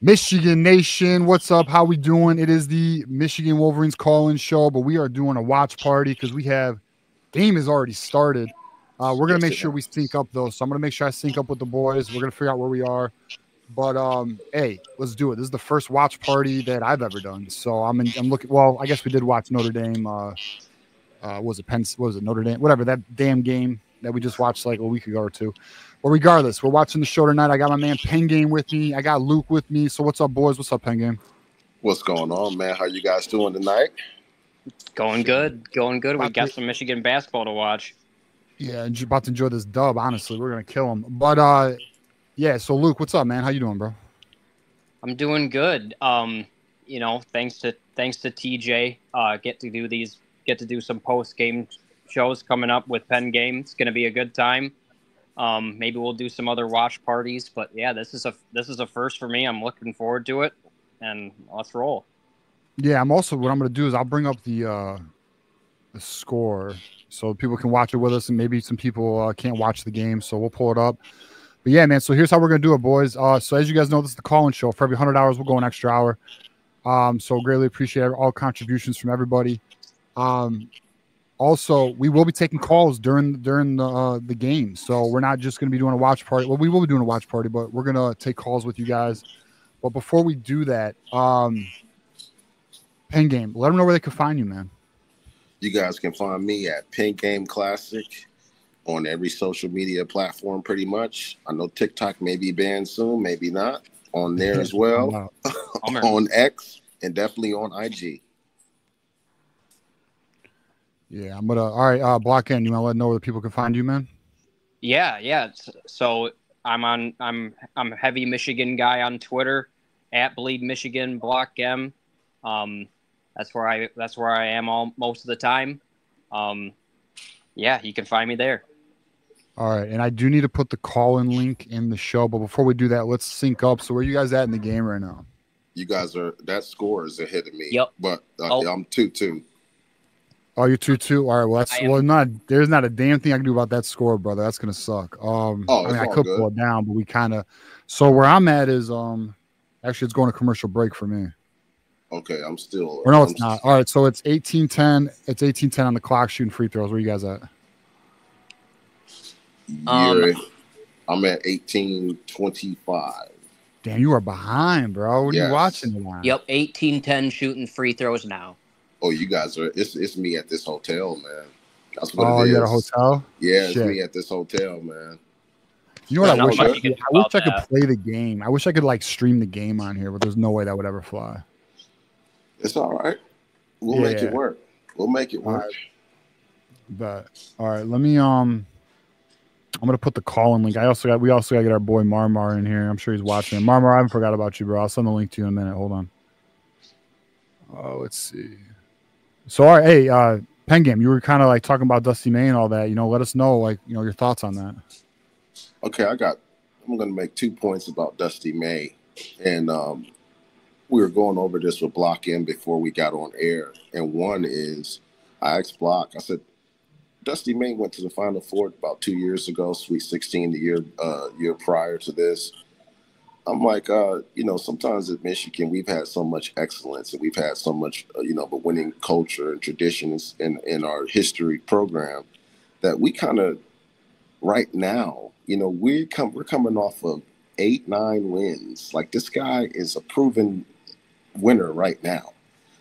Michigan Nation, what's up? How we doing? It is the Michigan Wolverines call-in show, but we are doing a watch party because we have game has already started. We're gonna make sure we sync up though, so I'm gonna make sure I sync up with the boys. We're gonna figure out where we are. But hey, let's do it. This is the first watch party that I've ever done. So I'm looking. Well, I guess we did watch Notre Dame. Was it Penn? Was it Notre Dame? Whatever that damn game that we just watched like a week ago or two. Well, regardless, we're watching the show tonight. I got my man Pen Game with me. I got Luke with me. So what's up, boys? What's up, Pen Game? What's going on, man? How you guys doing tonight? Going good. Going good. We got some Michigan basketball to watch. Yeah, about to enjoy this dub. Honestly, we're gonna kill them. But yeah. So Luke, what's up, man? How you doing, bro? I'm doing good. You know, thanks to TJ, get to do some post game shows coming up with Penn Game. It's gonna be a good time. Maybe we'll do some other watch parties, but yeah, this is a first for me. I'm looking forward to it, and let's roll. Yeah, what I'm gonna do is I'll bring up the score so people can watch it with us, and maybe some people can't watch the game, so we'll pull it up. But yeah, man. So here's how we're gonna do it, boys. So as you guys know, this is the call-in show. For every $100, we'll go an extra hour. So greatly appreciate all contributions from everybody. Also, we will be taking calls during the game, so we're not just going to be doing a watch party. Well, we will be doing a watch party, but we're going to take calls with you guys. But before we do that, Pen Game, let them know where they can find you, man. You guys can find me at Pen Game Classic on every social media platform, pretty much. I know TikTok may be banned soon, maybe not. On there as well, on X, and definitely on IG. Yeah, I'm gonna. All right, Block in. You want to let know where the people can find you, man? Yeah. So I'm heavy Michigan guy on Twitter at Bleed Michigan Block M. That's where I am most of the time. Yeah, you can find me there. All right, and I do need to put the call-in link in the show, but before we do that, let's sync up. So where are you guys at in the game right now? You guys that score is ahead of me. Yep. But I'm 2-2. Oh, you're 2-2. All right. There's not a damn thing I can do about that score, brother. That's gonna suck. I could pull it down, but we kind of. So where I'm at is actually it's going to commercial break for me. Okay, I'm still. Or no, it's not. All right, so it's 18-10. It's 18-10 on the clock shooting free throws. Where you guys at? I'm at 18-25. Damn, you are behind, bro. What are you watching now? Yep, 18-10 shooting free throws now. Oh, you guys are. It's me at this hotel, man. That's what it is. Oh, you at a hotel? Yeah, it's me at this hotel, man. You know what I wish I could play the game. I wish I could stream the game on here, but there's no way that would ever fly. It's all right. We'll make it work. We'll make it work. But all right, let me I'm gonna put the call-in link. We also gotta get our boy Marmar in here. I'm sure he's watching. Marmar, I haven't forgot about you, bro. I'll send the link to you in a minute. Hold on. Let's see. So, all right, hey, Pen Game, you were kind of talking about Dusty May and all that. Let us know, your thoughts on that. Okay, I'm going to make 2 points about Dusty May. And we were going over this with Block M before we got on air. And one is, I asked Block, I said, Dusty May went to the Final Four about 2 years ago, Sweet 16 the year prior to this. I'm like, sometimes at Michigan, we've had so much excellence and we've had so much, the winning culture and traditions in our history program that we kind of right now, we're coming off of 8-9 wins. Like this guy is a proven winner right now.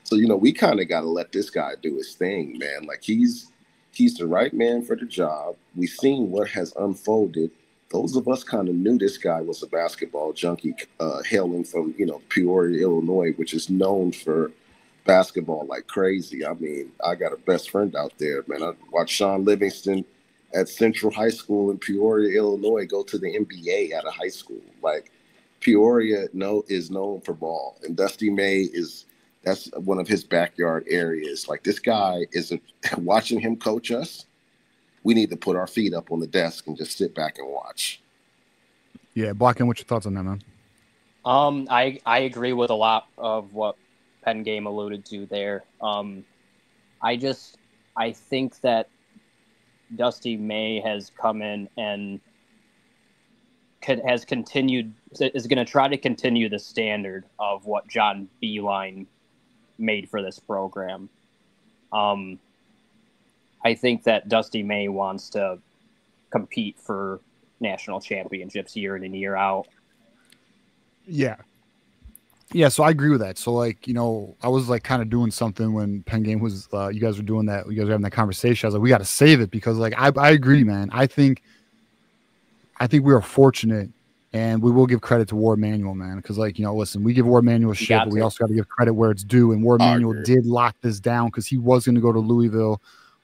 So, we kind of got to let this guy do his thing, man. Like he's the right man for the job. We've seen what has unfolded. Those of us kind of knew this guy was a basketball junkie, hailing from, Peoria, Illinois, which is known for basketball like crazy. I mean, I got a best friend out there, man. I watched Sean Livingston at Central High School in Peoria, Illinois, go to the NBA out of high school. Like Peoria is known for ball, and Dusty May that's one of his backyard areas. Like this guy isn't watching him coach us. We need to put our feet up on the desk and just sit back and watch. Yeah, Blockin, what's your thoughts on that, man? I agree with a lot of what Pen Game alluded to there. I think that Dusty May has come in and has continued is going to try to continue the standard of what John Beilein made for this program. I think that Dusty May wants to compete for national championships year in and year out. Yeah. Yeah, so I agree with that. So, like, you know, I was like kind of doing something when Penn Game was, you guys were doing that. You guys were having that conversation. I was like, we got to save it because, like, I agree, man. I think we are fortunate, and we will give credit to Ward Manuel, man. Because, like, you know, listen, we give Ward Manuel shit, but we also got to give credit where it's due. And Ward Manuel did lock this down because he was going to go to Louisville.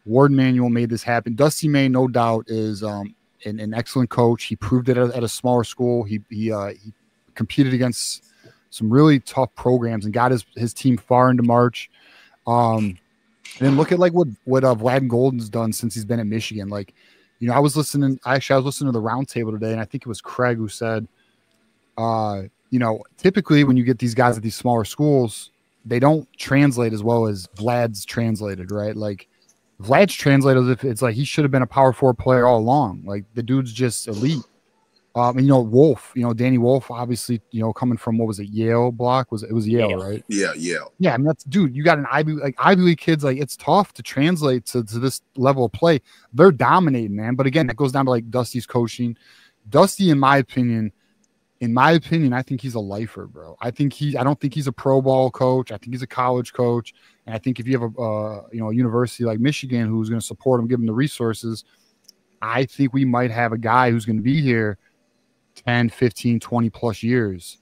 Ward Manuel made this happen. Dusty May, no doubt, is an excellent coach. He proved it at a smaller school. He competed against some really tough programs and got his team far into March. And then look at like what Vlad Golden's done since he's been at Michigan. Like, you know, I was listening to the roundtable today, and I think it was Craig who said, you know, typically when you get these guys at these smaller schools, they don't translate as well as Vlad's translated, right? Like Vlad's translated as if it's like he should have been a Power 4 player all along. Like the dude's just elite. And, you know, Wolf, you know, Danny Wolf, obviously, you know, coming from, what was it, Yale block? It was Yale, right? Yeah, Yale. Yeah, I mean, dude, you got an Ivy League kids, like, it's tough to translate to this level of play. They're dominating, man. But again, it goes down to, like, Dusty's coaching. Dusty, in my opinion, I think he's a lifer, bro. I don't think he's a pro ball coach. I think he's a college coach. And I think if you have a university like Michigan who's going to support him, give him the resources, I think we might have a guy who's going to be here 10, 15, 20 plus years.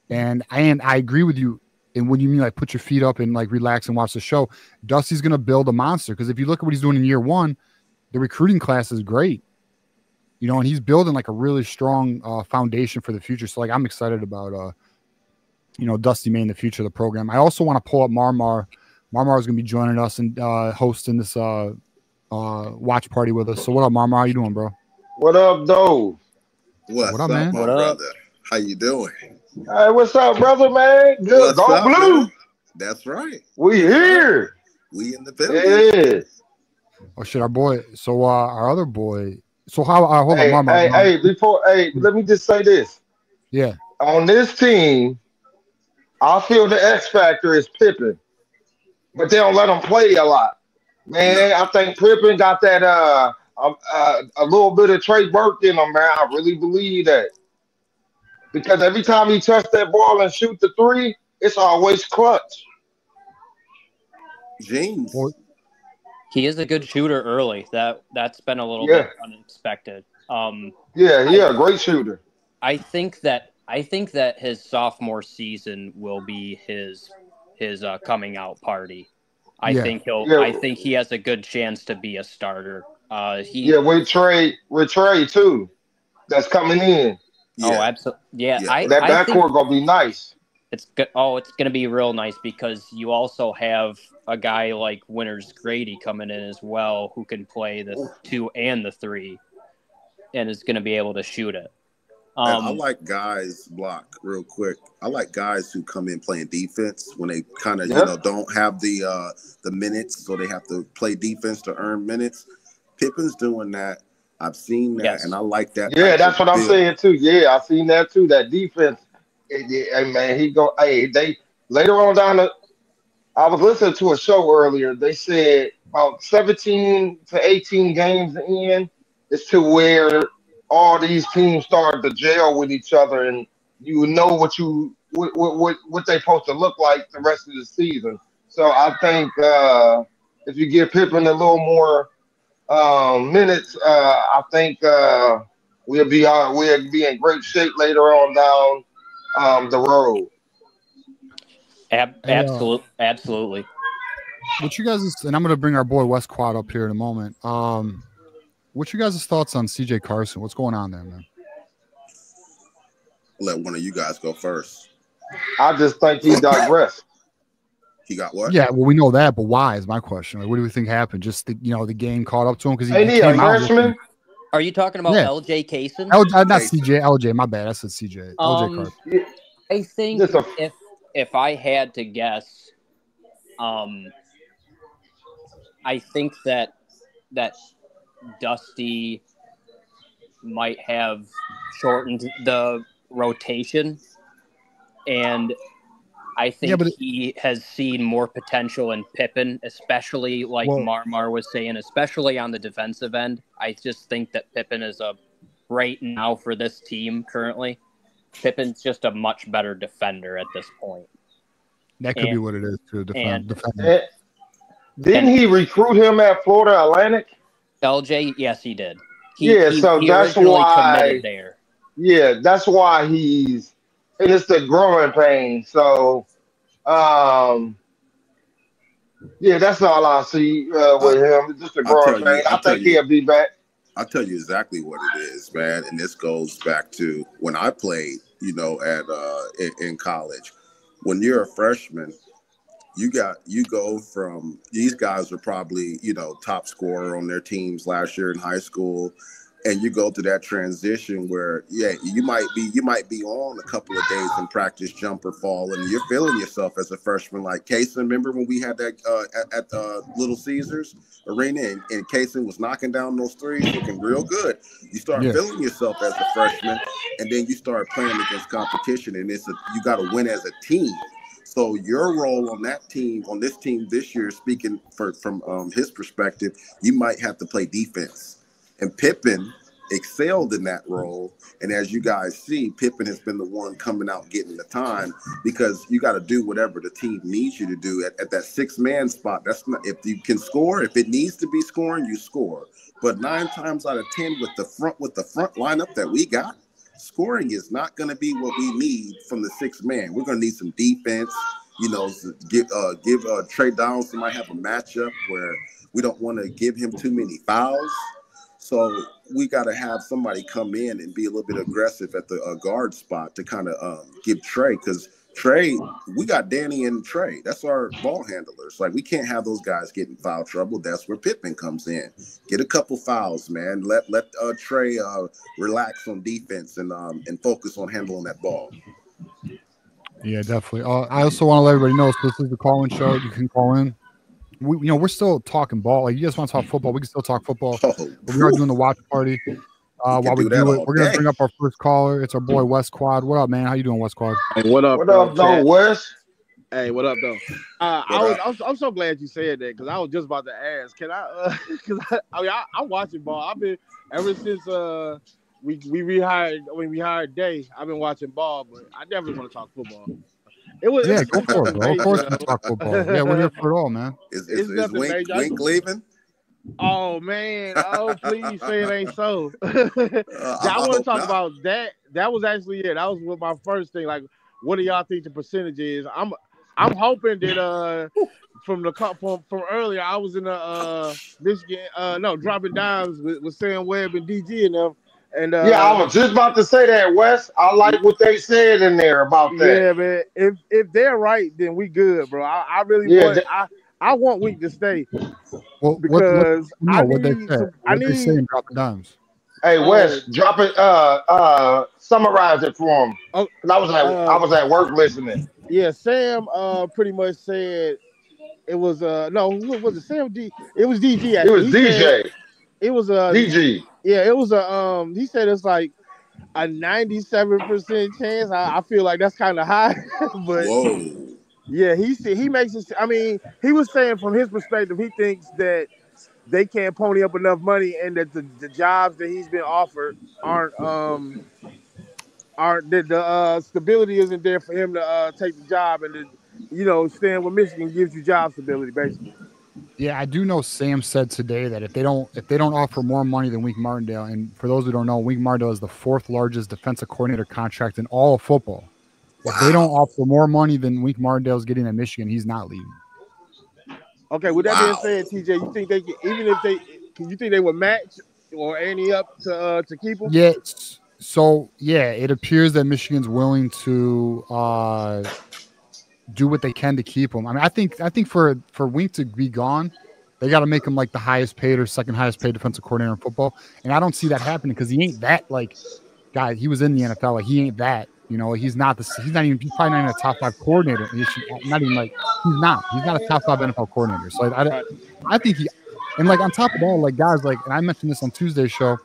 And I agree with you. And when you mean like put your feet up and like relax and watch the show, Dusty's going to build a monster. Because if you look at what he's doing in year one, the recruiting class is great. You know, and he's building like a really strong foundation for the future. So like I'm excited about Dusty May in the future of the program. I also want to pull up Marmar. Marmar is going to be joining us and hosting this watch party with us. So what up, Marmar? How you doing, bro? What up, though? What's up, man? My brother? How you doing? Hey, what's up, brother, man? Good. What's Go up, blue. Man? That's right. We here. We in the building. Yeah. Oh shit, our boy. So our other boy. So how? Hold on, Marmar. Let me just say this. Yeah. On this team, I feel the X factor is Pippen, but they don't let him play a lot. Man, I think Pippen got that a little bit of Trey Burke in him, man. I really believe that. Because every time he touch that ball and shoot the three, it's always clutch. James. He is a good shooter early. That's been a little bit unexpected. Great shooter. I think that his sophomore season will be his coming out party. I think he has a good chance to be a starter. With Trey too, that's coming in. Oh, absolutely. Yeah, that backcourt gonna be nice. It's good. Oh, it's gonna be real nice because you also have a guy like Winters Grady coming in as well, who can play the 2 and the 3, and is gonna be able to shoot it. I like guys, block real quick. I like guys who come in playing defense when they kind of don't have the minutes, so they have to play defense to earn minutes. Pippen's doing that. I've seen that, and I like that. Yeah, that's what I'm saying too. Yeah, I've seen that too. That defense, hey man, they later on down the. I was listening to a show earlier. They said about 17 to 18 games in, it's to where all these teams start to gel with each other, and you know what they're supposed to look like the rest of the season. So I think if you give Pippen a little more minutes, I think we'll be in great shape later on down the road. Absolutely. What you guys, and I'm going to bring our boy Wes Quad up here in a moment. What's your guys' thoughts on CJ Carson? What's going on there, man? Let one of you guys go first. I just think he digressed. He got what? Yeah, well, we know that, but why is my question. Like, what do we think happened? Just the game caught up to him because he came out. Freshman? Are you talking about LJ Kaysen? Not CJ, LJ. My bad. I said CJ. LJ Carson. I think if I had to guess, I think that Dusty might have shortened the rotation, and I think he has seen more potential in Pippen, especially like Marmar was saying, especially on the defensive end. I just think that Pippen is right now for this team currently. Pippen's just a much better defender at this point. That could be what it is to defend. Didn't he recruit him at Florida Atlantic? LJ, yes, he did. So that's why. There. Yeah, that's why he's, and it's the growing pain. So, yeah, that's all I see with him. Just the growing pain. I think he'll be back. I'll tell you exactly what it is, man. And this goes back to when I played, in college. When you're a freshman, you go from, these guys are probably, top scorer on their teams last year in high school. And you go through that transition where, you might be on a couple of days in practice, jump or fall, and you're feeling yourself as a freshman. Like Kaysen, remember when we had that at Little Caesars Arena, and Kaysen was knocking down those threes, looking real good. You start feeling yourself as a freshman, and then you start playing against competition, and you got to win as a team. So your role on that team, on this team this year, speaking from his perspective, you might have to play defense. And Pippen excelled in that role. And as you guys see, Pippen has been the one coming out getting the time, because you got to do whatever the team needs you to do at that 6-man spot. That's not, if you can score, if it needs to be scoring, you score. But 9 times out of 10 with the front lineup that we got, scoring is not going to be what we need from the 6-man. We're going to need some defense. Give Trey Downs might have a matchup where we don't want to give him too many fouls. So we got to have somebody come in and be a little bit aggressive at the guard spot to kind of give Trey, because Trey, we got Danny and Trey. That's our ball handlers. Like, we can't have those guys get in foul trouble. That's where Pippen comes in. Get a couple fouls, man. Let Trey relax on defense and focus on handling that ball. Yeah, definitely. I also want to let everybody know, so this is the call-in show. You can call in. We're still talking ball. Like, you guys want to talk football, we can still talk football. But we are doing the watch party. While we do it, we're going to bring up our first caller. It's our boy, West Quad. What up, man? How you doing, West Quad? Hey, what up? What up, though, West? Hey, what up, though? I'm so glad you said that, because I was just about to ask. Can I? Because I'm watching ball. I've been ever since we hired Day. I've been watching ball, but I definitely want to talk football. Go for it, bro. Of course, we talk football. Yeah, we're here for it all, man. Is Wink leaving? Oh man! Oh, please say it ain't so. I want to talk about that. That was actually it. That was my first thing. Like, what do y'all think the percentage is? I'm hoping that from earlier, I was in the Michigan dropping dimes with Sam Webb and DG and them. And I was just about to say that, Wes. I like what they said in there about that. Yeah, man. If they're right, then we good, bro. I really want. I want Wink to stay. Well, because what they say in dropping dimes. Hey, Wes, drop it. Summarize it for him. I was at work listening. Yeah, Sam pretty much said it was was it Sam D? It was DG. Actually. It was DJ. It was DG. Yeah, it was he said it's like a 97% chance. I feel like that's kind of high, but whoa. Yeah, he makes it. I mean, he was saying from his perspective, he thinks that they can't pony up enough money, and that the jobs that he's been offered aren't the stability isn't there for him to take the job, and staying with Michigan gives you job stability, basically. Yeah, I do know Sam said today that if they don't offer more money than Wink Martindale, and for those who don't know, Wink Martindale is the 4th largest defensive coordinator contract in all of football. If they don't offer more money than Wink Martindale's getting at Michigan, he's not leaving. Okay, with that being said, TJ, you think they you think they would match or ante up to keep him? Yeah. So it appears that Michigan's willing to do what they can to keep him. I mean, I think for Wink to be gone, they got to make him like the highest paid or second highest paid defensive coordinator in football, and I don't see that happening because he ain't that guy. He was in the NFL, like he ain't that. He's probably not even a top 5 coordinator. He's not a top 5 NFL coordinator. So I think on top of that, like guys, like, and I mentioned this on Tuesday's show,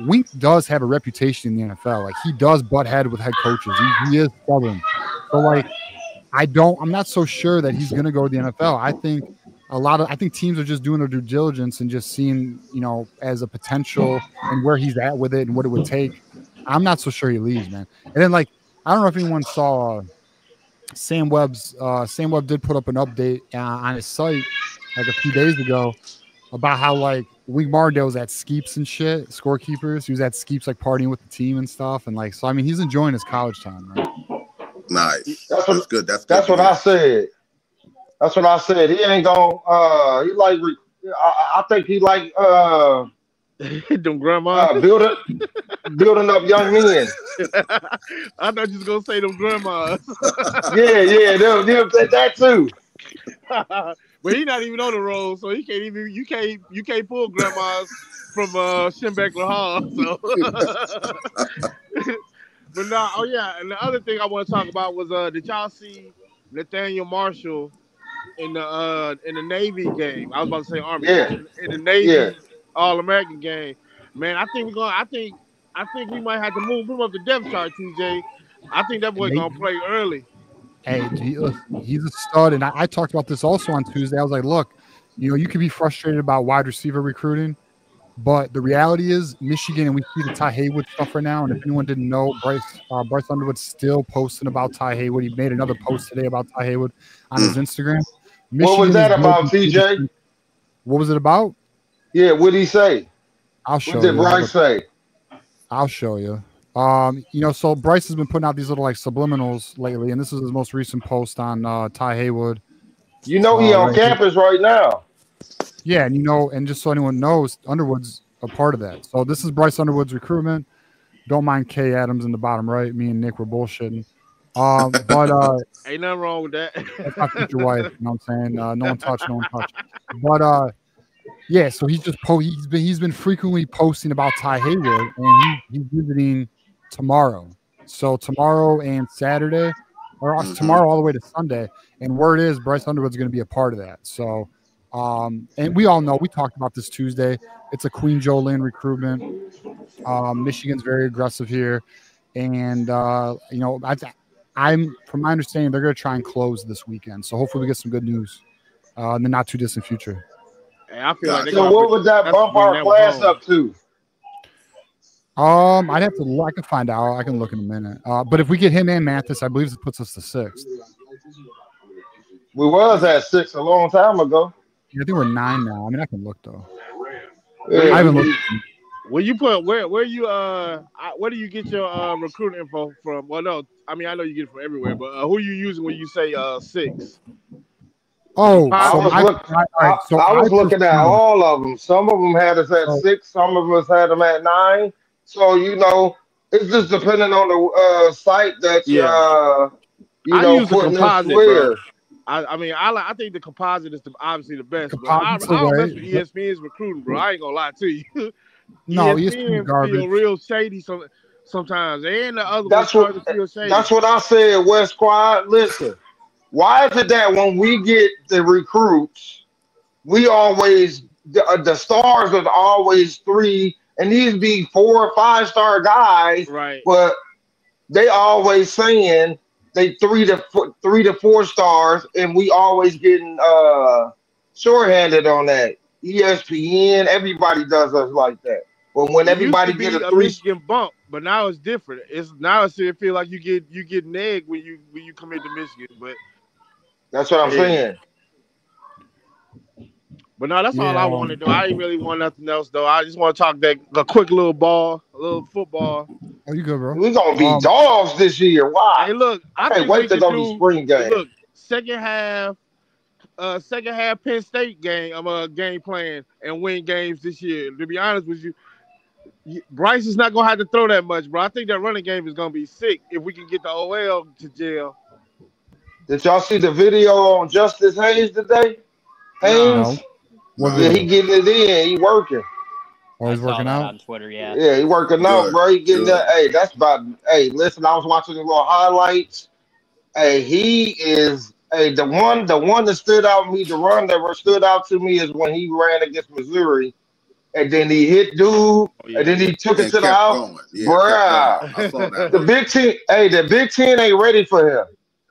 Wink does have a reputation in the NFL. Like, he does butt head with head coaches. He is stubborn. So, like, I'm not so sure that he's going to go to the NFL. I think teams are just doing their due diligence and just seeing, as a potential and where he's at with it and what it would take. I'm not so sure he leaves, man. And then, like, I don't know if anyone saw Sam Webb did put up an update on his site like a few days ago about how, like, Wink Martindale was at Skeeps and shit, scorekeepers. He was at Skeeps, like, partying with the team and stuff. And, like, so, I mean, he's enjoying his college time, right? Nice. That's good. That's what I said. That's what I said. He ain't gonna. He like. I think he like. Them grandmas building up young men. I thought you was gonna say them grandmas. yeah, them that too. But he's not even on the road, so he can't even. You can't pull grandmas from Schembechler Hall. So. But no, oh yeah, and the other thing I want to talk about was did y'all see Nathaniel Marshall in the Navy game? I was about to say Army. Yeah. In the Navy All-American game. Man, I think we might have to move him up the depth chart, TJ. I think that boy gonna play early. Hey, he's a stud, and I talked about this also on Tuesday. I was like, look, you could be frustrated about wide receiver recruiting, but the reality is Michigan, and we see the Ty Haywood stuff right now. And if anyone didn't know, Bryce Underwood's still posting about Ty Haywood. He made another post today about Ty Haywood on his Instagram. What was that about, TJ? What was it about? Yeah, what did he say? I'll show you. What did Bryce say? I'll show you. So Bryce has been putting out these little, like, subliminals lately, and this is his most recent post on Ty Haywood. He on campus right now. Yeah, and just so anyone knows, Underwood's a part of that. So this is Bryce Underwood's recruitment. Don't mind Kay Adams in the bottom right. Me and Nick were bullshitting. But ain't nothing wrong with that. That's my future wife. You know what I'm saying? No one touch. But yeah, so he's been frequently posting about Ty Haywood, and he's visiting tomorrow. So tomorrow and Saturday, or tomorrow all the way to Sunday. And word is Bryce Underwood's going to be a part of that. So, and we all know, we talked about this Tuesday. It's a Queen Jolene recruitment. Michigan's very aggressive here, and I'm from my understanding they're going to try and close this weekend. So hopefully we get some good news in the not too distant future. Hey, I feel like so what would that bump our class up to? I'd have to look. I can find out. I can look in a minute. But if we get him and Mathis, I believe it puts us to 6th. We was at 6 a long time ago. Yeah, I think we're 9 now. I mean, I can look though. Yeah, I haven't looked. Where you get your recruiting info from? Well, no, I mean I know you get it from everywhere, but who are you using when you say 6? Oh, I was looking at all of them. Some of them had us at 6. Some of us had them at 9. So it's just depending on the site that I use the composite, bro. I think the composite is obviously the best. I don't mess with ESPN's recruiting, bro. I ain't gonna lie to you. No, ESPN feel real shady sometimes, and the other feel shady. That's what I said, West Squad. Listen. Why is it that when we get the recruits, we always the stars are always 3, and these be 4 or 5-star guys, right? But they always saying they 3 to 4 stars, and we always getting shorthanded on that. ESPN, everybody does us like that. But when everybody get a 3 Michigan bump, but now it's different. It feel like you get negged when you come into Michigan, but. That's what I'm saying. But no, that's all I want to do. I ain't really want nothing else, though. I just want to talk a quick little football. Oh, you good, bro? We're going to be dogs this year. Why? Hey, look, I can't wait to go to the spring game. Look, second half Penn State game plan and win games this year. To be honest with you, Bryce is not going to have to throw that much, bro. I think that running game is going to be sick if we can get the OL to jail. Did y'all see the video on Justice Hayes today? Hayes? No. Yeah, he getting it in. He working. Oh, he's working out on Twitter. Yeah. Yeah, he working out, bro. He getting that. Hey, that's about. Hey, listen, I was watching the little highlights. Hey, he is. Hey, the one that stood out to me, the run that stood out to me is when he ran against Missouri, and then he hit dude, and then he took it And to the kept house. going. Yeah, Bruh, kept going. I saw that. the Big Ten, the Big Ten ain't ready for him.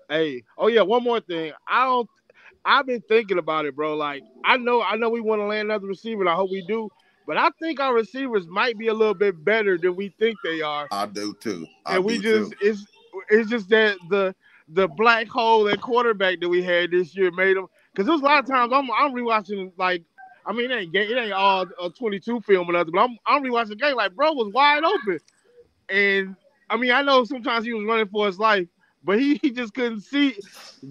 Hey, oh yeah, one more thing. I've been thinking about it, bro. Like, I know we want to land another receiver, and I hope we do. But I think our receivers might be a little bit better than we think they are. I do too. It's just that the black hole at quarterback that we had this year made them. Because there's a lot of times I'm rewatching, like, I mean, it ain't all 22 film or nothing, but I'm rewatching the game like, bro was wide open. And I mean, I know sometimes he was running for his life, but he just couldn't see.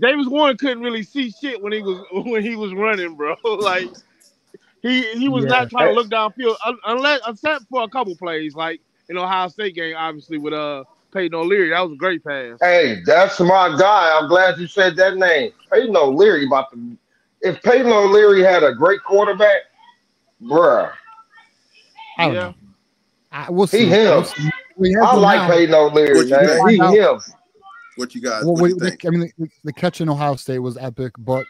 Davis Warren couldn't really see shit when he was running, bro. Like he was not trying to look downfield except for a couple plays, like in Ohio State game, obviously with Peyton O'Leary. That was a great pass. Hey, that's my guy. I'm glad you said that name. Peyton O'Leary if Peyton O'Leary had a great quarterback, bruh. I don't know. We'll see. He him. I like Peyton O'Leary, man. He him. What you guys? Well, what you think? I mean, the catch in Ohio State was epic, but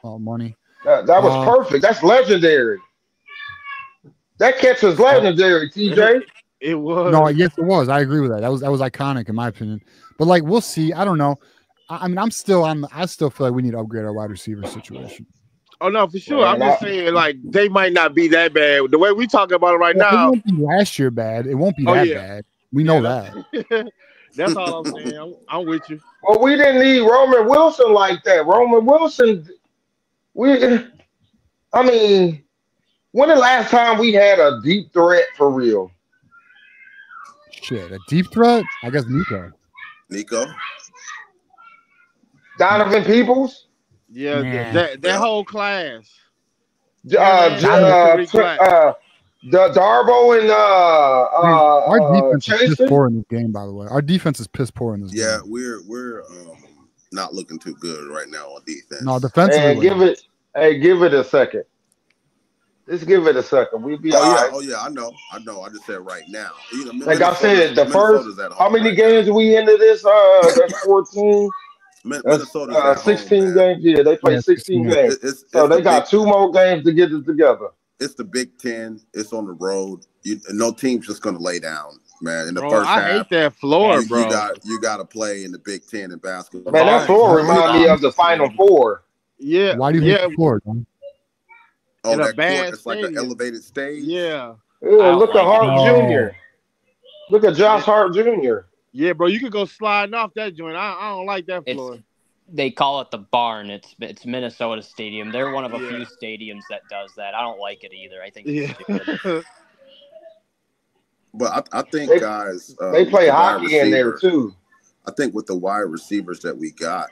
money. That was perfect. That's legendary. That catch was legendary, TJ. It was. No, yes, it was. I agree with that. That was iconic in my opinion. But like, we'll see. I don't know. I mean, I still feel like we need to upgrade our wide receiver situation. Oh no, for sure. I'm just saying, like, they might not be that bad. The way we talking about it right now, it won't be last year bad. It won't be that bad. We know that. That's all I'm saying. I'm with you. Well, we didn't need Roman Wilson like that. Roman Wilson, I mean, when the last time we had a deep threat for real? Shit, a deep threat? I guess Nico. Donovan Peoples? Yeah, that whole class. Darbo and our defense is piss poor in this game, by the way. Our defense is piss poor in this game. Yeah, we're not looking too good right now on defense. No, defensively. Give it a second. Just give it a second. We'll be all right. Oh yeah, I know. I just said right now. Like I said, the first how many games we into this? That's 14. Minnesota's 16 games. Yeah, they play 16 games. So they got 2 more games to get it together. It's the Big Ten. It's on the road. No team's just going to lay down, man. In the first half, I hate that floor, bro. You got to play in the Big Ten in basketball. Man, that floor reminds me of the Final Four. Yeah. Why do you hate the floor, man? Oh, that court, it's like an elevated stage. Yeah. Look at Hart Jr. Look at Josh Hart Jr. Yeah, bro, you could go sliding off that joint. I don't like that floor. They call it the Barn. It's Minnesota Stadium. They're one of a few stadiums that does that. I don't like it either. I think it's stupid. But I think guys, they play hockey in there too. I think with the wide receivers that we got,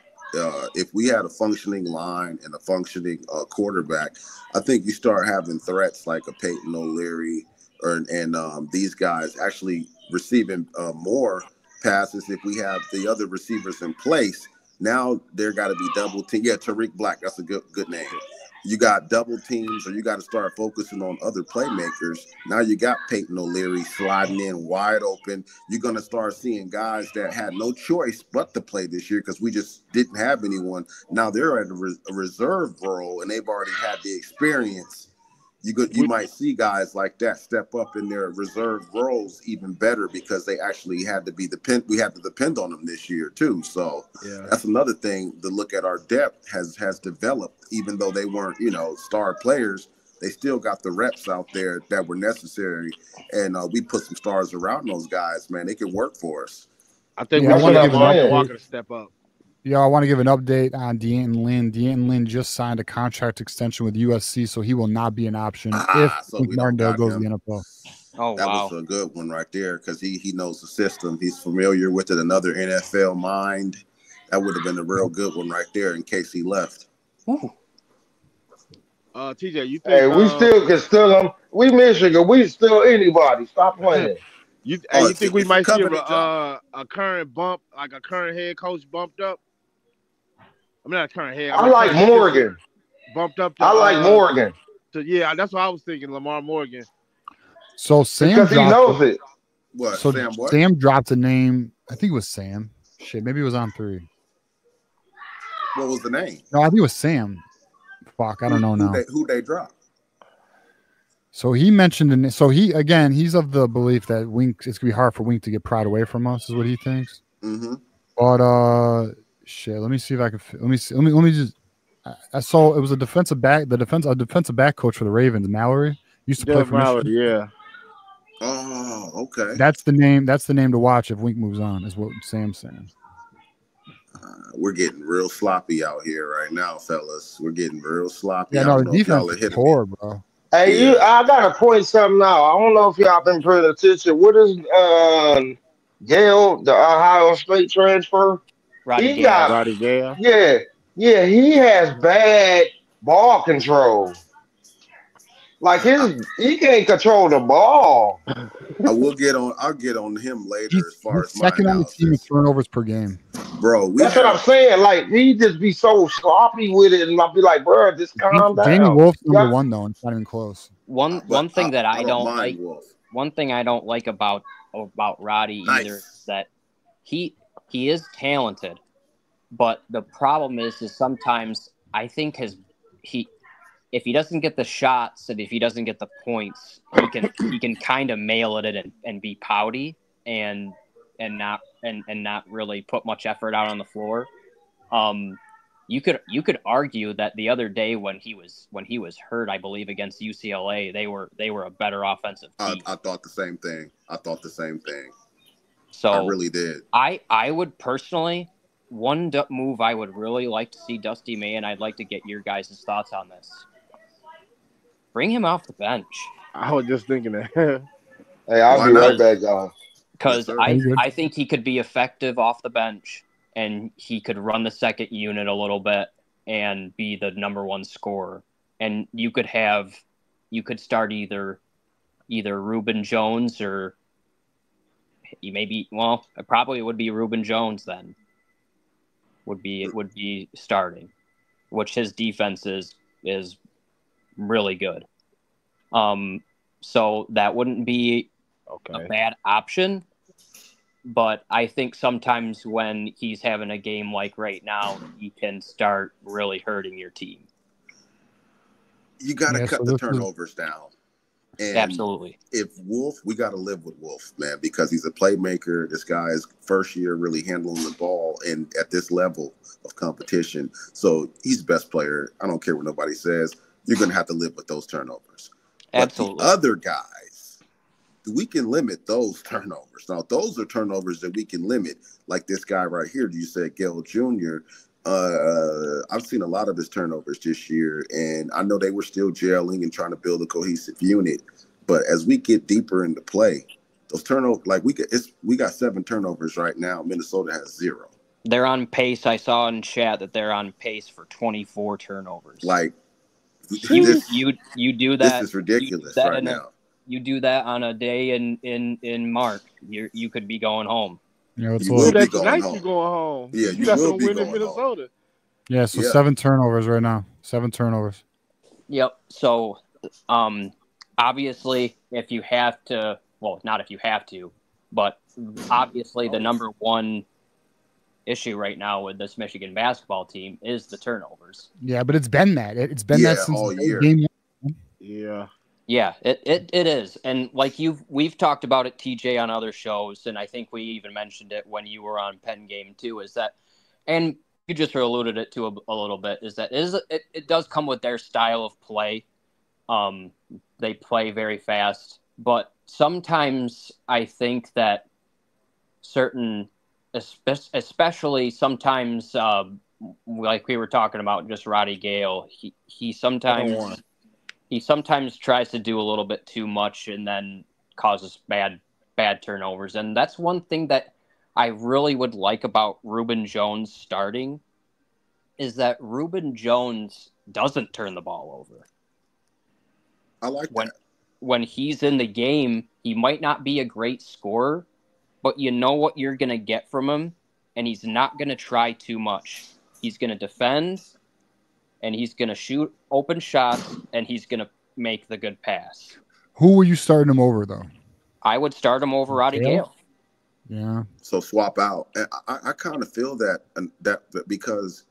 if we had a functioning line and a functioning quarterback, I think you start having threats like a Peyton O'Leary and these guys actually receiving more passes. If we have the other receivers in place, now there got to be double team. Yeah, Tariq Black, that's a good name. You got double teams, or you got to start focusing on other playmakers. Now you got Peyton O'Leary sliding in wide open. You're going to start seeing guys that had no choice but to play this year because we just didn't have anyone. Now they're at a reserve role, and they've already had the experience. You might see guys like that step up in their reserve roles even better because they actually had to we had to depend on them this year too. So that's another thing to look at. Our depth has developed, even though they weren't, star players, they still got the reps out there that were necessary. And we put some stars around those guys, man. They can work for us. I think we want to give Walker to step up. Yeah, I want to give an update on D'Anton Lynn. D'Anton Lynn just signed a contract extension with USC, so he will not be an option if Martindale goes to the NFL. Oh, that was a good one right there because he knows the system. He's familiar with it. Another NFL mind. That would have been a real good one right there in case he left. Ooh. TJ, you think? Hey, we still can still we Michigan. We still anybody. Stop playing. You think we might see a current bump, like a current head coach bumped up? I mean, not a current head. I like Morgan. Bumped up. I like Morgan. That's what I was thinking, Lamar Morgan. So Sam because he knows it. What? So Sam, what? Sam dropped a name. I think it was Sam. Shit, maybe it was on 3. What was the name? No, I think it was Sam. Fuck, I don't know now. Who they dropped? So he mentioned, so he's of the belief that Wink, it's gonna be hard for Wink to get Pride away from us, is what he thinks. Mm-hmm. But shit, let me see if I can. Let me just. I saw it was a defensive back coach for the Ravens, Mallory, used to play for Mallory, Michigan. yeah. Oh, okay. That's the name. That's the name to watch if Wink moves on, is what Sam's saying. We're getting real sloppy out here right now, fellas. We're getting real sloppy. Yeah, no, the defense is poor, bro. Hey, I gotta point something out. I don't know if y'all been paying attention. What is Gale, the Ohio State transfer? Roddy Gale. Roddy Gale. Yeah, he has bad ball control. Like he can't control the ball. I'll get on him later as far as second my on the team in turnovers per game. Bro, that's what I'm saying. Like he just be so sloppy with it, and I'll be like, bro, just calm down. Jamie Wolf's number one though, and it's not even close. One thing that I don't like. Wolf. One thing I don't like about Roddy either is that he is talented, but the problem is sometimes I think if he doesn't get the shots and if he doesn't get the points, he can kind of mail it in and be pouty and not really put much effort out on the floor. You could argue that the other day when he was hurt, I believe against UCLA, they were a better offensive team. I thought the same thing. So I really did. I would personally, one move I would really like to see Dusty May, and I'd like to get your guys' thoughts on this. Bring him off the bench. I was just thinking that. Hey, I'll be right back, y'all. Because I think he could be effective off the bench, and he could run the second unit a little bit and be the number one scorer. And you could start either Reuben Jones or it probably would be Reuben Jones then. Would be starting, which his defense is really good. So that wouldn't be a bad option. But I think sometimes when he's having a game like right now, he can start really hurting your team. You got to cut the turnovers down. And absolutely. If Wolf, we got to live with Wolf, man, because he's a playmaker. This guy is first year really handling the ball and at this level of competition. So he's the best player. I don't care what nobody says. You're going to have to live with those turnovers. Absolutely. But the other guys, we can limit those turnovers. Now, those are turnovers that we can limit, like this guy right here. You said Gale Jr. I've seen a lot of his turnovers this year, and I know they were still gelling and trying to build a cohesive unit. But as we get deeper into play, those turnovers, like we got 7 turnovers right now. Minnesota has 0. They're on pace. I saw in chat that they're on pace for 24 turnovers. Like you do that. This is ridiculous right now. You do that on a day in March, you could be going home. Yeah, you will be going home. Yeah, you will be win going in Minnesota. Home. Yeah, so 7 turnovers right now. 7 turnovers. Yep. So, obviously, if you have to, well, not if you have to, but obviously the number one issue right now with this Michigan basketball team is the turnovers. Yeah, but it's been that. It's been that since all year. Game 1. Yeah. Yeah, it is. And like we've talked about it, TJ, on other shows, and I think we even mentioned it when you were on Penn Game too, is that, and you just alluded it to a little bit, is that it does come with their style of play. They play very fast, but sometimes I think that certain, especially sometimes, like we were talking about, just Roddy Gale, he sometimes tries to do a little bit too much and then causes bad turnovers. And that's one thing that I really would like about Reuben Jones starting, is that Reuben Jones doesn't turn the ball over. I like that. When he's in the game, he might not be a great scorer, but you know what you're going to get from him, and he's not going to try too much. He's going to defend, and he's going to shoot open shots, and he's going to make the good pass. Who were you starting him over, though? I would start him over Roddy Gale. Yeah. So swap out. And I kind of feel that because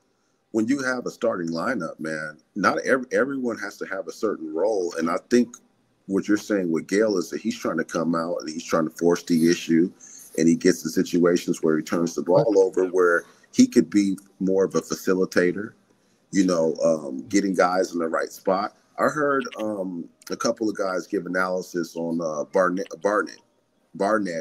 when you have a starting lineup, man, not everyone has to have a certain role. And I think what you're saying with Gale is that he's trying to come out and he's trying to force the issue, and he gets in situations where he turns the ball over where he could be more of a facilitator, getting guys in the right spot. I heard a couple of guys give analysis on Barnett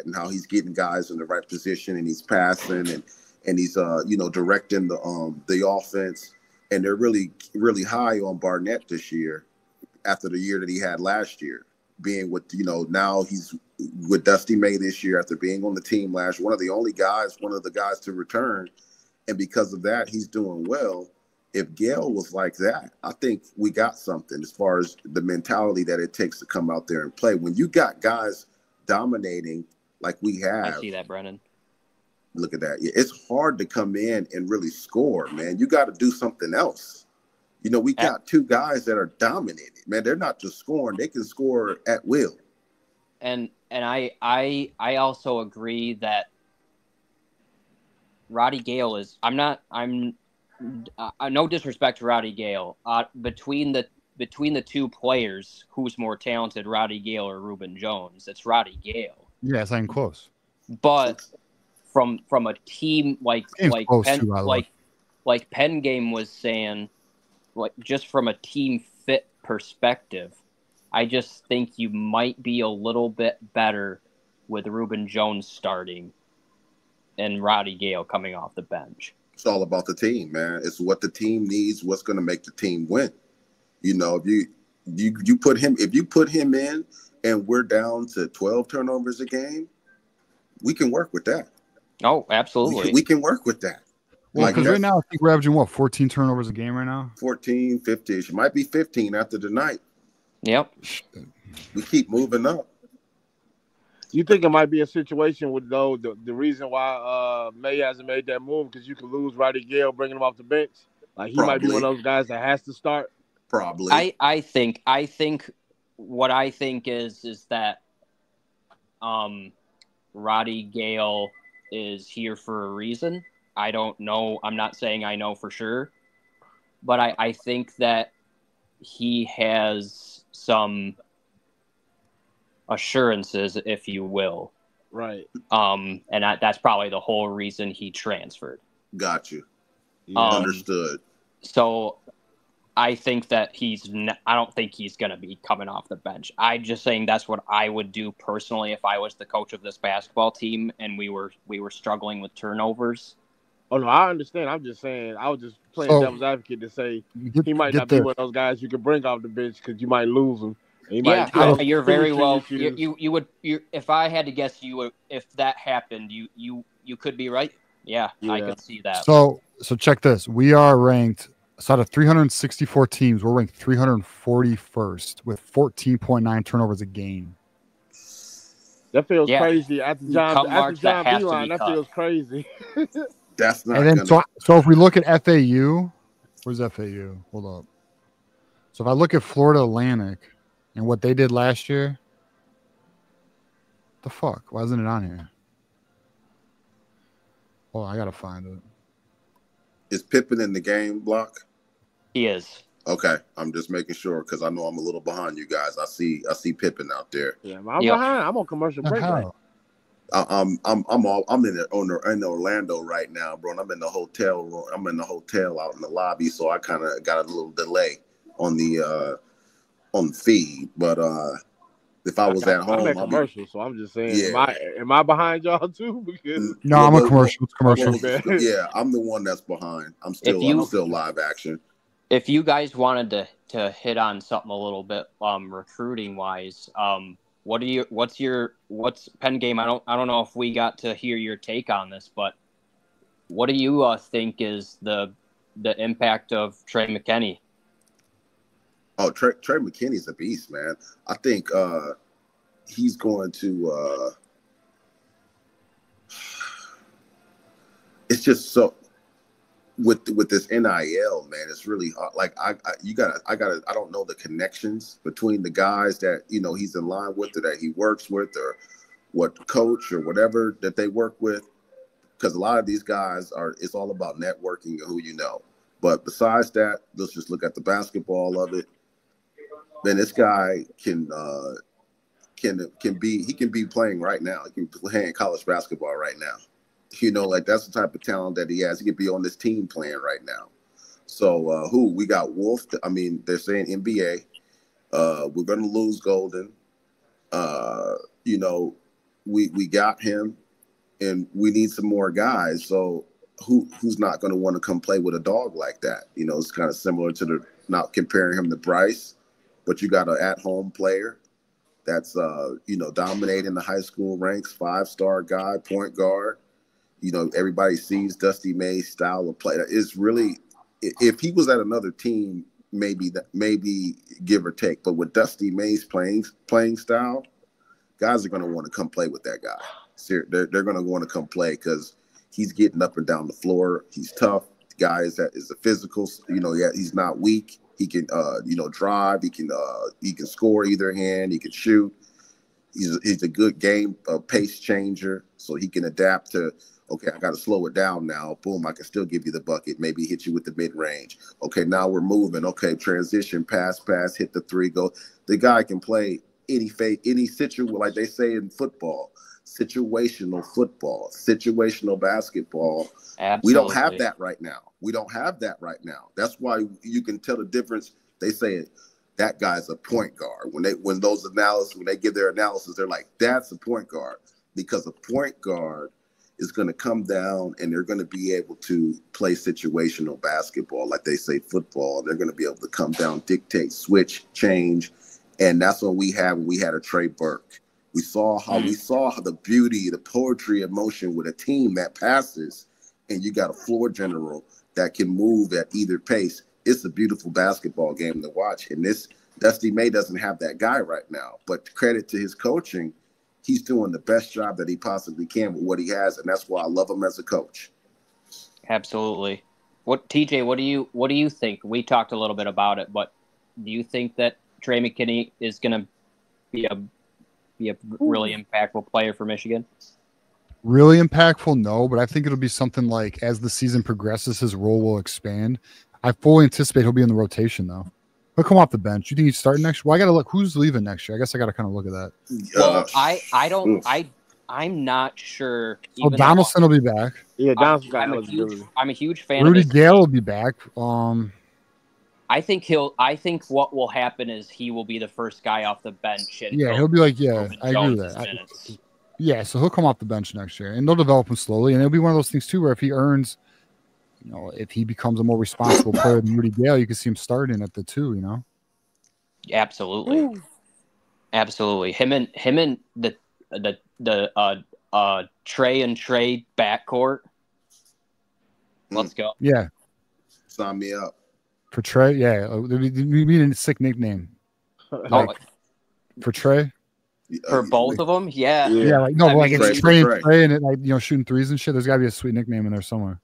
and how he's getting guys in the right position and he's passing and he's directing the offense, and they're really, really high on Barnett this year after the year that he had last year, being with now he's with Dusty May this year after being on the team last year, one of the guys to return, and because of that he's doing well. If Gale was like that, I think we got something as far as the mentality that it takes to come out there and play. When you got guys dominating like we have. I see that, Brennan. Look at that. Yeah, it's hard to come in and really score, man. You got to do something else. We got two guys that are dominating, man. They're not just scoring; they can score at will. And I also agree that Roddy Gale is. No disrespect to Roddy Gale. Between the two players, who's more talented, Roddy Gale or Reuben Jones? It's Roddy Gale. Yeah, it's not even close. But from a team like Penn Game was saying, just from a team fit perspective, I just think you might be a little bit better with Reuben Jones starting and Roddy Gale coming off the bench. It's all about the team, man. It's what the team needs, what's going to make the team win. If you put him in and we're down to 12 turnovers a game, we can work with that. Oh, absolutely. We can work with that. Well, because right now I think we're averaging 14 turnovers a game right now? 14, 15. It might be 15 after tonight. Yep. We keep moving up. You think it might be a situation with the reason why May hasn't made that move because you could lose Roddy Gale bringing him off the bench? Like he might be one of those guys that has to start. Probably. I think what I think is that Roddy Gale is here for a reason. I don't know. I'm not saying I know for sure, but I think that he has some assurances, if you will. Right. And that's probably the whole reason he transferred. Got you. Understood. So I think that I don't think he's going to be coming off the bench. I'm just saying that's what I would do personally if I was the coach of this basketball team and we were struggling with turnovers. Oh, no, I understand. I'm just saying, I was just playing devil's advocate to say he might not be one of those guys you can bring off the bench because you might lose him. You're very well. You would. If I had to guess, you would. If that happened, you could be right. Yeah, I could see that. So check this. We are ranked. So out of 364 teams, we're ranked 341st with 14.9 turnovers a game. That feels crazy. After John Beilein, that feels crazy. That's not. And then so if we look at FAU, where's FAU? Hold up. So if I look at Florida Atlantic and what they did last year, the fuck? Why isn't it on here? Oh, I gotta find it. Is Pippen in the game block? He is. Okay, I'm just making sure because I know I'm a little behind you guys. I see Pippen out there. Yeah, I'm behind. I'm on commercial break. I'm in Orlando right now, bro. And I'm in the hotel room. I'm in the hotel out in the lobby, so I kind of got a little delay on the feed. But if I was at home, I'm at commercial, so I'm just saying, am I behind y'all too? Because no, I'm a commercial. It's commercial. Yeah, I'm the one that's behind. I'm still live action. If you guys wanted to hit on something a little bit recruiting wise, what's Penn Game? I don't know if we got to hear your take on this, but what do you think is the impact of Trey McKinney? Oh, Trey McKinney's a beast, man. I think he's going to. It's just so with this NIL, man. It's really hard. Like I don't know the connections between the guys that he's in line with or that he works with or what coach or whatever that they work with. Because a lot of these guys it's all about networking and who you know. But besides that, let's just look at the basketball of it. Then this guy can can be playing right now. He can be playing college basketball right now. Like that's the type of talent that he has. He could be on this team playing right now. So we got Wolf. I mean, they're saying NBA. We're going to lose Golden. We got him, and we need some more guys. So who's not going to want to come play with a dog like that? It's kind of similar to not comparing him to Bryce, but you got an at-home player that's dominating the high school ranks, 5-star guy, point guard. Everybody sees Dusty May's style of play. It's really, if he was at another team, maybe give or take. But with Dusty May's playing style, guys are going to want to come play with that guy. They're going to want to come play because he's getting up and down the floor. He's tough. The guy is a physical. He's not weak. He can drive. He can score either hand. He can shoot. He's a good game pace changer, so he can adapt to. Okay, I got to slow it down now. Boom, I can still give you the bucket. Maybe hit you with the mid-range. Okay, now we're moving. Okay, transition, pass, hit the three, go. The guy can play any situation, like they say in football, situational basketball. Absolutely. We don't have that right now. That's why you can tell the difference. They say that guy's a point guard. When they give their analysis, they're like, that's a point guard, because a point guard is going to come down and they're going to be able to play situational basketball, like they say football. They're going to be able to come down, dictate, switch, change. And that's what we had a Trey Burke. We saw the beauty, the poetry of motion with a team that passes, and you got a floor general that can move at either pace. It's a beautiful basketball game to watch. And this Dusty May doesn't have that guy right now, but credit to his coaching, he's doing the best job that he possibly can with what he has, and that's why I love him as a coach. Absolutely. TJ, what do you think? We talked a little bit about it, but do you think that Trey McKinney is going to be a really impactful player for Michigan? Really impactful, no, but I think it'll be something like as the season progresses, his role will expand. I fully anticipate he'll be in the rotation, though. He'll come off the bench. You think he's starting next year? Well, I got to look. Who's leaving next year? I guess I got to kind of look at that. Well, I'm not sure. Oh, Donaldson will be back. Yeah, Donaldson. I'm a huge fan Rudy of his Gale will be back. I think what will happen is he will be the first guy off the bench. And he'll be like, I agree with that. So he'll come off the bench next year, and they'll develop him slowly. And it'll be one of those things too, where if he earns, if he becomes a more responsible player than Rudy Gale, you can see him starting at the 2. Absolutely. Ooh. Absolutely. Him and the Trey and Trey backcourt. Let's go. Yeah. Sign me up. For Trey, yeah. We need a sick nickname. For Trey? For both of them? Yeah. Yeah, it's Trey and Trey, and it, shooting threes and shit. There's got to be a sweet nickname in there somewhere.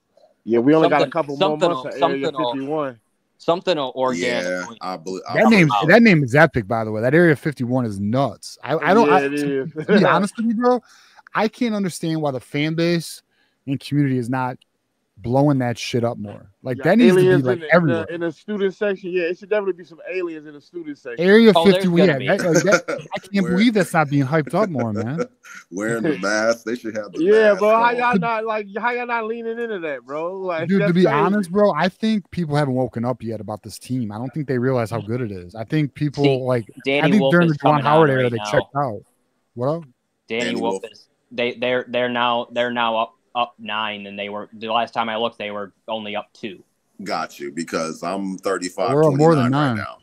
Yeah, we only got a couple more months at Area 51. Something organic. Yeah, I believe that name is epic, by the way. That Area 51 is nuts. To be honest with you, bro, I can't understand why the fan base and community is not blowing that shit up more. Like that needs to be everywhere. In the student section, it should definitely be some aliens in the student section. Area 51, I can't believe that's not being hyped up more, man. Wearing the mask, they should have the mask bro. How y'all not leaning into that, bro? Like, dude, to be honest, bro, I think people haven't woken up yet about this team. I don't think they realize how good it is. I think people during the John Howard era they checked out. What up? Danny Wolf is they're now up 9, and they were the last time I looked, they were only up 2. Got you, because I'm 35. We're more than 9 right now.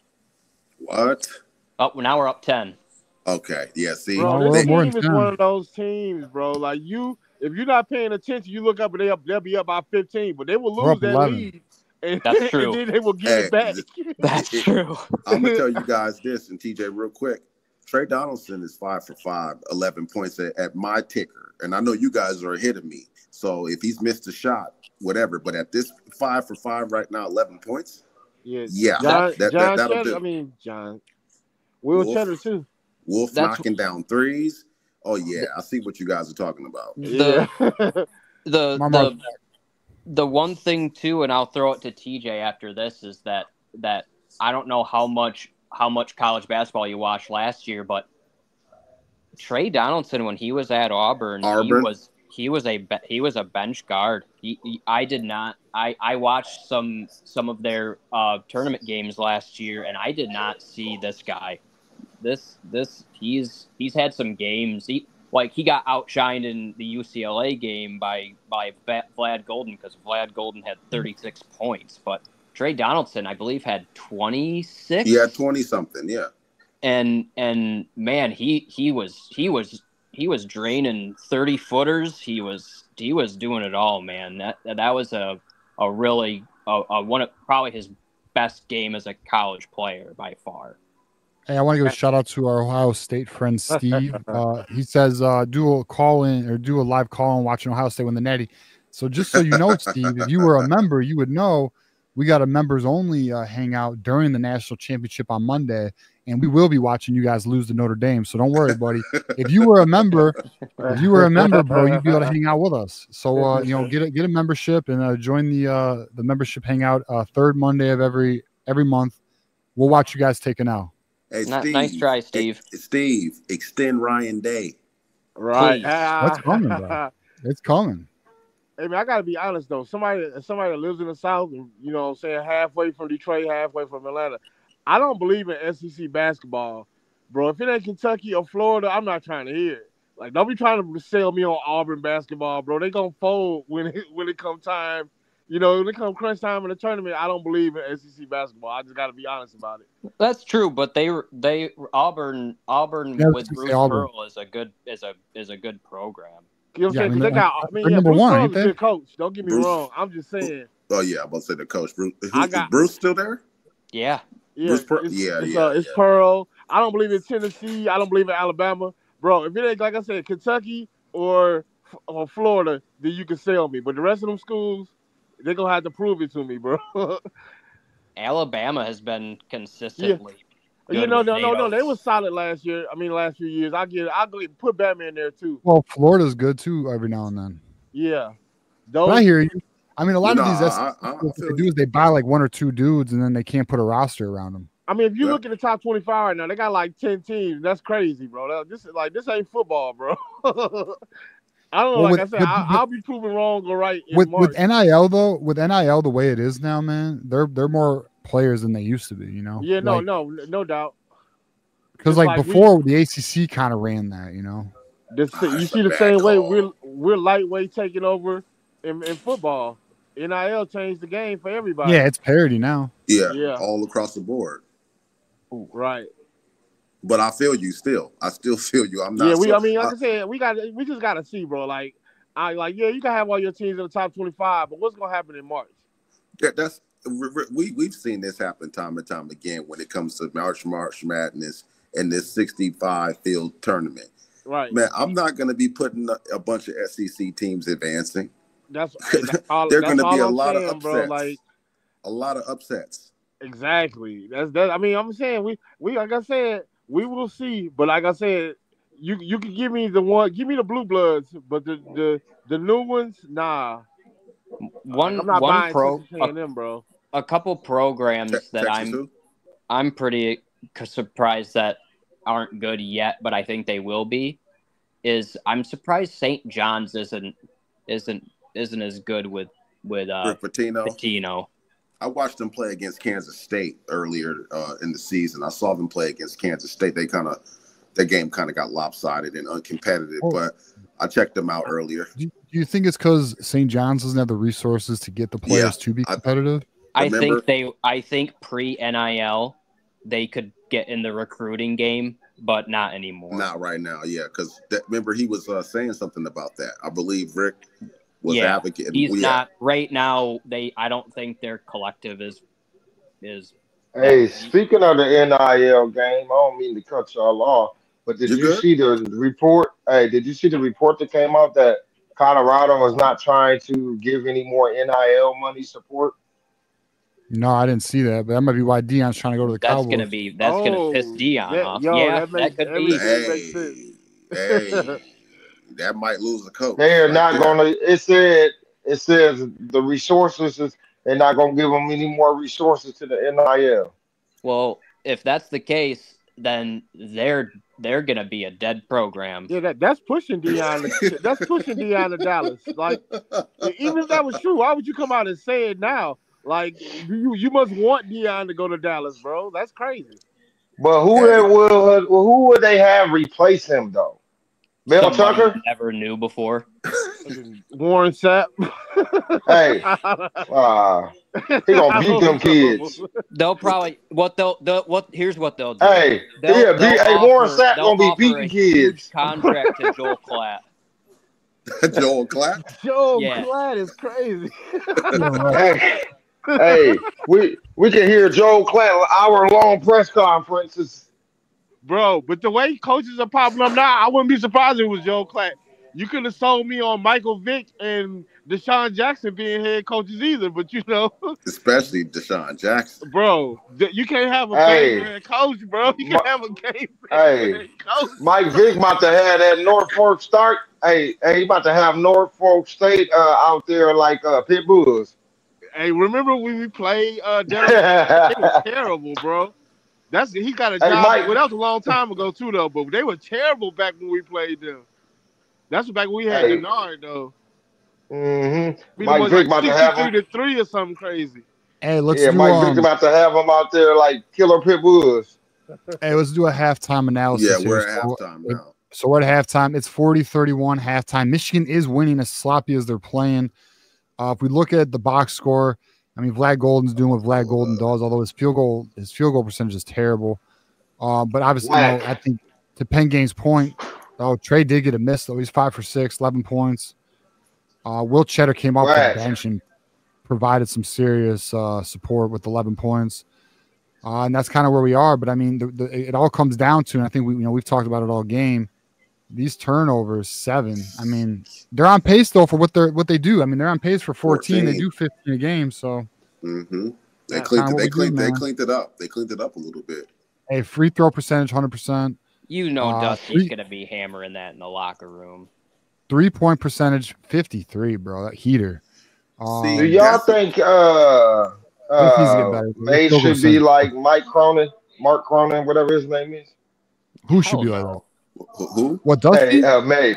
What? Now we're up 10. Okay, yeah. See, bro, this team is one of those teams, bro. Like if you're not paying attention, you look up and they'll be up by 15, but they will lose that lead. And that's true. And then they will get it back. That's true. I'm gonna tell you guys this, and TJ, real quick. Trey Donaldson is 5 for 5, 11 points at my ticker, and I know you guys are ahead of me. So if he's missed a shot, whatever. But at this 5 for 5 right now, 11 points. Yeah. That'll do. I mean, John. Will Cheddar too. Wolf knocking down threes. Oh yeah, I see what you guys are talking about. Yeah. The one thing too, and I'll throw it to TJ after this, is that I don't know how much college basketball you watched last year, but Trey Donaldson, when he was at Auburn. He was a bench guard. I watched some of their tournament games last year, and I did not see this guy. He's had some games. He got outshined in the UCLA game by Vlad Golden, because Vlad Golden had 36 points, but Trey Donaldson, I believe, had 26. Yeah, 20 something. Yeah. And man, he was draining 30-footers. He was doing it all, man. That was a really one of probably his best game as a college player by far. Hey, I want to give a shout out to our Ohio State friend Steve. He says do a call in or do a live call in watching Ohio State win the Natty. So just so you know, Steve, if you were a member, you would know we got a members only hangout during the national championship on Monday, and we will be watching you guys lose to Notre Dame. So don't worry, buddy. If you were a member, bro, you'd be able to hang out with us. So get a membership and join the membership hangout third Monday of every month. We'll watch you guys take an L. Hey, Steve, nice try, Steve. Steve, extend Ryan Day. Right. That's coming, bro. It's coming. Hey, man, I got to be honest, though. Somebody that lives in the South, and, you know what I'm saying, halfway from Detroit, halfway from Atlanta, I don't believe in SEC basketball, bro. If it ain't Kentucky or Florida, I'm not trying to hear it. Like, don't be trying to sell me on Auburn basketball, bro. They going to fold when it come time. You know, when it come crunch time in the tournament, I don't believe in SEC basketball. I just got to be honest about it. That's true, but Auburn with Bruce Pearl is a good program. You know what I'm saying? They got, number Bruce one, Pearl's a good coach. Don't get me wrong. I'm just saying. Oh yeah, I'm about to say the coach. Bruce, is Bruce still there? Yeah. It's Pearl. I don't believe in Tennessee. I don't believe in Alabama, bro. If it ain't, like I said, Kentucky or Florida, then you can sell me. But the rest of them schools, they're gonna have to prove it to me, bro. Alabama has been consistently. Yeah. No. They were solid last year. I mean, last few years. I'll put Batman in there too. Well, Florida's good too every now and then. Yeah. But I hear you. I mean, a lot of these what they do is they buy like one or two dudes and then they can't put a roster around them. I mean, if you look at the top 25 right now, they got like 10 teams. That's crazy, bro. This ain't football, bro. I don't know. I'll be proven wrong or right. With NIL though, the way it is now, man, they're more players than they used to be. You know? Yeah, no doubt. Because before the ACC kind of ran that, you know. You see the same way we're lightweight taking over in football. NIL changed the game for everybody. Yeah, it's parity now. Yeah, all across the board. Right. But I feel you still. I still feel you. I'm not. Yeah, like I said, we just gotta see, bro. You can have all your teams in the top 25, but what's gonna happen in March? Yeah, we've seen this happen time and time again when it comes to March Madness and this 65 field tournament. Right. Man, I'm not gonna be putting a bunch of SEC teams advancing. That's They're gonna be a lot of upsets. Bro, a lot of upsets. Exactly. I mean, I'm saying we like I said, we will see. But like I said, you can give me the blue bloods, but the new ones, nah. I'm not buying them, bro. A couple programs that I'm pretty surprised that aren't good yet, but I think they will be. I'm surprised St. John's isn't as good with Pitino. I watched them play against Kansas State earlier in the season. I saw them play against Kansas State. Their game kind of got lopsided and uncompetitive, but I checked them out earlier. Do you think it's because St. John's doesn't have the resources to get the players to be competitive? I think pre-NIL they could get in the recruiting game, but not anymore. Not right now, yeah. Because remember he was saying something about that. I believe Rick was advocating. He's not right now. I don't think their collective is. Hey, speaking of the NIL game, I don't mean to cut y'all off, but did you see the report? Hey, did you see the report that came out that Colorado is not trying to give any more NIL money support? No, I didn't see that, but that might be why Deion's trying to go to the Cowboys. That's gonna piss Deion off. That could be. Hey, that might lose the coach. They are not going to. It says the resources they're not going to give them any more resources to the NIL. Well, if that's the case, then they're they're gonna be a dead program. Yeah, that's pushing Deion. That's pushing Deion to Dallas. Like, even if that was true, why would you come out and say it now? Like, you must want Deion to go to Dallas, bro. That's crazy. But who would they have replace him though? Mel Somebody Tucker? you never knew before. Warren Sapp. Hey, he gonna beat them kids. They'll probably here's what they'll do. Hey, Warren Sapp gonna be beating kids. Contract to Joel Klatt. Joel Klatt? Joel Yeah. Klatt is crazy. hey, we can hear Joel Klatt hour-long press conferences. Bro, but the way coaches are popping up now, I wouldn't be surprised if it was Joel Klatt. You could have sold me on Michael Vick and Deshaun Jackson being head coaches either, but you know. Especially Deshaun Jackson. Bro, you can't have a game head coach, bro. You can't have a game head coach. Mike Vick about to have that Norfolk start. He about to have Norfolk State out there like pit bulls. Hey, remember when we played Denver? It was terrible, bro. He got a job. Mike, well, that was a long time ago too, though. But they were terrible back when we played them. That's back when we had Denard, though. Mm-hmm. Mike Vick about to have 63 or something crazy. Hey, Mike Vick about to have them out there like killer pit bulls. Hey, let's do a halftime analysis. Yeah, we're at halftime now. So we're at halftime. It's 40-31 halftime. Michigan is winning as sloppy as they're playing. If we look at the box score, I mean, Vlad Golden's doing what Vlad Golden does, although his field goal percentage is terrible. But obviously, I think to Penn Game's point, Trey did get a miss, though. He's 5 for 6, 11 points. Will Cheddar came off the bench and provided some serious support with 11 points. And that's kind of where we are. But, I mean, it all comes down to, and I think we've talked about it all game, these turnovers, 7. I mean, they're on pace though for what they do. I mean, they're on pace for 14. They do 15 a game. So they cleaned it up. They cleaned it up a little bit. Hey, free throw percentage, 100%. Dusty's gonna be hammering that in the locker room. 3-point percentage, 53, bro. That heater. Do y'all think they should be like Mark Cronin, whatever his name is? Who should be like that? Who? What, Dusty? Hey, May.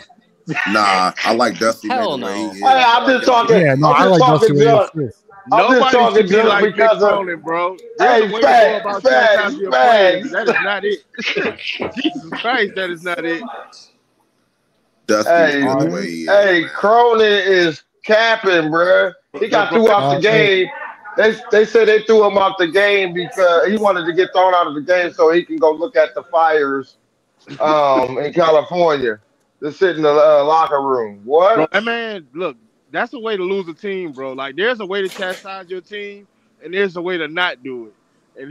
Nah, I like Dusty. Hell no. I'm just talking. Yeah, no, I like Dusty. Nobody should be like Mick Cronin, bro. Hey, facts. That is not it. Jesus Christ, that is not it. Dusty, hey, Cronin is capping, bro. He got threw out the game. They said they threw him out the game because he wanted to get thrown out of the game so he can go look at the fires in California. They sit in the locker room. What? Bro, that man, look, that's a way to lose a team, bro. Like, there's a way to chastise your team, and there's a way to not do it. And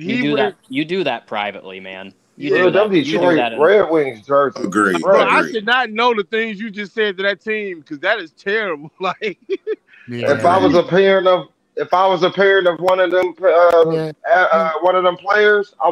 you do that privately, man. Them Detroit Red Wings jersey. Agreed. Bro, I should not know the things you just said to that team because that is terrible. Like, if I was a parent of one of them players, I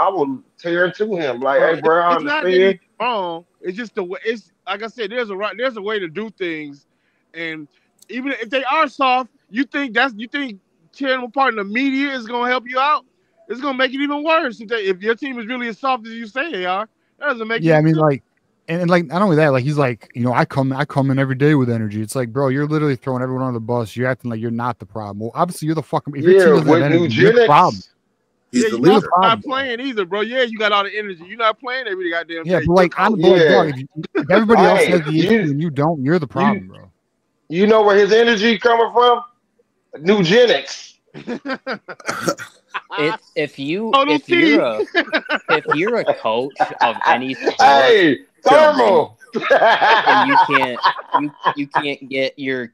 would tear into him. Like, hey, bro, I understand. Wrong. It's just the way. It's like I said. There's a way to do things, and even if they are soft, you think tearing them apart in the media is gonna help you out? It's gonna make it even worse if your team is really as soft as you say they are. That doesn't make. Yeah, I mean, like, and like not only that, like he's like, I come in every day with energy. It's like, bro, you're literally throwing everyone on the bus. You're acting like you're not the problem. Well, obviously you're the fucking. If your team doesn't have energy, you're the problem. You're not playing either, bro. Yeah, you got all the energy. You're not playing every goddamn day. Yeah, but like I'm if everybody else has the issue and you don't, you're the problem, bro. You know where his energy coming from? Nugenics. If you're a coach of any sport, hey, thermal, and you can't get your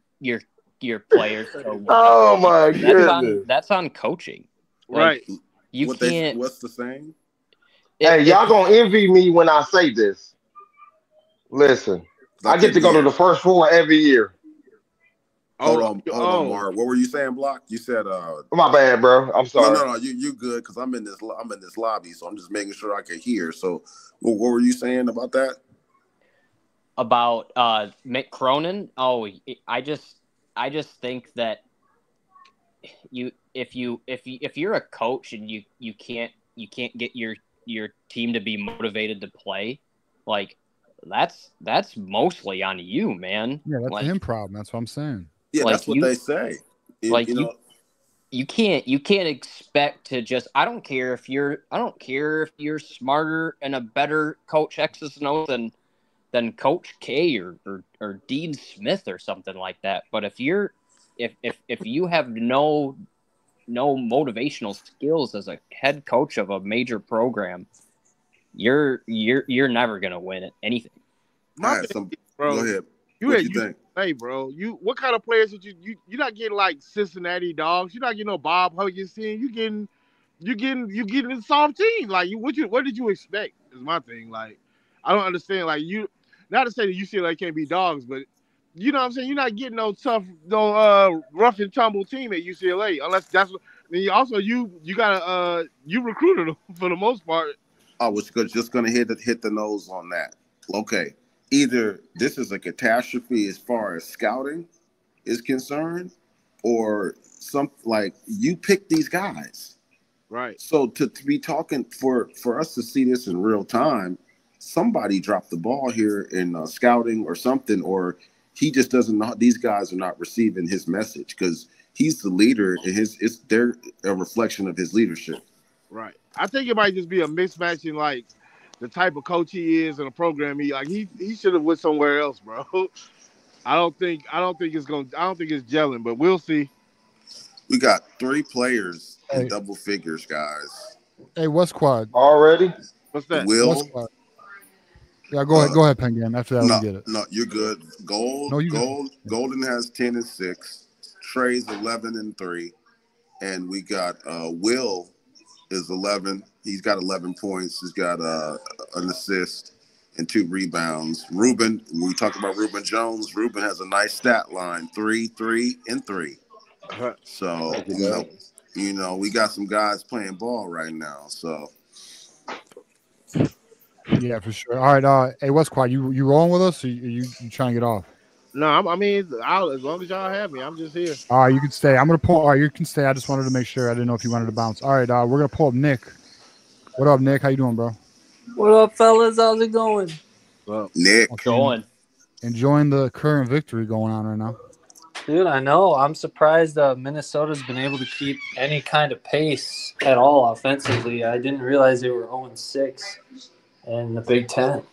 players to win. Oh my goodness, that's on coaching, right? You can't. What's the saying? Hey, y'all gonna envy me when I say this. Listen, I get to go to the first four every year. Hold on, Mark. What were you saying, Block? You said my bad, bro. I'm sorry. No, you good because I'm in this lobby, so I'm just making sure I can hear. So what were you saying about that? About Mick Cronin? Oh, I just think that if you're a coach and you can't get your team to be motivated to play, like that's mostly on you, man. Yeah, that's like, a him problem. That's what I'm saying. Yeah, like that's what they say. You can't expect to just. I don't care if you're smarter and a better coach X's and O's than Coach K or Dean Smith or something like that. But if you have no motivational skills as a head coach of a major program, you're never gonna win at anything. Go ahead. What you think? Hey, bro, what kind of players did you're not getting like Cincinnati Dogs. You're not getting no Bob Huggins team. You getting a soft team. Like what did you expect? Is my thing. Like I don't understand. Like not to say that UCLA can't be dogs, but you know what I'm saying. You're not getting no tough, rough and tumble team at UCLA unless that's what. Then you gotta you recruited them for the most part. I was just gonna hit the nose on that. Okay. Either this is a catastrophe as far as scouting is concerned, or like you pick these guys. Right. So to be talking for us to see this in real time, somebody dropped the ball here in scouting or something, or he just doesn't know. These guys are not receiving his message because he's the leader, and they're a reflection of his leadership. Right. I think it might just be a mismatch in like the type of coach he is and the program he should have went somewhere else, bro. I don't think it's gelling, but we'll see. We got 3 players in double figures, guys. Hey, what's quad? Already? What's that? Will? Yeah, go ahead, Pen Game. After that, we get it. No, you're good. Golden has 10-6. Trey's 11-3, and we got Will is 11. He's got 11 points. He's got an assist and 2 rebounds. Ruben, when we talk about Ruben Jones, Ruben has a nice stat line: 3, 3, and 3. So we got some guys playing ball right now. So yeah, for sure. All right, hey, what's quad? You rolling with us, or you trying to get off? No, as long as y'all have me, I'm just here. All right, you can stay. I'm gonna pull. All right, you can stay. I just wanted to make sure. I didn't know if you wanted to bounce. All right, we're gonna pull up Nick. What up, Nick? How you doing, bro? What up, fellas? How's it going? Well, Nick, going. Enjoying the current victory going on right now. Dude, I know. I'm surprised Minnesota's been able to keep any kind of pace at all offensively. I didn't realize they were 0-6 in the Big Ten.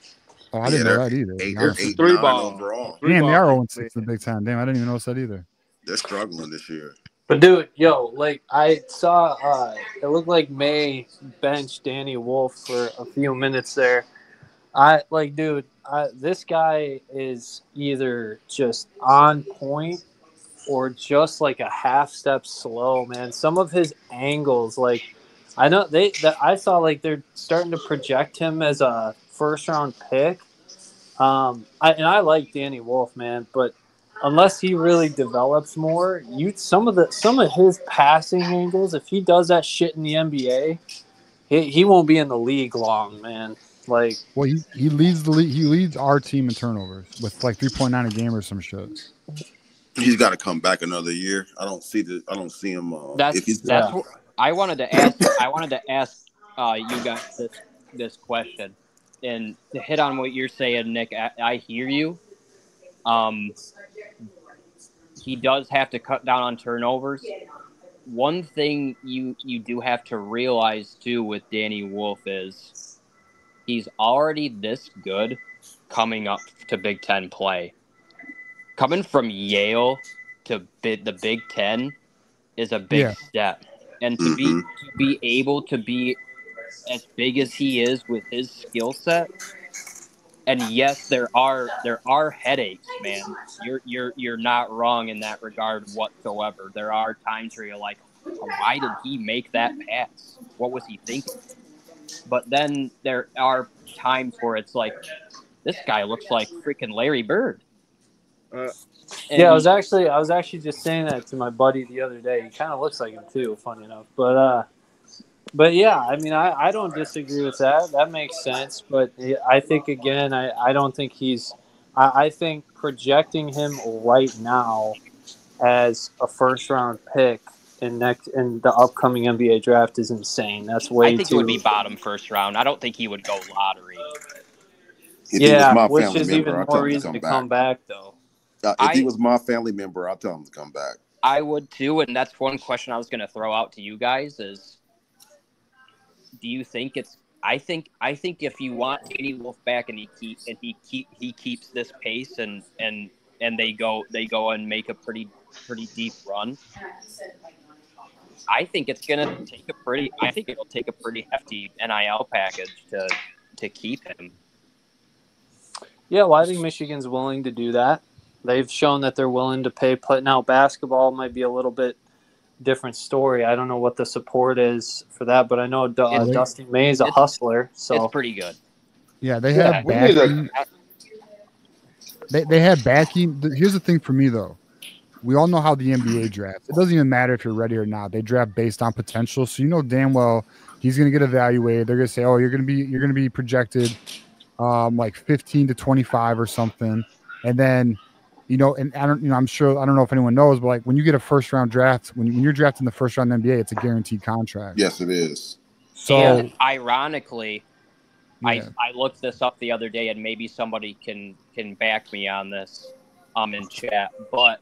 Oh, I didn't know that either. 8-3 overall. Damn, they are 0-6 in the Big Ten. Damn, I didn't even notice that either. They're struggling this year. But, dude, like, I saw it looked like May benched Danny Wolf for a few minutes there. This guy is either just on point or just like a half step slow, man. Some of his angles, like, I know I saw like they're starting to project him as a first round pick. I like Danny Wolf, man, but unless he really develops more, some of his passing angles, if he does that shit in the NBA, he won't be in the league long, man. Like, well, he leads the league. He leads our team in turnovers with like 3.9 a game or some shit. He's got to come back another year. I don't see him. That's what I wanted to ask. I wanted to ask you guys this question, and to hit on what you're saying, Nick. I hear you. He does have to cut down on turnovers. One thing you do have to realize too with Danny Wolf is he's already this good coming up to Big Ten play. Coming from Yale to the Big Ten is a big step, and to be able to be as big as he is with his skill set. And yes, there are headaches, man. You're not wrong in that regard whatsoever. There are times where you're like, why did he make that pass? What was he thinking? But then there are times where it's like, this guy looks like freaking Larry Bird. I was actually just saying that to my buddy the other day. He kind of looks like him too, funny enough. But yeah, I mean, I don't disagree with that. That makes sense. But I think, again, I don't think I think projecting him right now as a first-round pick in the upcoming NBA draft is insane. That's way too. I think it would be bottom first round. I don't think he would go lottery. If he was my which family is member, even I'll tell more him to reason come to come back, though. If he was my family member, I'll tell him to come back. I would too, and that's one question I was going to throw out to you guys is, do you think it's? I think if you want Danny Wolf back and he keeps this pace and they go and make a pretty deep run, I think it's going to take it'll take a pretty hefty NIL package to keep him. Yeah, well, I think Michigan's willing to do that. They've shown that they're willing to pay. Now, basketball might be a little bit different story. I don't know what the support is for that, but I know Dusty May is a hustler, so it's pretty good. Yeah, they have backing. They have backing. Here's the thing for me, though. We all know how the NBA drafts. It doesn't even matter if you're ready or not. They draft based on potential, so you know damn well he's going to get evaluated. They're going to say, "Oh, you're going to be projected like 15 to 25 or something," and then. And I'm sure, I don't know if anyone knows, but like when you get a first round draft, when you're drafted in the first round in the NBA, it's a guaranteed contract. Yes, it is. So and ironically, I looked this up the other day, and maybe somebody can back me on this in chat, but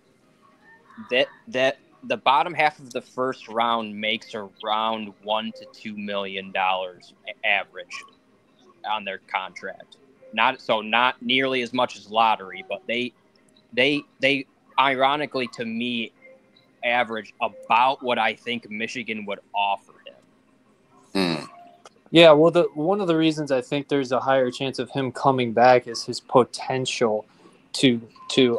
that the bottom half of the first round makes around $1 to $2 million average on their contract. Not nearly as much as lottery, but they ironically to me average about what I think Michigan would offer him. Yeah, well, one of the reasons I think there's a higher chance of him coming back is his potential to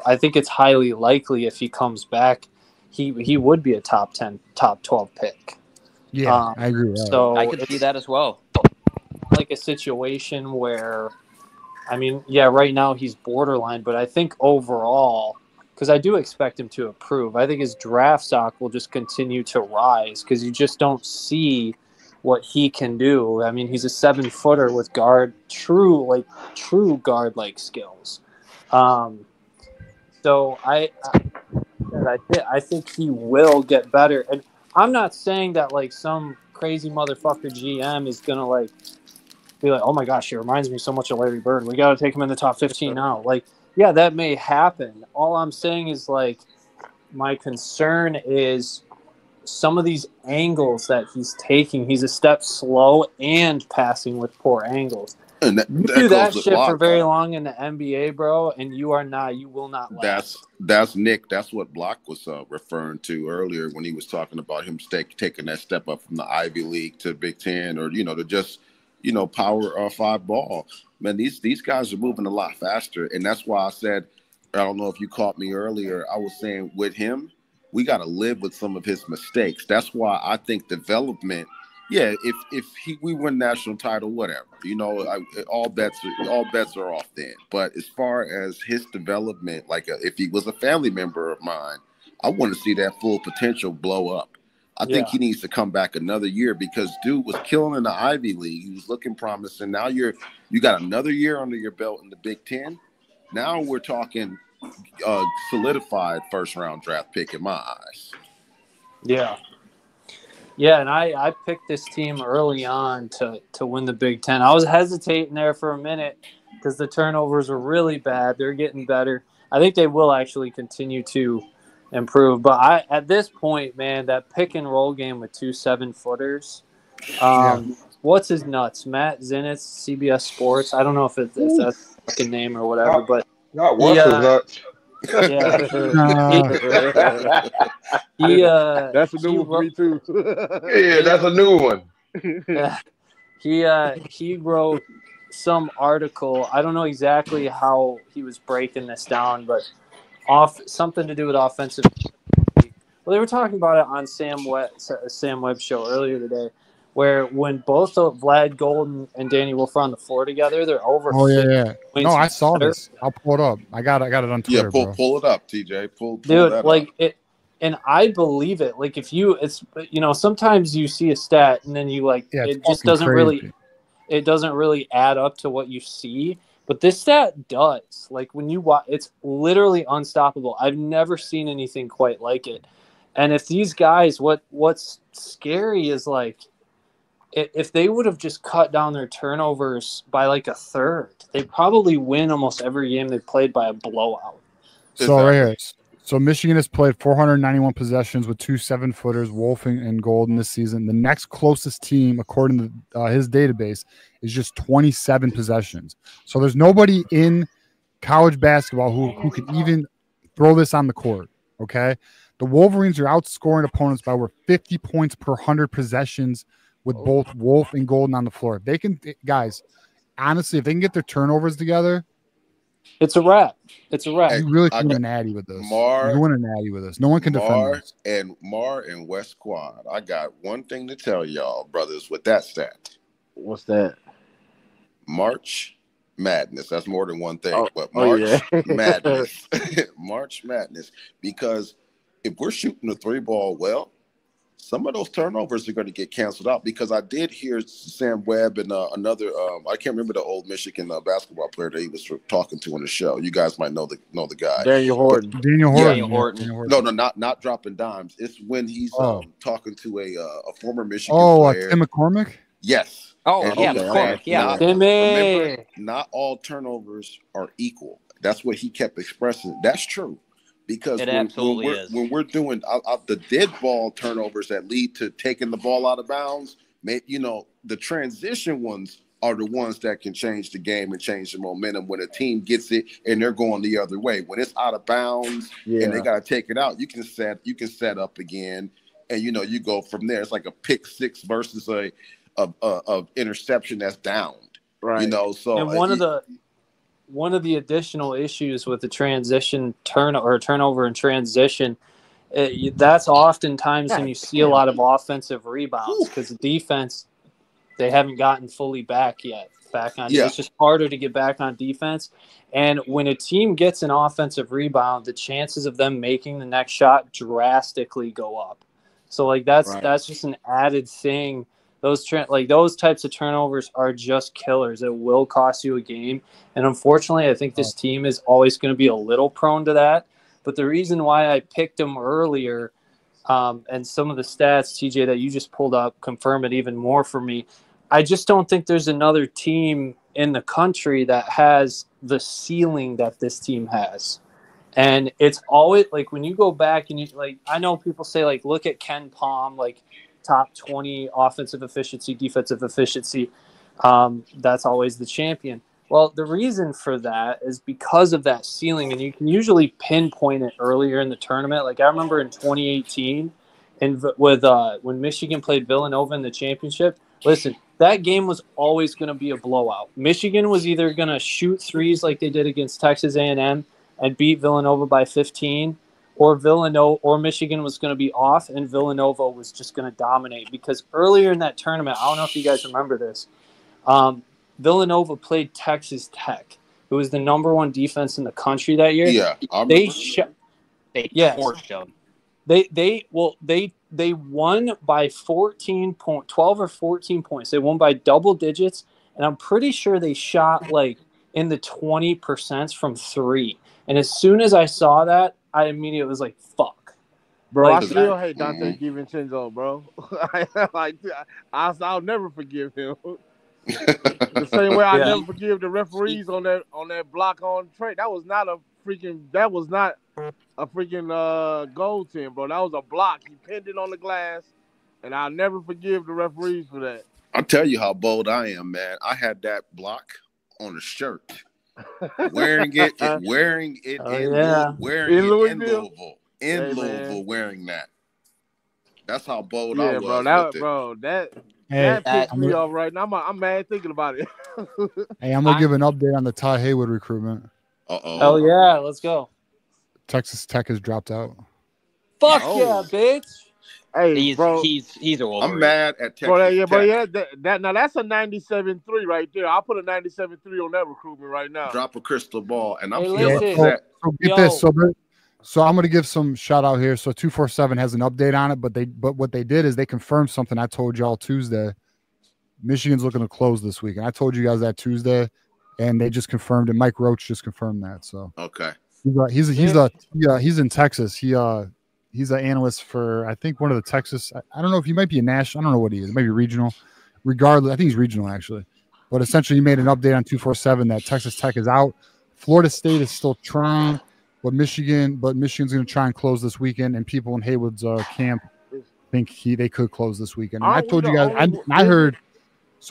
I think it's highly likely if he comes back, he would be a top 10, top 12 pick. Yeah, I agree. So I could see that as well. Like a situation where, I mean, yeah, right now he's borderline, but I think overall, because I do expect him to improve, I think his draft stock will just continue to rise because you just don't see what he can do. I mean, he's a 7-footer with true guard-like skills. So I think he will get better. And I'm not saying that like some crazy motherfucker GM is gonna like be like, oh my gosh, he reminds me so much of Larry Bird. We got to take him in the top 15 now. Like, yeah, that may happen. All I'm saying is like, my concern is some of these angles that he's taking. He's a step slow and passing with poor angles. And you do that shit for very long in the NBA, bro, and you will not last. That's Nick. That's what Block was referring to earlier when he was talking about him taking that step up from the Ivy League to Big Ten, or to just power 5 ball. Man, these guys are moving a lot faster, and that's why I said, I don't know if you caught me earlier. I was saying with him, we got to live with some of his mistakes. That's why I think development. Yeah, if we win national title, whatever, all bets are off then. But as far as his development, if he was a family member of mine, I want to see that full potential blow up. I think he needs to come back another year because dude was killing in the Ivy League. He was looking promising. Now you got another year under your belt in the Big Ten. Now we're talking solidified first-round draft pick in my eyes. Yeah. Yeah, and I picked this team early on to win the Big Ten. I was hesitating there for a minute because the turnovers were really bad. They're getting better. I think they will actually continue to improve. But at this point, man, that pick and roll game with 2 7-footers. What's his nuts? Matt Zenitz, CBS Sports. I don't know if that's a fucking name or whatever, but what's his nuts. Yeah, that's a new one for me too. Yeah, that's a new one. He wrote some article. I don't know exactly how he was breaking this down, but something to do with offensive. Well, they were talking about it on Sam Webb's show earlier today, where when both Vlad Golden and Danny Wolf are on the floor together, they're over. Oh yeah. No, I saw this. I'll pull it up. I got it on Twitter. Yeah, pull it up, TJ. Pull dude, that like up. it, and I believe it. Like sometimes you see a stat and then you it just doesn't crazy. It doesn't really add up to what you see. But this stat does. Like when you watch, it's literally unstoppable. I've never seen anything quite like it. And if these guys, what's scary is like, if they would have just cut down their turnovers by like a third, they probably win almost every game they played by a blowout. So right here. So Michigan has played 491 possessions with 2 7-footers, Wolf and Golden this season. The next closest team, according to his database, is just 27 possessions. So there's nobody in college basketball who can even throw this on the court, okay? The Wolverines are outscoring opponents by over 50 points per 100 possessions with both Wolf and Golden on the floor. If they can, guys, honestly, if they can get their turnovers together, it's a wrap. It's a wrap. You really can win a natty with this. You win a natty with this. No one can defend this. And West Quad, I got one thing to tell y'all, brothers, with that stat. What's that? March Madness. That's more than one thing, but March Madness. March Madness. Because if we're shooting the 3-ball well, some of those turnovers are going to get canceled out, because I did hear Sam Webb and another I can't remember the old Michigan basketball player that he was talking to on the show. You guys might know the guy. Daniel Horton. Daniel Horton. No, not dropping dimes. It's when he's talking to a former Michigan player. Tim McCormick? Yes. McCormick. Yeah. Remember, not all turnovers are equal. That's what he kept expressing. That's true. Because when we're doing the dead ball turnovers that lead to taking the ball out of bounds, the transition ones are the ones that can change the game and change the momentum when a team gets it and they're going the other way. When it's out of bounds and they got to take it out, you can set up again, and you go from there. It's like a pick six versus a interception that's downed. Right. So and one of the additional issues with the transition turnover and transition, that's oftentimes when you see a lot of offensive rebounds, because the defense, they haven't gotten fully back yet. It's just harder to get back on defense. And when a team gets an offensive rebound, the chances of them making the next shot drastically go up. So that's just an added thing. Those types of turnovers are just killers. It will cost you a game. And unfortunately, I think this team is always going to be a little prone to that. But the reason why I picked them earlier, and some of the stats, TJ, that you just pulled up confirm it even more for me, I just don't think there's another team in the country that has the ceiling that this team has. And it's always like when you go back and I know people say look at Ken Pom, top 20 offensive efficiency, defensive efficiency. That's always the champion. Well, the reason for that is because of that ceiling, and you can usually pinpoint it earlier in the tournament. I remember in 2018, when Michigan played Villanova in the championship. Listen, that game was always going to be a blowout. Michigan was either going to shoot threes like they did against Texas A&M and beat Villanova by 15, or Michigan was going to be off and Villanova was just going to dominate. Because earlier in that tournament, I don't know if you guys remember this, Villanova played Texas Tech, who was the number 1 defense in the country that year. Yeah, they torched them. They won by 12 or 14 points. They won by double digits, and I'm pretty sure they shot in the 20% from 3. And as soon as I saw that, I immediately was like, fuck. Bro, I still hate Dante DiVincenzo, bro. I'll never forgive him. The same way I never forgive the referees on that block on Trey. That was not a freaking goaltend, bro. That was a block. He pinned it on the glass, and I'll never forgive the referees for that. I'll tell you how bold I am, man. I had that block on a shirt. Wearing it in Louisville, wearing that. That's how bold I was. That pissed me off right now. I'm mad thinking about it. Hey, I'm gonna give an update on the Todd Haywood recruitment. Oh yeah, let's go. Texas Tech has dropped out. Fuck yeah, bitch. Hey, bro, he's a Wolverine. I'm mad at Texas Tech. Now that's a 97.3 right there. I'll put a 97.3 on that recruitment right now. Drop a crystal ball, and I'm upset. So get this. So I'm going to give some shout out here. So 247 has an update on it, but what they did is they confirmed something I told y'all Tuesday. Michigan's looking to close this week, and I told you guys that Tuesday, and they just confirmed it. Mike Roach just confirmed that. So okay, he's in Texas. He's an analyst for, I think, one of the Texas. I don't know if he might be a national. I don't know what he is. Maybe regional. regardless, I think he's regional actually, but essentially he made an update on 247 that Texas Tech is out. Florida State is still trying, but Michigan's going to try and close this weekend, and people in Haywood's camp think they could close this weekend. And I told you guys, I heard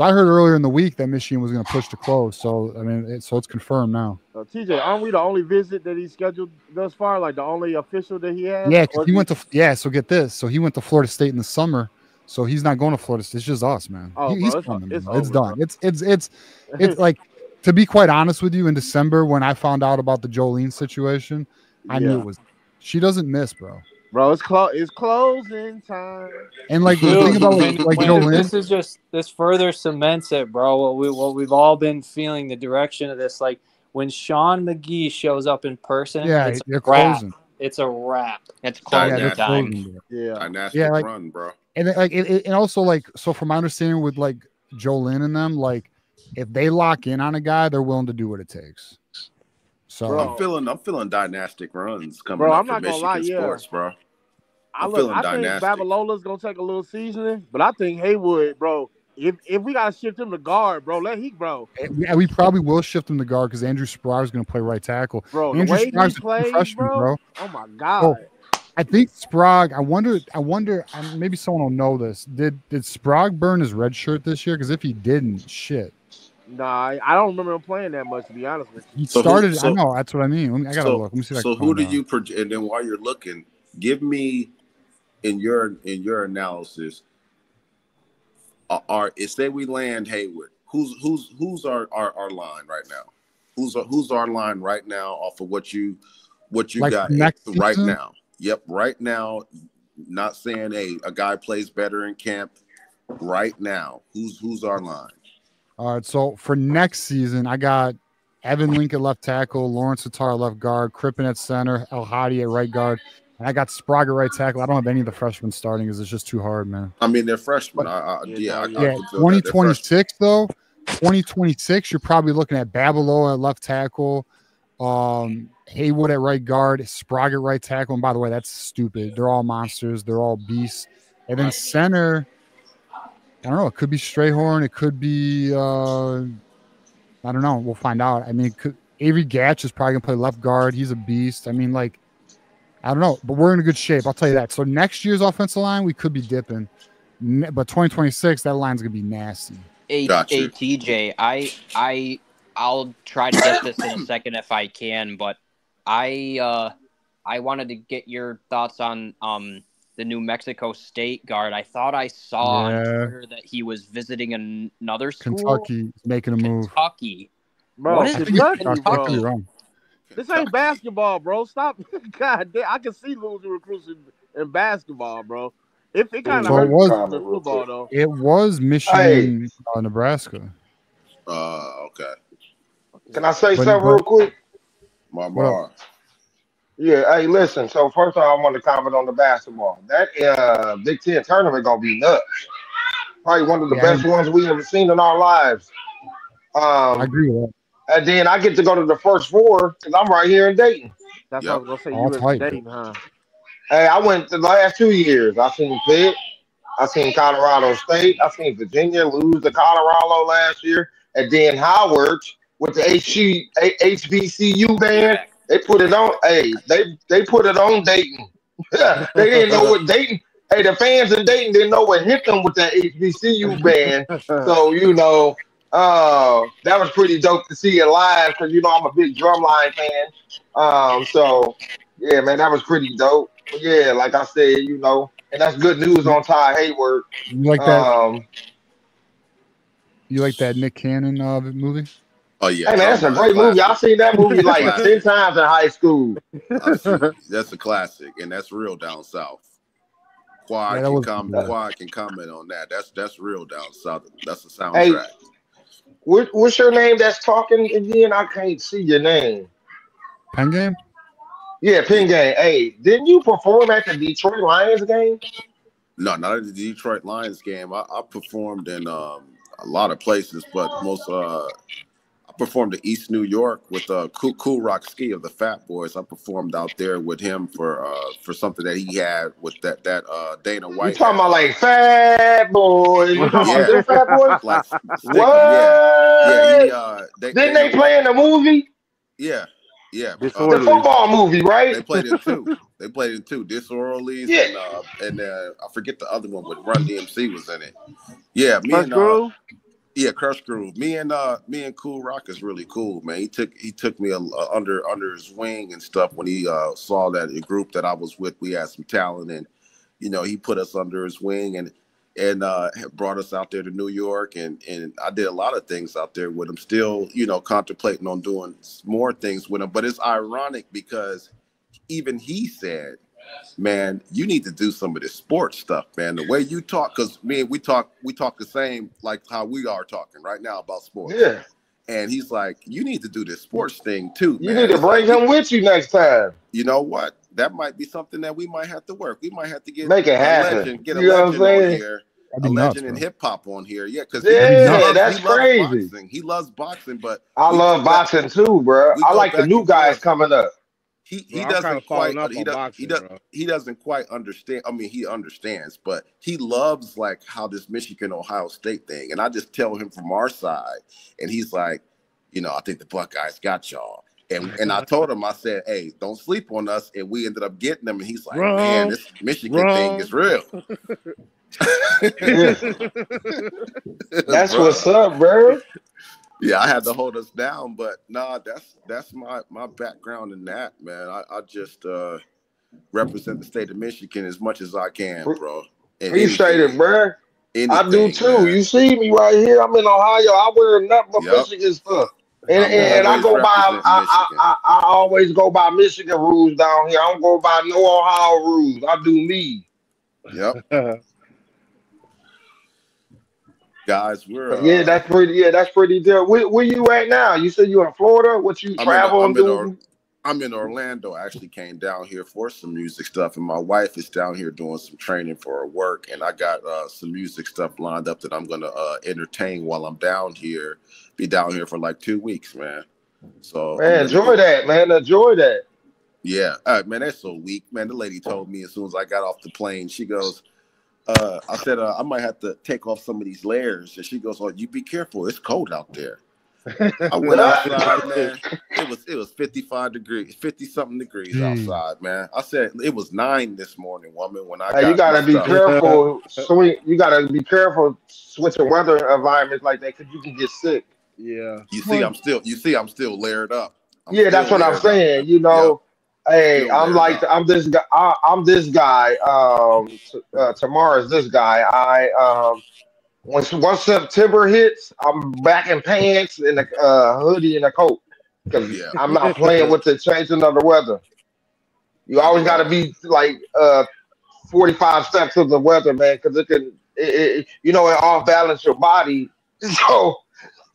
earlier in the week that Michigan was going to push to close. So I mean, it's confirmed now. TJ, aren't we the only visit that he's scheduled thus far? Like the only official that he has? Yeah, because he went to So get this. So he went to Florida State in the summer. So he's not going to Florida State. It's just us, man. Oh, he's bro, coming. it's done. bro. It's like, to be quite honest with you, in December when I found out about the Jolene situation, I knew it was. She doesn't miss, bro. Bro, it's closing time. And like the thing about like Jolene, this further cements it, bro. What we've all been feeling, the direction of this. Like when Sean McGee shows up in person, it's they're a wrap. closing. It's a wrap. It's closing time. Dynastic like, run, bro. And like and also like, so from my understanding with like Jolene and them, like if they lock in on a guy, they're willing to do what it takes. So bro, I'm feeling dynastic runs coming bro, up I'm not for gonna Michigan lie, sports, bro. I think Babalola's gonna take a little seasoning, but I think Haywood, bro. If we gotta shift him to guard, bro, Yeah, we probably will shift him to guard because Andrew Sprague's gonna play right tackle. Bro, Andrew the way Sprague's he plays, freshman, bro. Oh my god. I think Sprague. I wonder. Maybe someone will know this. Did Sprague burn his red shirt this year? Because if he didn't, shit. Nah, I don't remember him playing that much, to be honest with you. He started. I know. That's what I mean. I gotta look. Let me see. So who do you project? And then while you're looking, give me in your analysis. Say we land Haywood. Who's our line right now? Who's our line right now off of what you like got right now? Yep, right now. Not saying a guy plays better in camp. Right now, who's our line? All right, so for next season, I got Evan Link at left tackle, Lawrence Tatar left guard, Crippen at center, El Hadi at right guard, and I got Sprague at right tackle. I don't have any of the freshmen starting because it's just too hard, man. I mean, they're freshmen. 2026 though. 2026, you're probably looking at Babalola at left tackle, Haywood at right guard, Sprague at right tackle. And by the way, that's stupid. They're all monsters. They're all beasts. And then center, I don't know. It could be Strayhorn. It could be, I don't know. We'll find out. I mean, Avery Gatch is probably going to play left guard. He's a beast. I mean, like, I don't know. But we're in a good shape. I'll tell you that. So next year's offensive line, we could be dipping. But 2026, that line's going to be nasty. TJ, I'll try to get this in a second if I can, but I wanted to get your thoughts on the New Mexico State guard. I thought I saw on Twitter that he was visiting another school. Kentucky making a move. Kentucky. Bro, what is Kentucky, bro? This ain't basketball, bro. Stop. God damn, I can see losing recruits in basketball, bro. It kind of hurts in football, though. It was Michigan, Nebraska. Okay. Can I say something real quick? Marmar. Yeah, hey, listen. So first of all, I want to comment on the basketball. That Big Ten tournament gonna be nuts. Probably one of the best ones we ever seen in our lives. I agree with that. And then I get to go to the first four because I'm right here in Dayton. That's what I was gonna say. You in Dayton, huh? Hey, I went the last 2 years. I seen Pitt. I seen Colorado State. I seen Virginia lose to Colorado last year. And then Howard with the HBCU band. They put it on. Hey, they put it on Dayton. They didn't know what Dayton. Hey, the fans in Dayton didn't know what hit them with that HBCU band. So that was pretty dope to see it live because I'm a big Drumline fan. So yeah, man, that was pretty dope. But yeah, like I said, and that's good news on Ty Hayward. You like that? You like that Nick Cannon movie? Oh yeah, hey man, that's a great movie. I seen that movie like 10 times in high school. That's a classic, and that's real down south. Quad can comment on that. That's real down south. That's a soundtrack. Hey, what's your name? That's talking again. I can't see your name. Pen Game. Yeah, Pen Game. Hey, didn't you perform at the Detroit Lions game? No, not at the Detroit Lions game. I performed in a lot of places, but I performed in East New York with Cool Rock Ski of the Fat Boys. I performed out there with him for something that he had with that Dana White. You talking about like Fat Boys? You talking about them Fat Boys? Like what? Yeah. Didn't they play in the movie? Yeah. The football movie, right? They played in two. Disorderlies. Yeah. And I forget the other one, but Run DMC was in it. Yeah, me Krush Groove? Yeah, Krush Groove. Me and Cool Rock is really cool, man. He took me under his wing and stuff when he saw that the group that I was with, we had some talent, and he put us under his wing and brought us out there to New York, and I did a lot of things out there with him. Still, contemplating on doing more things with him. But it's ironic because even he said, man, you need to do some of this sports stuff, man. The way you talk, because we talk the same like how we are talking right now about sports. Yeah. And he's like, you need to do this sports thing too. You need to bring him with you next time. You know what? That might be something that we might have to work. We might have to make it happen. Get a legend on here. A legend in hip hop on here, because that's crazy. Boxing. He loves boxing, but I love boxing too, bro. I like the new guys coming up. He doesn't quite understand. I mean, he understands, but he loves like how this Michigan-Ohio State thing. And I just tell him from our side, and he's like, I think the Buckeyes got y'all. And I told him, I said, hey, don't sleep on us. And we ended up getting them. And he's like, man, this Michigan thing is real. That's what's up, bro. Yeah, I had to hold us down, but that's my background in that, man. I just represent the state of Michigan as much as I can, bro. Appreciate it, bro. I do too. Man. You see me right here. I'm in Ohio. I wear nothing but Michigan stuff, and I go by. I always go by Michigan rules down here. I don't go by no Ohio rules. I do me. Yep. Guys, we're that's pretty deal. Where you at now? You said you in Florida. What you travel and do? I'm in Orlando. I actually came down here for some music stuff, and my wife is down here doing some training for her work, and I got some music stuff lined up that I'm gonna entertain while I'm down here. Be down here for like 2 weeks, man. So man, enjoy that, man. Enjoy that. Yeah, man, that's so weak, man. The lady told me as soon as I got off the plane, she goes, I said, I might have to take off some of these layers. And she goes, oh, you be careful. It's cold out there. I went outside, man. It was 55 degrees, 50-something degrees outside, man. I said, it was 9 this morning, woman, when I got you got to be careful. You got to be careful switching weather environments like that because you can get sick. Yeah. You see, I'm still layered up. That's what I'm saying. Hey, I'm this guy. I'm this guy. Tomorrow's this guy. Once September hits, I'm back in pants and a hoodie and a coat because I'm not playing with the changing of the weather. You always got to be like 45 steps of the weather, man, because it off balance your body. So,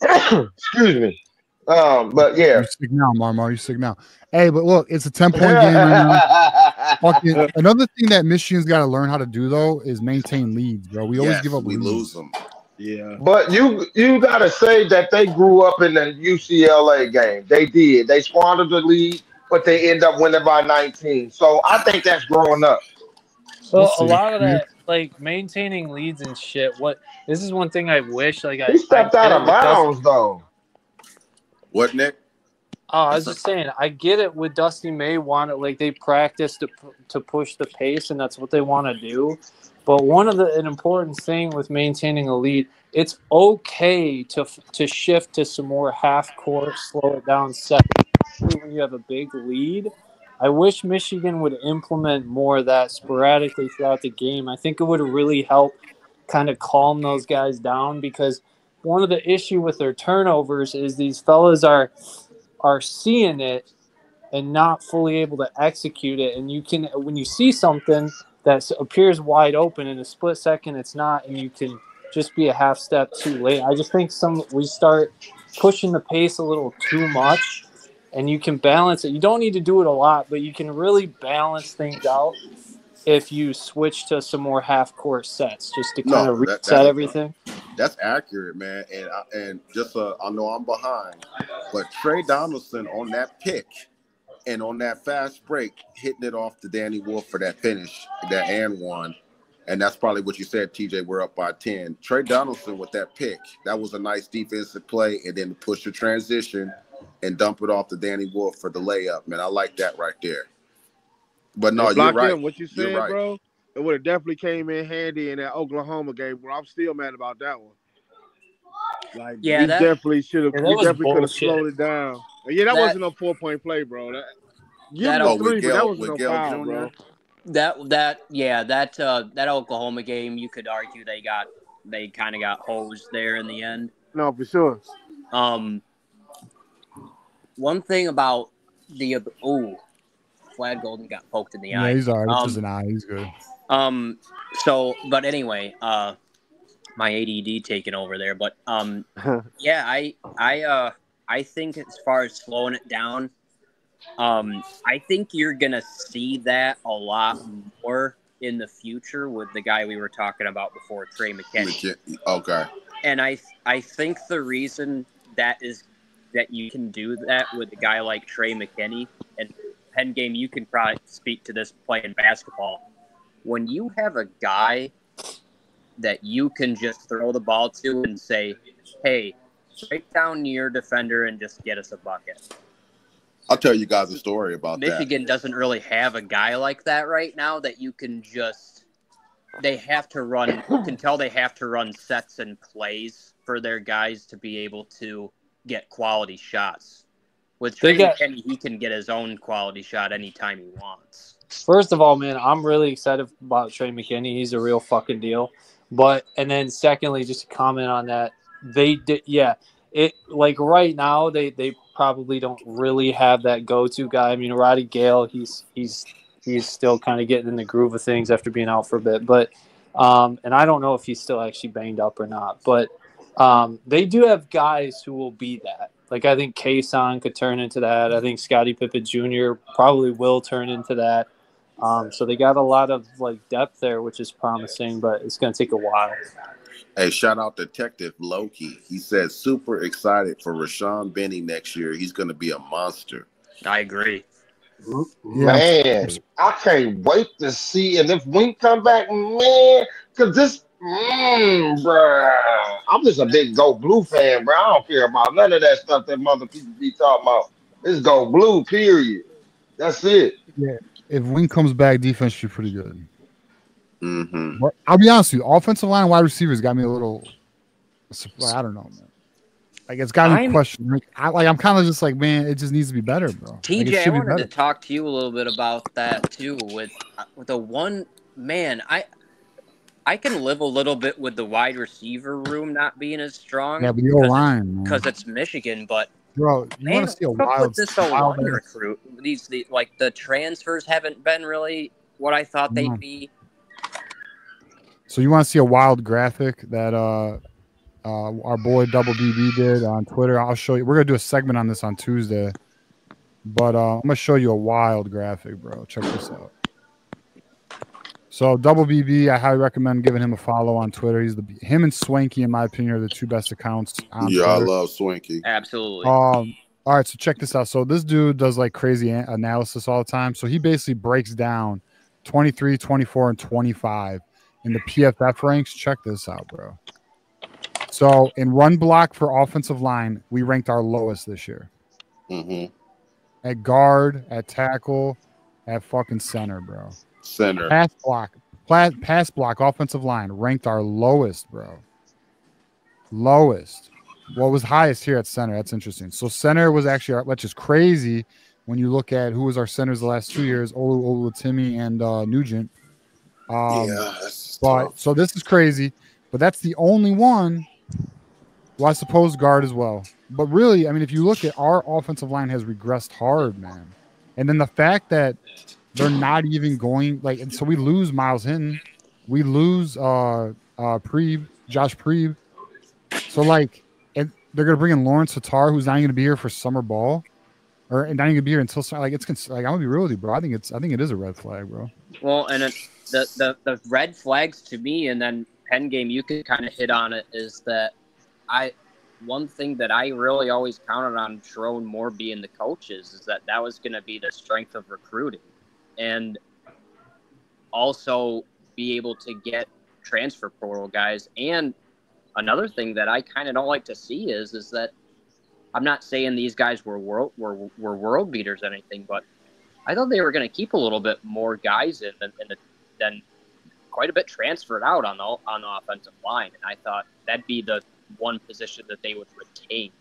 excuse me. But yeah, you're sick now, Marmar. You're sick now. Hey, but look, it's a 10-point game right now. Another thing that Michigan's got to learn how to do though is maintain leads, bro. We always give up. We lose them. Yeah, but you got to say that they grew up in the UCLA game. They did. They squandered the lead, but they end up winning by 19. So I think that's growing up. Well, a lot of that, like maintaining leads and shit. This is one thing I wish. He stepped out of bounds though. What, Nick? Oh, I was just saying, I get it with Dusty May they practice to push the pace, and that's what they want to do. But an important thing with maintaining a lead, it's okay to shift to some more half court, slow it down second when you have a big lead. I wish Michigan would implement more of that sporadically throughout the game. I think it would really help kind of calm those guys down because one of the issue with their turnovers is these fellas are seeing it and not fully able to execute it. And when you see something that appears wide open in a split second, it's not, and you can just be a half step too late. I just think we start pushing the pace a little too much, and you can balance it. You don't need to do it a lot, but you can really balance things out if you switch to some more half-court sets just to kind of reset everything. That's accurate, man. And just I know I'm behind, But Trey Donaldson on that pick and on that fast break, hitting it off to Danny Wolf for that finish, that and one. And that's probably what you said, TJ. We're up by 10. Trey Donaldson with that pick, that was a nice defensive play. And then to push the transition and dump it off to Danny Wolf for the layup. Man, I like that right there. But no, you're right. What you said, right, bro, it would have definitely came in handy in that Oklahoma game, bro. I'm still mad about that one. Like, Yeah, we that- definitely should have. Yeah, that we was definitely could have bullshit. slowed it down. And yeah, that wasn't a 4-point play, bro. Give him a three, but that was no foul, bro. That Oklahoma game, you could argue they kind of got hosed there in the end. No, for sure. One thing about the Flad Golden got poked in the eye. Yeah, he's all right. It's just an eye. He's good. But anyway, my ADD taking over there. But yeah, I think as far as slowing it down, I think you're gonna see that a lot more in the future with the guy we were talking about before, Trey McKinney. Okay. And I think the reason that you can do that with a guy like Trey McKinney, and Penn Game, you can probably speak to this playing basketball. When you have a guy that you can just throw the ball to and say, hey, break down your defender and just get us a bucket. I'll tell you guys a story about Michigan doesn't really have a guy like that right now that you can just – they have to run – you can tell they have to run sets and plays for their guys to be able to get quality shots. With Trey McKinney, he can get his own quality shot anytime he wants. First of all, man, I'm really excited about Trey McKinney. He's a real fucking deal. And then secondly, just to comment on that, they did, yeah. It like right now they probably don't really have that go-to guy. I mean, Roddy Gale, he's still kind of getting in the groove of things after being out for a bit. But and I don't know if he's still actually banged up or not. But they do have guys who will be that. Like I think Kason could turn into that. I think Scottie Pippen Jr. probably will turn into that. So they got a lot of like depth there, which is promising, but it's going to take a while. Hey, shout out Detective Loki. He said super excited for Rashawn Benny next year. He's going to be a monster. I agree. Man, I can't wait to see. And if Wink come back, man, because this, bruh, I'm just a big Go Blue fan, bro. I don't care about none of that stuff that mother people be talking about. It's Go Blue, period. That's it. Yeah. If Wink comes back, defense should be pretty good. Mm-hmm. But I'll be honest with you, offensive line, wide receivers got me a little. I don't know, man. Like it's got me questioning. I'm kind of just like, man, it just needs to be better, bro. TJ, like, I wanted to talk to you a little bit about that too. With the one man, I can live a little bit with the wide receiver room not being as strong. Yeah, but the O-line, because it's Michigan, but. Bro, you want to see a wild recruit? The transfers haven't been really what I thought they'd be. So you want to see a wild graphic that our boy Double BB did on Twitter? I'll show you. We're gonna do a segment on this on Tuesday, but I'm gonna show you a wild graphic, bro. Check this out. So Double BB, I highly recommend giving him a follow on Twitter. Him and Swanky, in my opinion, are the two best accounts on Twitter. I love Swanky. Absolutely. All right, so check this out. So this dude does like crazy analysis all the time. So he basically breaks down 23, 24, and 25 in the PFF ranks. Check this out, bro. So in run block for offensive line, we ranked our lowest this year. Mm-hmm. At guard, at tackle, at fucking center, bro. Center. Pass block, offensive line, ranked our lowest, bro. Lowest. What was highest here at center? That's interesting. So center was actually, which is crazy when you look at who was our centers the last 2 years, Oluwatimi and Nugent. That's but tough. So this is crazy, but that's the only one. Well, I suppose guard as well. But really, I mean, if you look at our offensive line has regressed hard, man. And then the fact that they're not even going like, and so we lose Miles Hinton, we lose Josh Preeb. So like, and they're gonna bring in Lawrence Tatar, who's not even gonna be here for summer ball, or not even gonna be here until like it's like I'm gonna be real with you, bro. I think it is a red flag, bro. Well, and the red flags to me, and then Penn Game, you could kind of hit on it, is that one thing that I really always counted on Sherrone Moore being the coaches is that was going to be the strength of recruiting, and also be able to get transfer portal guys. And another thing that I kind of don't like to see is that I'm not saying these guys were world beaters or anything, but I thought they were going to keep a little bit more guys in than quite a bit transferred out on the offensive line, and I thought that'd be the one position that they would retain.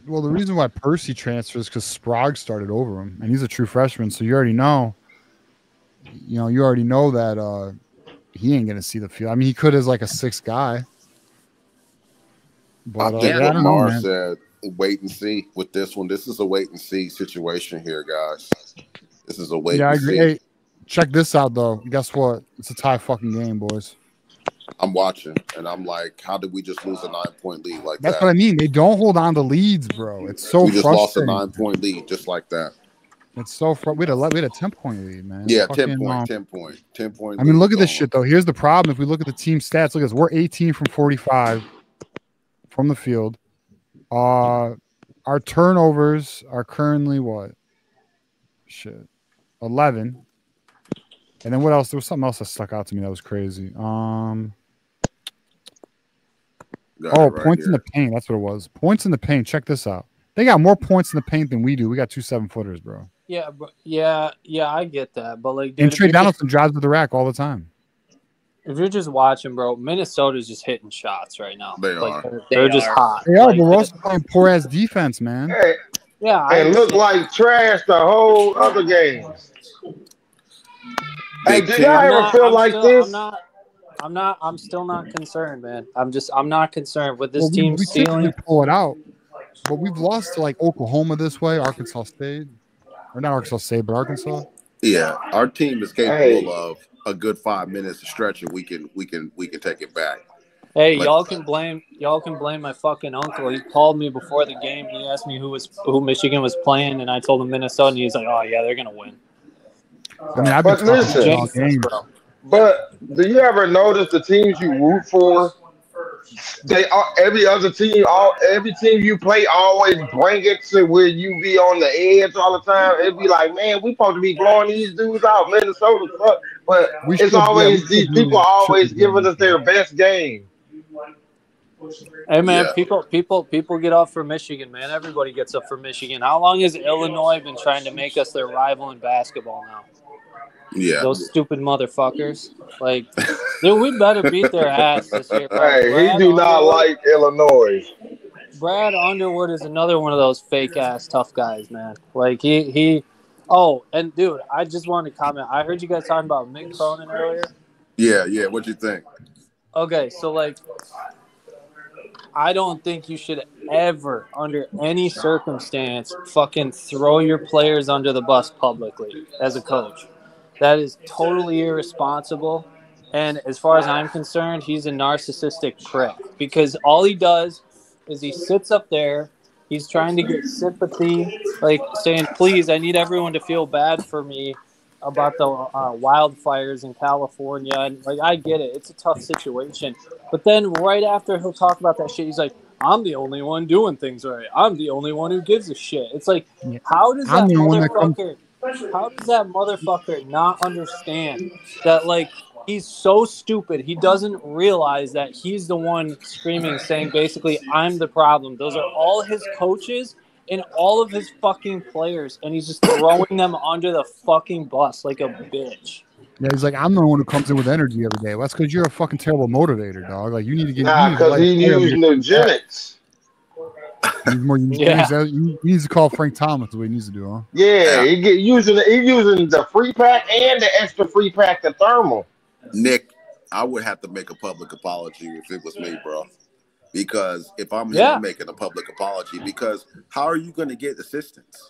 Well, the reason why Percy transfers is because Sprague started over him, and he's a true freshman, so you already know. You already know that he ain't gonna see the field. I mean, he could as like a sixth guy, but I I don't know, man. Said wait and see with this one. This is a wait and see situation here, guys. This is a wait. Yeah, and I agree. see. Hey, check this out though. Guess what? It's a tie fucking game, boys. I'm watching, and I'm like, how did we just lose a 9-point lead like That's that? what I mean. They don't hold on to leads, bro. It's so we just frustrating. lost a 9-point lead just like that. It's so we had a 10-point lead, man. Yeah, fucking, 10 point. I mean, look at this shit though. Here's the problem. If we look at the team stats, look at this. We're 18 from 45 from the field. Our turnovers are currently what? 11. And then what else? There was something else that stuck out to me that was crazy. Points in the paint. That's what it was. Points in the paint. Check this out. They got more points in the paint than we do. We got 2 7-footers, bro. Yeah, I get that. But like, dude, and Trey Donaldson drives to the rack all the time. If you're just watching, bro, Minnesota's just hitting shots right now. They're just hot. They are, but we're also playing poor ass defense, man. Hey, yeah, and look like trash the whole other games. Hey, did y'all ever feel like this? I'm still not concerned, man. I'm not concerned with this team stealing. Pull it out, but we've lost to like Oklahoma this way, Arkansas State, or not Arkansas State, but Arkansas. Yeah, our team is capable of a good 5 minutes to stretch, and we can take it back. Hey, y'all can blame my fucking uncle. He called me before the game. He asked me who Michigan was playing, and I told him Minnesota, and he's like, "Oh yeah, they're gonna win." I mean, I've been listen, but do you ever notice the teams you root for? Every team you play always bring it to where you be on the edge all the time. It'd be like, man, we supposed to be blowing these dudes out. Minnesota suck, but it's always these people always giving us their best game. Hey man, people get up for Michigan, man. Everybody gets up for Michigan. How long has Illinois been trying to make us their rival in basketball now? Yeah, those stupid motherfuckers. Like, dude, we better beat their ass this year. Bro. Hey, he do not like Illinois. Brad Underwood is another one of those fake ass tough guys, man. Like he. Oh, and dude, I just wanted to comment. I heard you guys talking about Mick Cronin earlier. Yeah. What'd you think? Okay, so like, I don't think you should ever, under any circumstance, fucking throw your players under the bus publicly as a coach. That is totally irresponsible. And as far as I'm concerned, he's a narcissistic prick because all he does is he sits up there. He's trying to get sympathy, like saying, please, I need everyone to feel bad for me about the wildfires in California. And like, I get it. It's a tough situation. But then right after he'll talk about that shit, he's like, I'm the only one doing things right. I'm the only one who gives a shit. It's like, how does that motherfucker not understand that, like, he's so stupid. He doesn't realize that he's the one screaming, saying basically, I'm the problem. Those are all his coaches and all of his fucking players, and he's just throwing them under the fucking bus like a bitch. Yeah, he's like, I'm the one who comes in with energy every day. Well, that's because you're a fucking terrible motivator, dog. Like, you need to get. Because he used eugenics. He needs to call Frank Thomas the way he needs to do, huh? Yeah, he using the free pack and the extra free pack, the thermal. Nick, I would have to make a public apology if it was me, bro. Because if I'm here, I'm making a public apology. Because how are you going to get assistance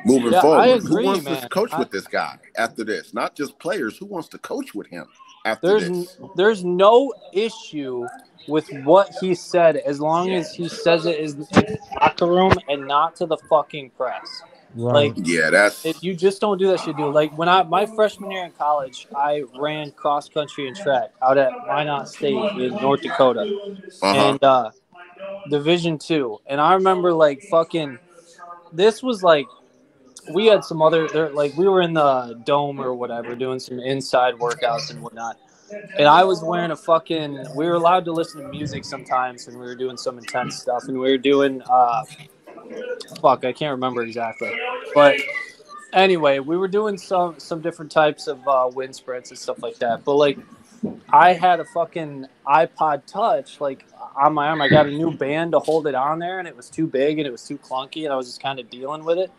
moving forward? I agree, who wants man. to coach with this guy after this? Not just players. Who wants to coach with him after this? There's no issue with what he said as long as he says it is in the locker room and not to the fucking press. Right. Like, if you just don't do that shit, dude. Like, when my freshman year in college, I ran cross country and track out at Minot State in North Dakota, and Division II, and I remember like fucking. This was like we had some other like we were in the dome or whatever doing some inside workouts and whatnot. And I was wearing a fucking. We were allowed to listen to music sometimes, and we were doing some intense stuff, and we were doing. Fuck, I can't remember exactly, but anyway, we were doing some different types of wind sprints and stuff like that. But like, I had a fucking iPod Touch like on my arm. I got a new band to hold it on there, and it was too big and it was too clunky, and I was just kind of dealing with it.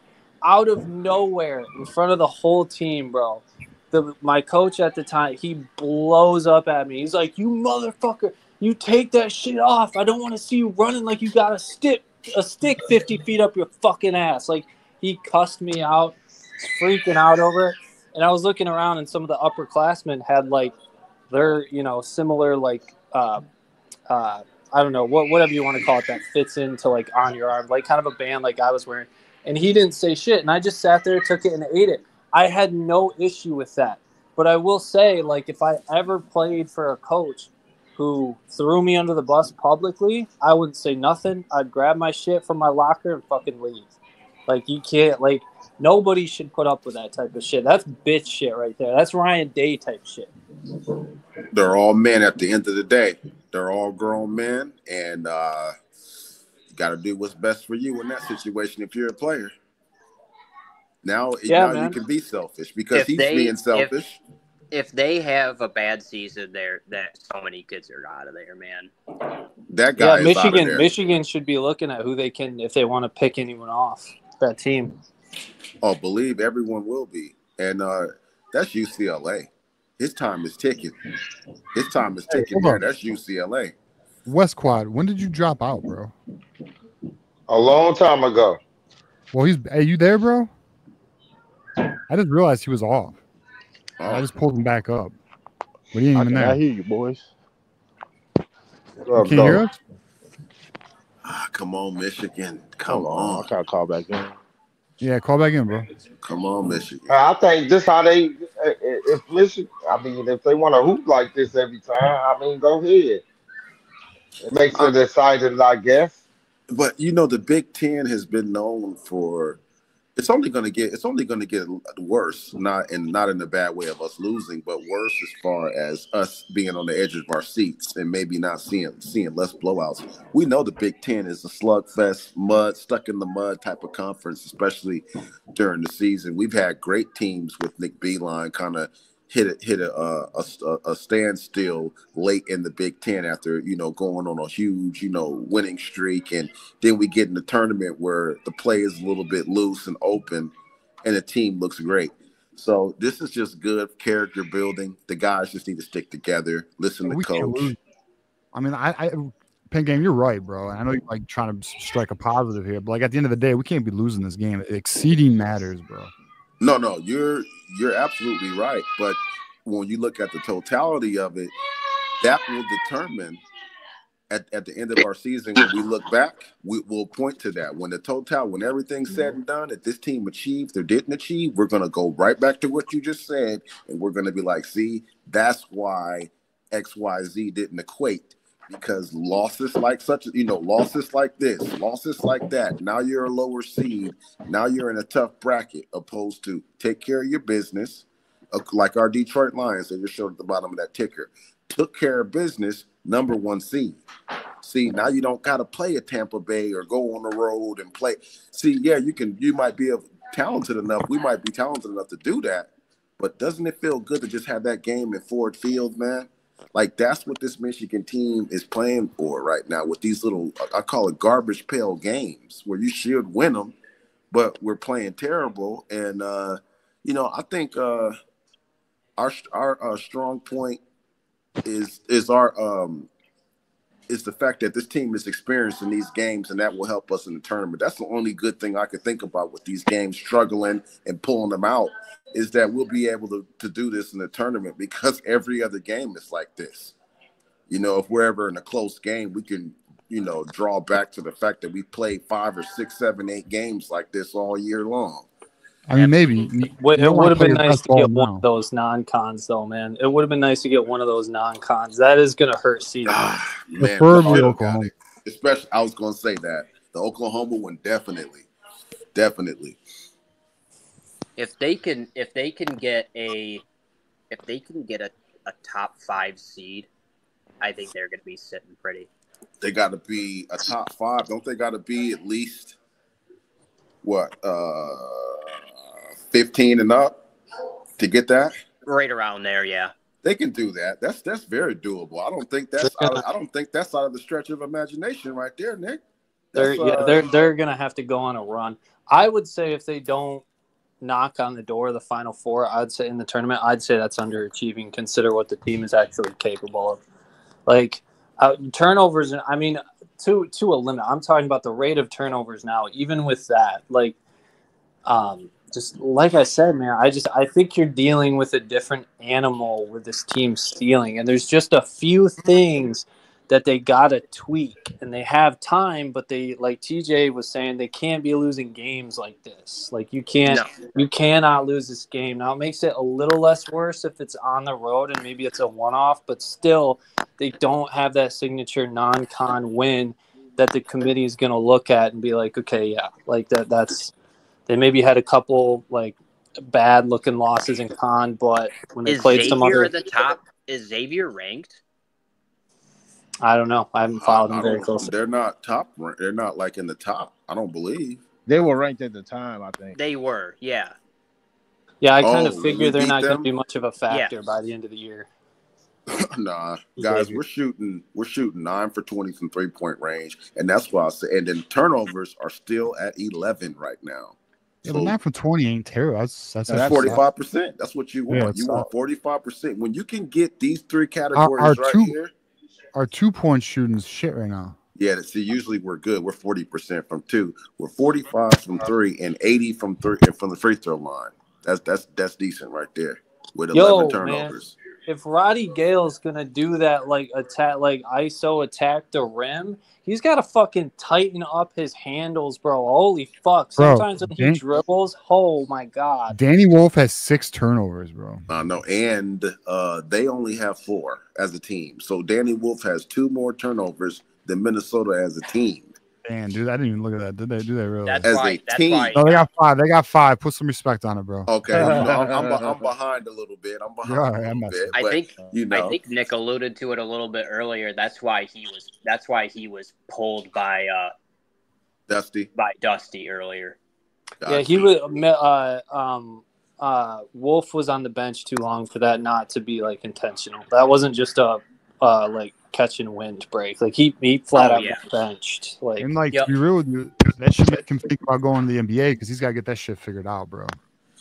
Out of nowhere, in front of the whole team, bro. My coach at the time, he blows up at me. He's like, "You motherfucker, you take that shit off. I don't want to see you running like you got a stick 50 feet up your fucking ass." Like, he cussed me out, freaking out over it. And I was looking around, and some of the upperclassmen had like their, similar like I don't know, whatever you want to call it that fits into like on your arm, like kind of a band like I was wearing. And he didn't say shit, and I just sat there, took it, and ate it. I had no issue with that. But I will say, like, if I ever played for a coach who threw me under the bus publicly, I wouldn't say nothing. I'd grab my shit from my locker and fucking leave. Like, you can't, like, nobody should put up with that type of shit. That's bitch shit right there. That's Ryan Day type shit. They're all men at the end of the day. They're all grown men, and you got to do what's best for you in that situation if you're a player. Now you can be selfish because he's being selfish. If they have a bad season, that so many kids are out of there, man. That guy is out of there. Michigan should be looking at who they can, if they want to pick anyone off that team. Oh, believe everyone will be, and that's UCLA. His time is ticking. His time is ticking. There. That's UCLA. West Quad, when did you drop out, bro? A long time ago. Well, are you there, bro? I just realized he was off. Oh. I just pulled him back up. But he ain't even there. I hear you, boys. You can't hear us? Come on, Michigan. Come on. I gotta call back in. Yeah, call back in, bro. Come on, Michigan. I think this how they, if Michigan, if they want to hoop like this every time, go ahead. It makes it exciting, I guess. But the Big Ten has been known for. It's only going to get worse, not in a bad way of us losing, but worse as far as us being on the edge of our seats and maybe not seeing less blowouts. We know the Big Ten is a slugfest, stuck in the mud type of conference, especially during the season. We've had great teams with Nick Beilein kind of hit a standstill late in the Big Ten after going on a huge winning streak, and then we get in the tournament where the play is a little bit loose and open, and the team looks great. So this is just good character building. The guys just need to stick together, listen to coach. I Pen Game, you're right, bro. I know you're like trying to strike a positive here, but like at the end of the day, we can't be losing this game. Exceeding matters, bro. No, you're absolutely right. But when you look at the totality of it, that will determine at the end of our season, when we look back, we'll point to that. When everything's said and done, if this team achieved or didn't achieve, we're going to go right back to what you just said, and we're going to be like, see, that's why XYZ didn't equate. Because losses like losses like this, losses like that. Now you're a lower seed. Now you're in a tough bracket, opposed to take care of your business, like our Detroit Lions that just showed at the bottom of that ticker. Took care of business, number 1 seed. See, now you don't got to play at Tampa Bay or go on the road and play. See, yeah, you might be talented enough. We might be talented enough to do that. But doesn't it feel good to just have that game at Ford Field, man? Like, that's what this Michigan team is playing for right now with these little, I call it garbage pail games, where you should win them, but we're playing terrible. And, I think our strong point is the fact that this team is experienced in these games, and that will help us in the tournament. That's the only good thing I could think about with these games, struggling and pulling them out, is that we'll be able to do this in the tournament, because every other game is like this. If we're ever in a close game, we can, draw back to the fact that we played 5 or 6, 7, 8 games like this all year long. I mean, maybe. It would have been nice to get one of those non-cons, though, man. It would have been nice to get one of those non-cons. That is going to hurt seeding. Preferably Oklahoma. Especially, I was going to say that the Oklahoma one definitely. If they can get a top 5 seed, I think they're going to be sitting pretty. They got to be a top 5. Don't they got to be at least 15 and up to get that? Right around there, yeah. They can do that. That's very doable. I don't think that's out of the stretch of imagination right there, Nick. They're gonna have to go on a run. I would say if they don't knock on the door of the Final Four, I'd say in the tournament, I'd say that's underachieving. Consider what the team is actually capable of. Like turnovers. I mean, to a limit. I'm talking about the rate of turnovers now. Even with that, like, just like I said, man, I think you're dealing with a different animal with this team stealing, and there's just a few things that they gotta tweak, and they have time, but they, like TJ was saying, they can't be losing games like this. Like you cannot lose this game. Now it makes it a little less worse if it's on the road and maybe it's a one-off, but still they don't have that signature non-con win that the committee is going to look at and be like, okay, yeah, like that's they maybe had a couple like bad looking losses in con, but when they played some other at the top, is Xavier ranked? I don't know. I haven't followed them very closely. They're not top. They're not like in the top. I don't believe they were ranked at the time. I think they were. Yeah. Yeah, I kind of figure they're not going to be much of a factor by the end of the year. Nah, guys, we're shooting 9 for 20 from 3-point range, and that's why I say. And then turnovers are still at 11 right now. Yeah, but 9 for 20 ain't terrible. That's 45%. That's what you want. You want 45%. When you can get these 3 categories here. Our 2-point shooting's shit right now. Yeah, see, usually we're good. We're 40% from 2. We're 45 from 3 and 80 from 3 and from the free throw line. That's decent right there with 11 turnovers. Man, if Roddy Gale's gonna do that, like attack, like ISO attack the rim, he's got to fucking tighten up his handles, bro. Holy fuck! Sometimes when he dribbles, oh my god. Danny Wolf has 6 turnovers, bro. No, and they only have 4 as a team. So Danny Wolf has 2 more turnovers than Minnesota as a team. Damn, dude, I didn't even look at that. Did they really? That's a team. No, they got 5. They got 5. Put some respect on it, bro. Okay, I'm behind a little bit. I think Nick alluded to it a little bit earlier. That's why he was pulled by Dusty earlier. Gotcha. Yeah, he was. Wolf was on the bench too long for that not to be like intentional. That wasn't just a like catch and wind break. Like he flat out benched. Like, and like to be real with you, that should make him think about going to the NBA because he's got to get that shit figured out, bro.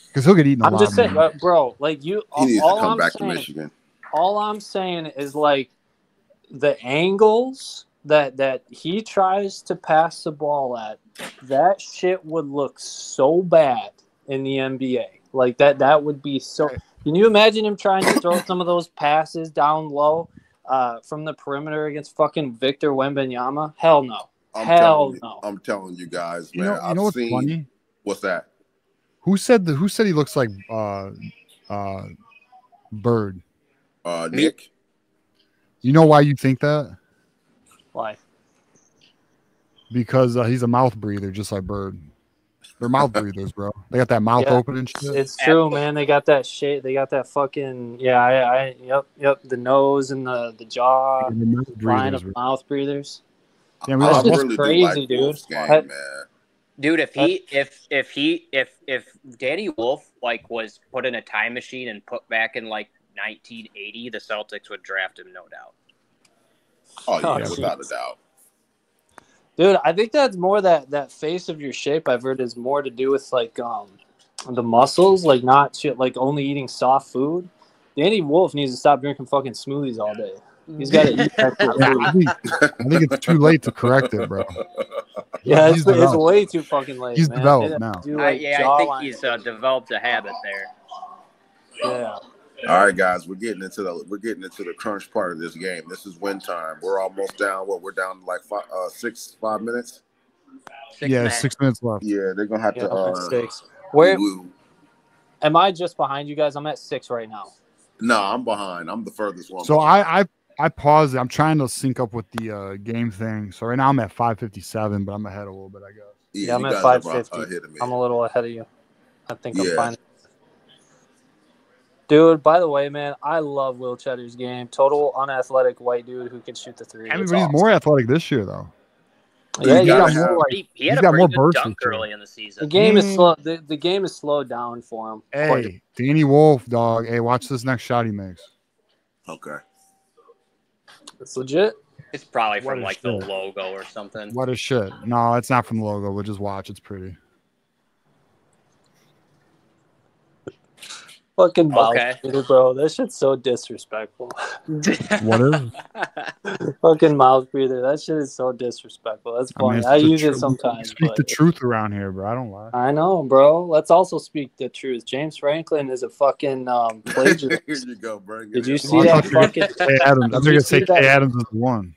Because he'll get eaten. I'm just saying, bro. Like you, he needs to come back to Michigan. All I'm saying is like the angles that he tries to pass the ball at, that shit would look so bad in the NBA. Like that would be so. Can you imagine him trying to throw some of those passes down low? From the perimeter against fucking Victor Wembanyama? Hell no. No. I'm telling you guys, man. You know what's funny? What's that? Who said he looks like Bird? Nick. You know why you think that? Why? Because he's a mouth breather, just like Bird. They're mouth breathers, bro. They got that mouth open and shit. It's true, man. They got that shit. They got that fucking yep. The nose and the jaw line of mouth breathers. Yeah, that's just crazy, dude. Dude, if Danny Wolf like was put in a time machine and put back in like 1980, the Celtics would draft him, no doubt. Oh yeah, without a doubt. Dude, I think that's more that face of your shape I've heard is more to do with like the muscles, like not shit, like only eating soft food. Danny Wolf needs to stop drinking fucking smoothies all day. He's got to eat that food. I think it's too late to correct it, bro. Yeah, it's way too fucking late. He's developed now. I think he's developed a habit there. Yeah. All right, guys, we're getting into the crunch part of this game. This is win time. We're almost down. We're down to like 5 minutes. 6 minutes. 6 minutes left. Yeah, they're gonna have to. 6. Where am I just behind you guys? I'm at 6 right now. No, I'm behind. I'm the furthest one. So I I paused it. I'm trying to sync up with the game thing. So right now I'm at 557, but I'm ahead a little bit, I guess. Yeah, I'm you at guys are 550. ahead of me. I'm a little ahead of you. I think I'm Yeah. fine. Dude, by the way, man, I love Will Cheddar's game. Total unathletic white dude who can shoot the three. I mean, It's but he's awesome. more athletic this year, though. Yeah, You yeah. gotta He's got more have- like He he's had a got pretty more good burst dunk this year. early in the season. The game is slow. The game is slowed down for him. quite a Hey, Danny Wolf, dog. Hey, watch this next shot he makes. Okay. It's legit. It's probably What from a like the shit. logo or something. What a shit. No, it's not from the logo. We'll just watch. It's pretty. Fucking mouth Okay. breather, bro. That shit's so disrespectful. What is? Fucking mouth breather. That shit is so disrespectful. That's I mean, funny. it's I the use it truth. sometimes. Speak But the truth around here, bro. I don't lie. I know, bro. Let's also speak the truth. James Franklin is a fucking plagiarist. Here you go, bring it Did you in. see I that thought you were fucking? Kay Adams. I was Did gonna you say see that? Kay Adams is the one.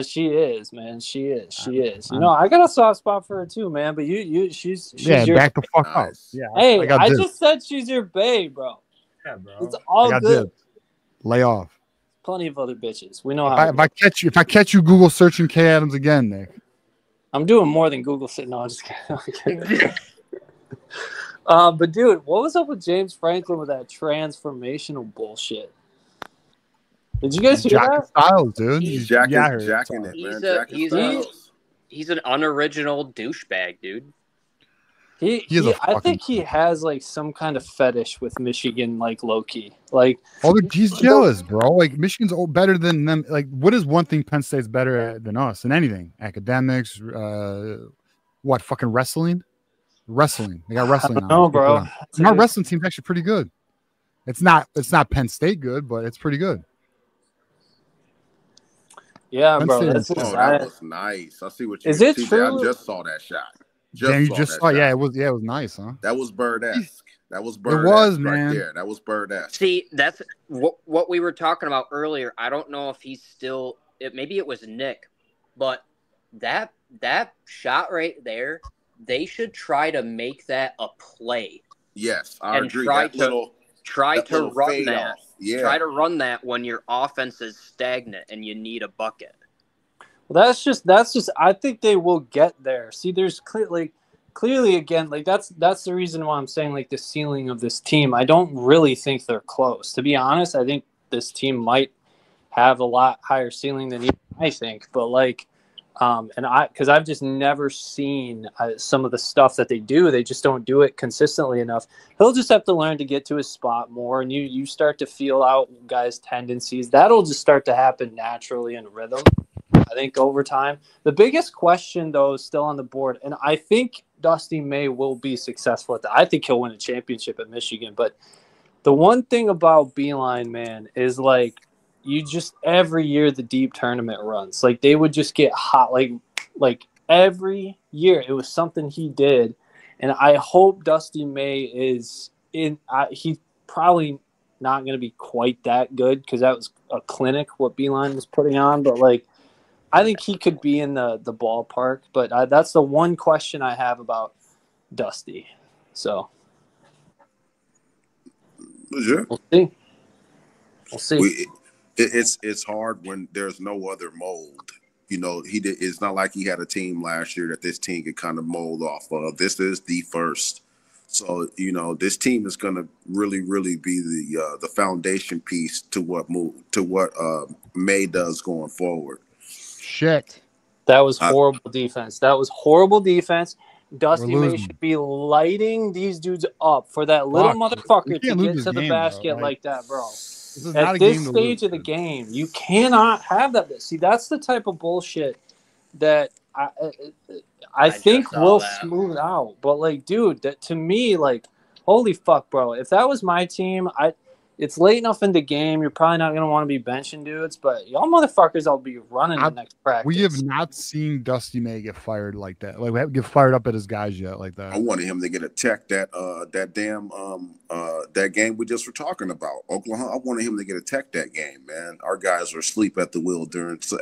She is, man. She is. She is. You know, I got a soft spot for her too, man. But she's Yeah, your. back the fuck up. Nice. Yeah. Hey, got I dibs. just said she's your bae, bro. Yeah, bro. It's I all got good. dibs. Lay off. Plenty of other bitches. We know If how. I catch you Google searching Kay Adams again, Nick. I'm doing more than Google. No, I'm just kidding. But dude, what was up with James Franklin with that transformational bullshit? Did you guys hear Jack that? Styles, dude. He's Yeah, I jacking heard it. it, man. He's Jacking Styles. He's an unoriginal douchebag, dude. He is a I fucking- think he has like some kind of fetish with Michigan, like low key. Like He's jealous, bro. Like Michigan's better than them. Like, what is one thing Penn State's better at than us in anything? Academics, what fucking wrestling? Wrestling. They got wrestling now. no, bro. And our wrestling team's actually pretty good. It's not Penn State good, but it's pretty good. Yeah, Penn bro. State That's is- Oh, just, that was nice. I see what you Is it TJ, true? I just saw that shot. Damn, you just that saw. shot. Yeah, it was nice, huh? That was bird-esque. That was It bird-esque was, right man. there. That was bird-esque. See, that's what we were talking about earlier. I don't know if he's still. Maybe it was Nick, but that shot right there, they should try to make that a play. Yes, I And agree. try That to- little, Try that to little run fade that. off. Yeah. Try to run that when your offense is stagnant and you need a bucket. well, that's just. I think they will get there. See, there's clearly again, like that's the reason why I'm saying like the ceiling of this team. I don't really think they're close. To be honest, I think this team might have a lot higher ceiling than even I think. But like, because I've just never seen some of the stuff that they do. They just don't do it consistently enough. He'll just have to learn to get to his spot more, and you start to feel out guys' tendencies. That'll just start to happen naturally in rhythm. I think over time. The biggest question, though, is still on the board, and I think Dusty May will be successful at that. I think he'll win a championship at Michigan. But the one thing about Beeline, man, is like you just every year the deep tournament runs, like they would just get hot, like every year it was something he did, and I hope Dusty May is in. He's probably not going to be quite that good because that was a clinic what Beeline was putting on, but like. I think he could be in the ballpark, but that's the one question I have about Dusty. So Legit. we'll see. We'll see. It's hard when there's no other mold. You know, it's not like he had a team last year that this team could kind of mold off of. This is the first. So, you know, this team is going to really, really be the foundation piece to what May does going forward. Shit. That was horrible defense. Dusty We're May losing. should be lighting these dudes up for that little Fuck. motherfucker You to can't lose get this to the game, basket bro. like that, bro. This is not At a this game to stage lose, of the dude. game, you cannot have that. See, that's the type of bullshit that I think just saw will that. smooth out. But like, dude, that to me, like, holy fuck, bro. If that was my team, it's late enough in the game. You're probably not gonna want to be benching dudes, but y'all motherfuckers, I'll be running the next practice. We have not seen Dusty May get fired like that. Like we haven't get fired up at his guys yet like I that. wanted him to get a tech that game we just were talking about, Oklahoma. I wanted him to get a tech that game, man. Our guys were asleep at the wheel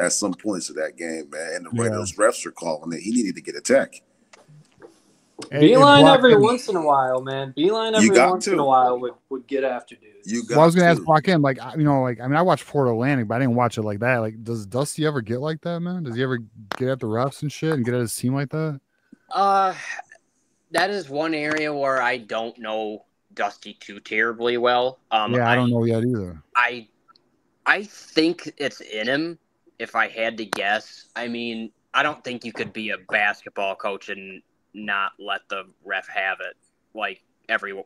at some points of that game, man. And the way Yeah. those refs are calling it, he needed to get a tech. Beeline every once in a while, man. Beeline every once in a while would get after dudes. I was gonna ask Block M, like, I watched Port Atlantic, but I didn't watch it like that. Like, does Dusty ever get like that, man? Does he ever get at the refs and shit and get at his team like that? That is one area where I don't know Dusty too terribly well. I don't know yet either. I think it's in him, if I had to guess. I mean, I don't think you could be a basketball coach and not let the ref have it like every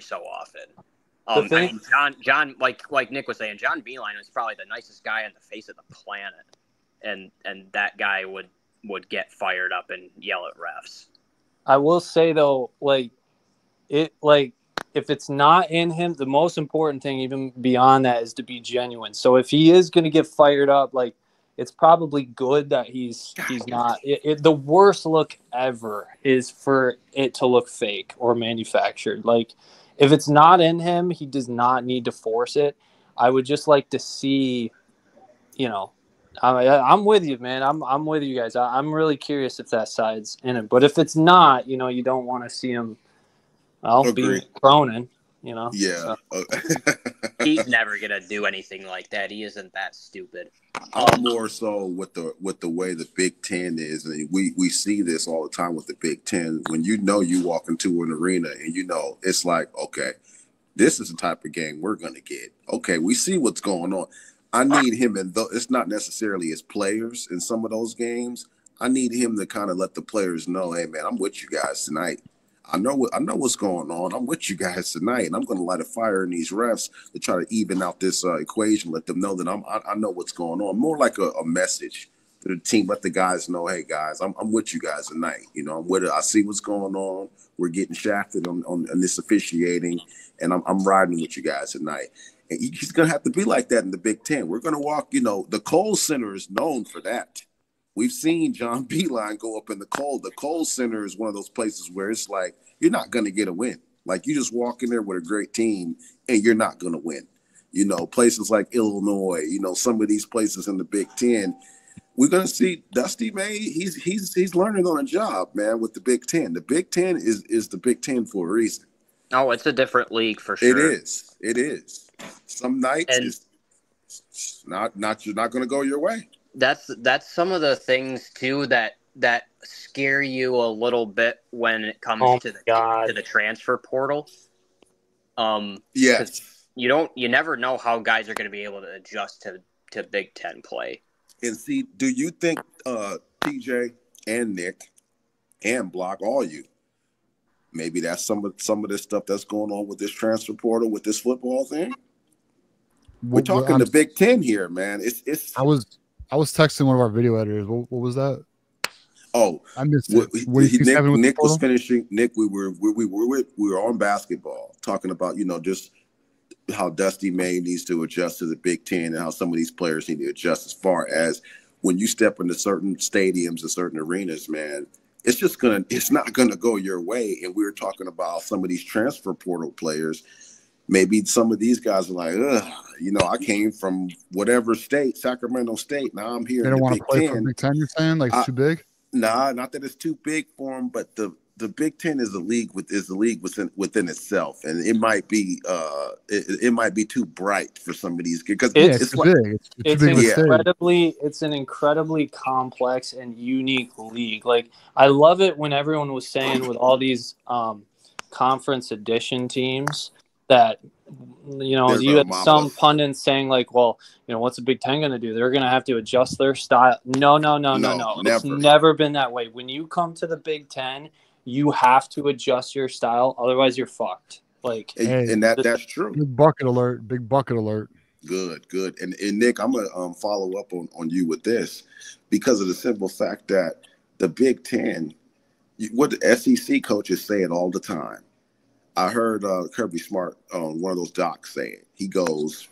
so often. I mean, John, like Nick was saying, John Beeline is probably the nicest guy on the face of the planet, and that guy would get fired up and yell at refs. I will say though, if it's not in him, the most important thing, even beyond that, is to be genuine. So if he is going to get fired up, like, it's probably good that he's not. The worst look ever is for it to look fake or manufactured. Like, if it's not in him, he does not need to force it. I would just like to see, I'm with you, man. I'm with you guys. I'm really curious if that side's in him. But if it's not, you don't want to see him. Be Cronin, Yeah. So. He's never gonna do anything like that. He isn't that stupid. More so with the way the Big Ten is, and we see this all the time with the Big Ten. When you walk into an arena and it's like, okay, this is the type of game we're gonna get. Okay, we see what's going on. I need him, and though it's not necessarily as players in some of those games, I need him to kind of let the players know, hey man, I'm with you guys tonight. I know what's going on. I'm with you guys tonight, and I'm going to light a fire in these refs to try to even out this equation. Let them know that I know what's going on. More like a message to the team. Let the guys know, hey guys, I'm with you guys tonight. I'm with it. I see what's going on. We're getting shafted on this officiating, and I'm riding with you guys tonight. And he's going to have to be like that in the Big Ten. We're going to walk. The Kohl Center is known for that. We've seen John Beeline go up in the Kohl. The Kohl Center is one of those places where it's like you're not going to get a win. Like, you just walk in there with a great team and you're not going to win. Places like Illinois, some of these places in the Big Ten, we're going to see Dusty May. He's learning on a job, man, with the Big Ten. The Big Ten is the Big Ten for a reason. Oh, it's a different league for sure. It is. Some nights it's not you're not going to go your way. That's some of the things too that scare you a little bit when it comes to the transfer portal. Yes. You never know how guys are going to be able to adjust to Big Ten play. And see, do you think TJ and Nick and Block, all you, maybe that's some of this stuff that's going on with this transfer portal, with this football thing? We're talking the Big Ten here, man. It's I was texting one of our video editors. What was that? Oh, I missed it. Nick was finishing. Nick, we were on basketball talking about just how Dusty May needs to adjust to the Big Ten and how some of these players need to adjust as far as when you step into certain stadiums and certain arenas, man. It's not gonna go your way. And we were talking about some of these transfer portal players. Maybe some of these guys are like, I came from whatever state, Sacramento State. Now I'm here. They don't want to play for Big Ten. You're saying it's too big? Nah, not that it's too big for them, but the Big Ten is a league within itself, and it might be too bright for some of these because it's big. It's an incredibly complex and unique league. Like, I love it when everyone was saying with all these conference edition teams that you had some pundits saying like, well, what's the Big Ten going to do? They're going to have to adjust their style. No. Never. It's never been that way. When you come to the Big Ten, you have to adjust your style. Otherwise, you're fucked. Like, and that's true. Big bucket alert. Good. And Nick, I'm going to follow up on you with this because of the simple fact that the Big Ten, what the SEC coaches say it all the time. I heard Kirby Smart on one of those docs say it. He goes,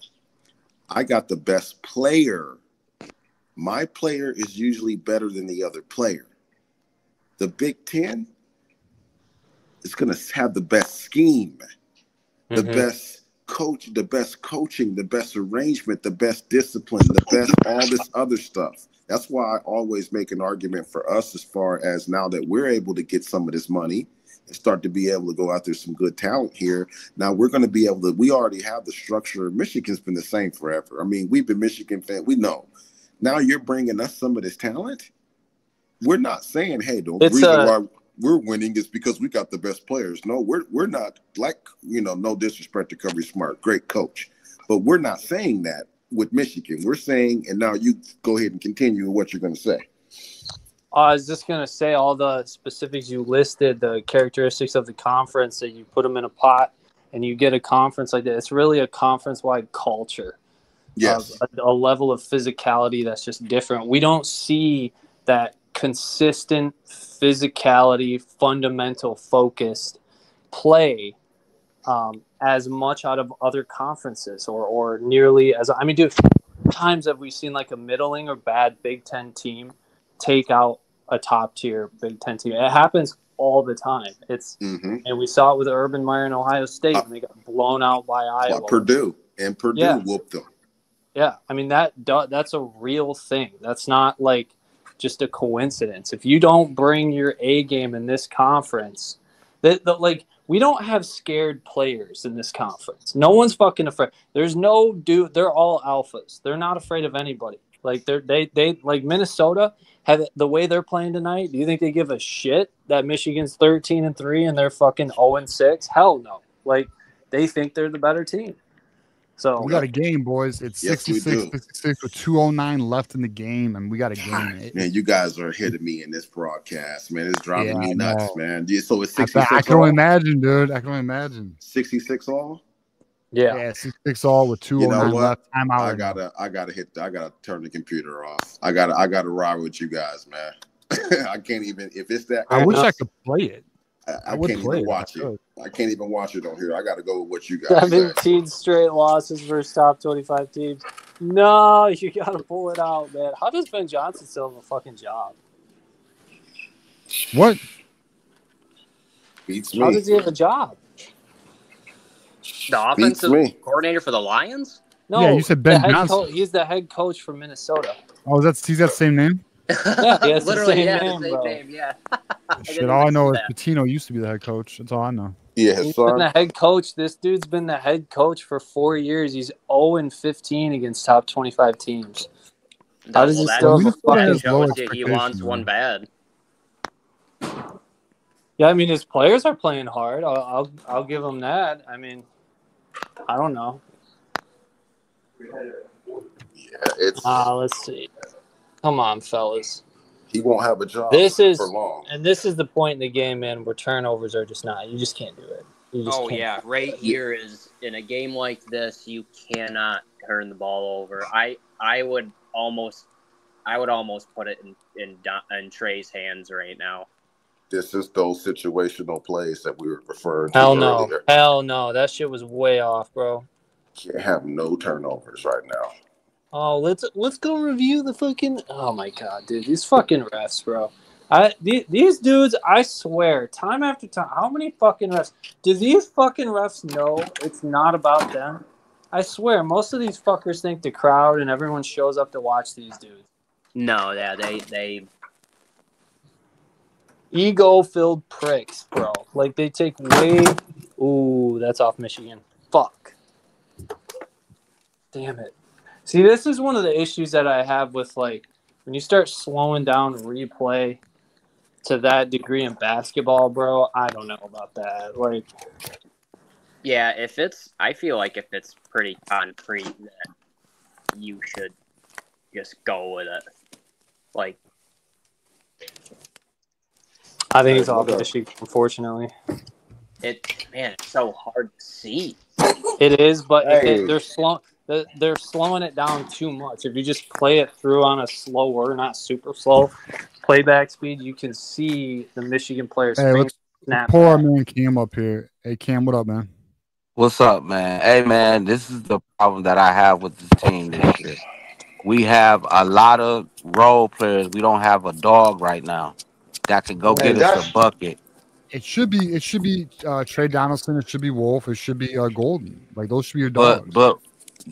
I got the best player. My player is usually better than the other player. The Big Ten is going to have the best scheme, the best coach, the best coaching, the best arrangement, the best discipline, the best all this other stuff. That's why I always make an argument for us as far as now that we're able to get some of this money and start to be able to go after some good talent here. Now we're going to be able to, we already have the structure. Michigan's been the same forever. I mean, we've been Michigan fans. We know. Now you're bringing us some of this talent. We're not saying, hey, the reason why we're winning is because we got the best players. No, we're not, like, no disrespect to Kirby Smart, great coach. But we're not saying that with Michigan. We're saying, and now you go ahead and continue with what you're going to say. I was just going to say all the specifics you listed, the characteristics of the conference, that you put them in a pot and you get a conference like that. It's really a conference-wide culture. Yes. A level of physicality that's just different. We don't see that consistent physicality, fundamental focused play as much out of other conferences or nearly as, I mean, dude, times have we seen like a middling or bad Big Ten team take out a top tier Big Ten team? It happens all the time. And we saw it with Urban Meyer in Ohio State when they got blown out by Iowa. Purdue whooped them. Yeah, I mean that's a real thing. That's not like just a coincidence. If you don't bring your A game in this conference, we don't have scared players in this conference. No one's fucking afraid. There's no dude. They're all alphas. They're not afraid of anybody. Like they like Minnesota have the way they're playing tonight. Do you think they give a shit that Michigan's 13-3 and they're fucking 0-6? Hell no. Like they think they're the better team. So we got a game, boys. It's 66 with 2:09 left in the game, and we got a game. Man, you guys are hitting me in this broadcast, man. It's driving me nuts, man. So it's 66 I can only imagine, dude. I can only imagine. 66 all? Yeah, 66 all with 2:09 left. I'm out. I gotta turn the computer off. I gotta ride with you guys, man. I can't even, if it's that. I wish I could play it. I can't even watch it. I can't even watch it on here. I got to go with what you guys 17 straight losses versus top 25 teams. No, you got to pull it out, man. How does Ben Johnson still have a fucking job? What? Beats me. How does he have a job? The offensive coordinator for the Lions? No, yeah, you said Ben Johnson. He's the head coach for Minnesota. Oh, he's got the same name? Yeah, he has literally, the same name, yeah. Shit, all I know is Patino used to be the head coach. That's all I know. Yeah, he's been the head coach. This dude's been the head coach for 4 years. He's 0-15 against top 25 teams. How does he still have a fucking shows he wants one bad? Yeah, I mean his players are playing hard. I'll give him that. I mean, I don't know. Yeah, it's. Let's see. Come on, fellas. He won't have a job for long. And this is the point in the game, man, where turnovers are just not. You just can't do it. Yeah, right here is in a game like this, you cannot turn the ball over. I would almost put it in Trey's hands right now. This is those situational plays that we were referring to earlier. Hell no. That shit was way off, bro. Can't have no turnovers right now. Oh, let's go review the fucking. Oh my god, dude, these fucking refs, bro. These dudes, I swear, time after time, how many fucking refs? Do these fucking refs know it's not about them? I swear, most of these fuckers think the crowd and everyone shows up to watch these dudes. No, yeah, they ego-filled pricks, bro. Like they take way. Ooh, that's off Michigan. Fuck. Damn it. See, this is one of the issues that I have with, like, when you start slowing down replay to that degree in basketball, bro, I don't know about that. Like, yeah, I feel like if it's pretty concrete that you should just go with it. Like, I think it's off Michigan, unfortunately. It's so hard to see. It is, but they're slowing it down too much. If you just play it through on a slower, not super slow, playback speed, you can see the Michigan players. Hey, let's pull our man Cam up here. Hey, Cam, what up, man? What's up, man? Hey, man, this is the problem that I have with this team this year. We have a lot of role players. We don't have a dog right now that can go get us a bucket. It should be Trey Donaldson. It should be Wolf. It should be Golden. Like those should be your dogs. But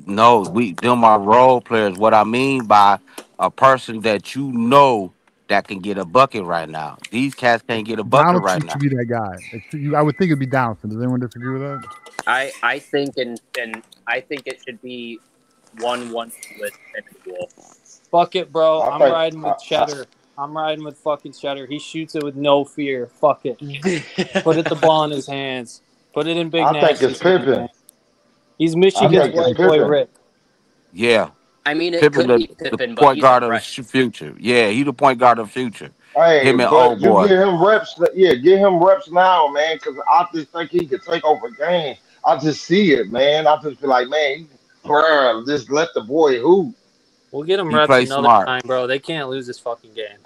no, them are role players. What I mean by a person that you know that can get a bucket right now. These cats can't get a bucket right Donaldson now. should be that guy. I would think it'd be Donaldson. Does anyone disagree with that? I think and I think it should be 1-1 with Wolf. Fuck it, bro. I I'm think- riding with Cheddar. I'm riding with fucking Cheddar. He shoots it with no fear. Fuck it. Put the ball in his hands. Put it in Big I think Nasty's it's Pippen. hands. He's Michigan's think it's white boy Pippen. Rick. Yeah. I mean, it Pippen, could be the Pippen, but point he's guard a of the freshman. future. Yeah, he the point guard of the future. Hey, Him and but old you boy. give him reps. Yeah, give him reps now, man, because I just think he could take over games. I just see it, man. I just be like, man, bruh, just let the boy hoop. We'll get him He reps plays another smart. time, bro. They can't lose this fucking game.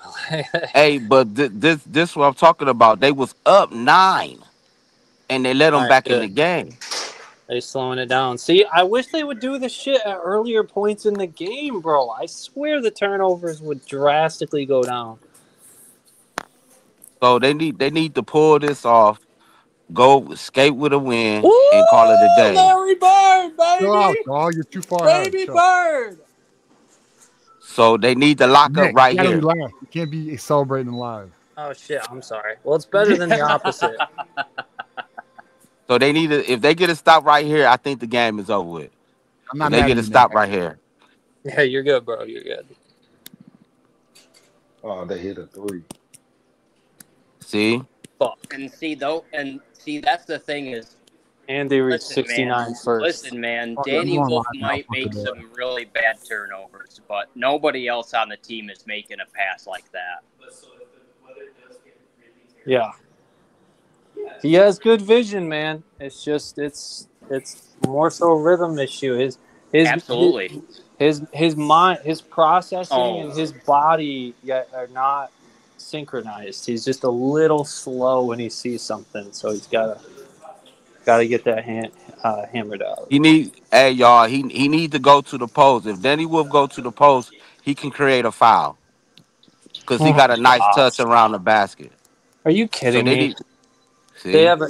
Hey, but this what I'm talking about. They was up 9, and they let them Alright, back in good. the game. They slowing it down. See, I wish they would do this shit at earlier points in the game, bro. I swear the turnovers would drastically go down. So they need to pull this off, go escape with a win, Ooh, and call it a day. Larry Bird, Chill out, baby. dog. You're too far ahead. Baby Chill. Bird. So they need to lock Nick, up right you gotta here. be live. You can't be celebrating live. Oh, shit. I'm sorry. Well, it's better than the opposite. So they need to, if they get a stop right here, I think the game is over with. I'm If not they mad get at a you, stop Nick. right here. Yeah, you're good, bro. You're good. Oh, they hit a three. See? Fuck. And see, that's the thing is, And they reached listen, 69 man, first. listen, man, Oh, Danny I'm on Wolf live now. might Fuck make it, some really bad turnovers, but nobody else on the team is making a pass like that. Yeah. He has good vision, man. It's just it's more so a rhythm issue. His Absolutely. his mind, his processing Oh. and his body are not synchronized. He's just a little slow when he sees something, so he's gotta get that hammered out. Hey y'all, he need to go to the post. If Danny Wolf go to the post, he can create a foul. Because he got a nice touch around the basket. Are you So kidding they me? need see? They have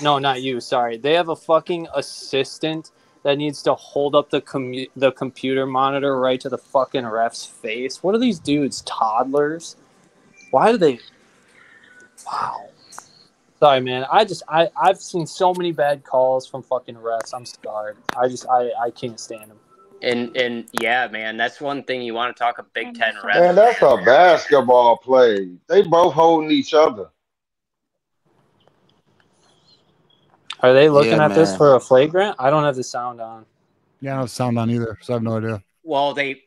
no, not you. Sorry, they have a fucking assistant that needs to hold up the computer monitor right to the fucking ref's face. What are these dudes? Toddlers? Why do they? Wow. Sorry, man. I've seen so many bad calls from fucking refs. I'm scarred. I can't stand them. And yeah, man, that's one thing you want to talk a Big Ten refs. Man, that's a basketball play. They both holding each other. Are they looking Yeah, at this man. for a flagrant? I don't have the sound on. Yeah, I don't have sound on either, so I have no idea. Well, the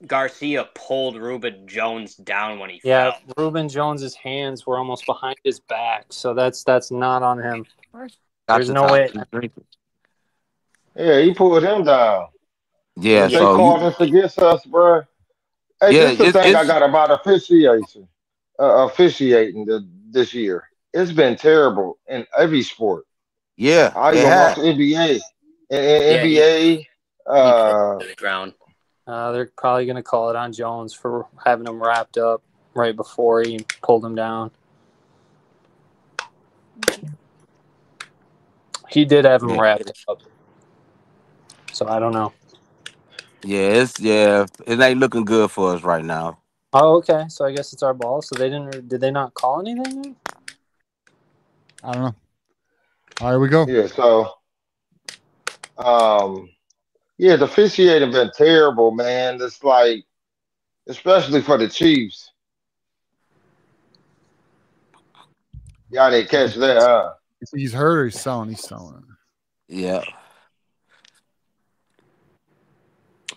Garcia pulled Reuben Jones down when he Yeah, fell. Reuben Jones's hands were almost behind his back, so that's not on him. Got There's the no top way. 2 drinkers. Yeah, he pulled him down. Yeah, They so called this against us, bro. Hey, Yeah, this is the it's- thing I it's- got about officiating this year. It's been terrible in every sport. yeah, I it even has. watch NBA. And Yeah, NBA, He fell to the ground. They're probably going to call it on Jones for having him wrapped up right before he pulled him down. He did have him Yeah. wrapped up. So I don't know. It ain't looking good for us right now. Oh, okay. So I guess it's our ball. So did they not call anything? I don't know. All right, we go. yeah, so the officiating been terrible, man. It's like, especially for the Chiefs. Y'all didn't catch that, huh? He's hurt or he's selling? He's selling. Yeah.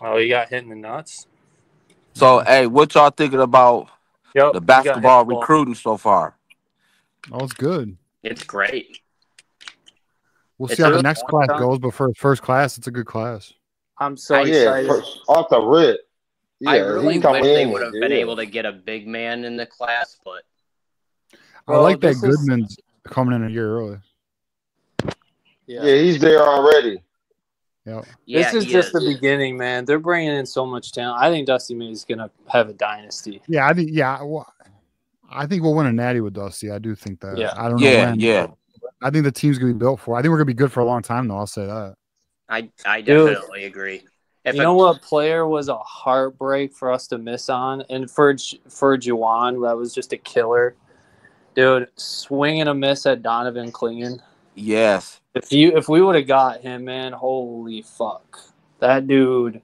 Oh, he got hit in the nuts. So, hey, what y'all thinking about Yep. the he got hit basketball in the ball. recruiting so far? Oh, it's good. It's great. We'll It's see how the really next fun. class goes, but for first class, it's a good class. I'm so Yeah, excited. off the rip. Yeah, I really he wish come they in would have and been did. able to get a big man in the class, but I Bro, like that this is- Goodman's coming in a year early. Yeah. Yeah, he's there already. Yep. yeah, This is he just the beginning, man. They're bringing in so much talent. I think Dusty May is going to have a dynasty. Yeah, I think we'll win a natty with Dusty. I do think that. Yeah. I don't know Yeah, when. yeah. I think the team's gonna be built for. I think we're gonna be good for a long time, though. I'll say that. I definitely agree. You know what player was a heartbreak for us to miss on? And for Juwan, that was just a killer. Dude, swing and a miss at Donovan Clingan. Yes. If we would have got him, man, holy fuck. That dude.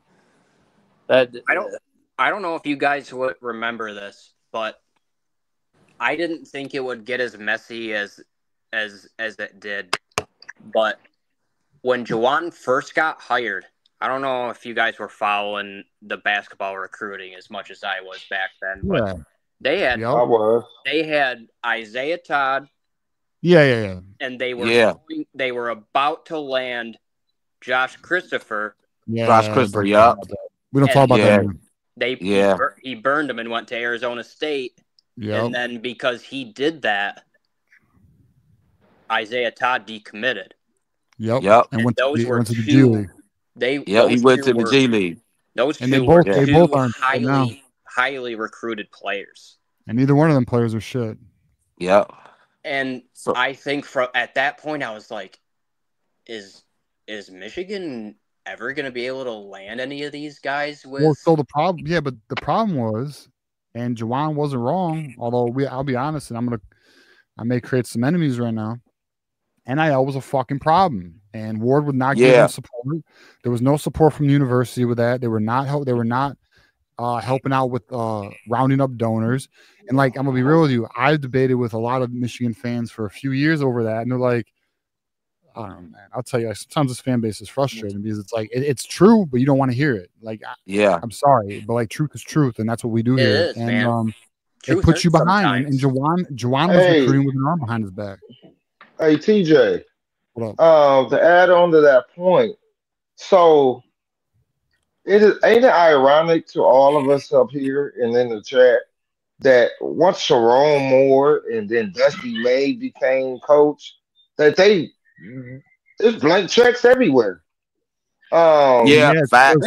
I don't know if you guys would remember this, but I didn't think it would get as messy as it did. But when Juwan first got hired, I don't know if you guys were following the basketball recruiting as much as I was back then, but they had Isaiah Todd. Yeah. And they were about to land Josh Christopher. Yeah, Josh Christopher. Yeah. We don't talk about that. He burned him and went to Arizona State. Yeah. And then because he did that, Isaiah Todd decommitted. Yep. And went to the G League. He went to the G League. Those two they were both aren't highly recruited players. And neither one of them players are shit. Yep. And I think at that point I was like, is Michigan ever going to be able to land any of these guys with? Well, so the problem was, and Juwan wasn't wrong, although I'll be honest, and I may create some enemies right now. NIL was a fucking problem, and Ward would not give them support. There was no support from the university with that. They were not helping out with rounding up donors. And like, I'm gonna be real with you, I've debated with a lot of Michigan fans for a few years over that, and they're like, I don't know, man. I'll tell you, sometimes this fan base is frustrating because it's like it's true, but you don't want to hear it. Like, I'm sorry, but like, truth is truth, and that's what we do here. And it puts you behind. And Juwan was recruiting with an arm behind his back. Hey, TJ. What up? To add on to that point, so ain't it ironic to all of us up here and in the chat that once Sharon Moore and then Dusty May became coach, that there's blank checks everywhere. Facts.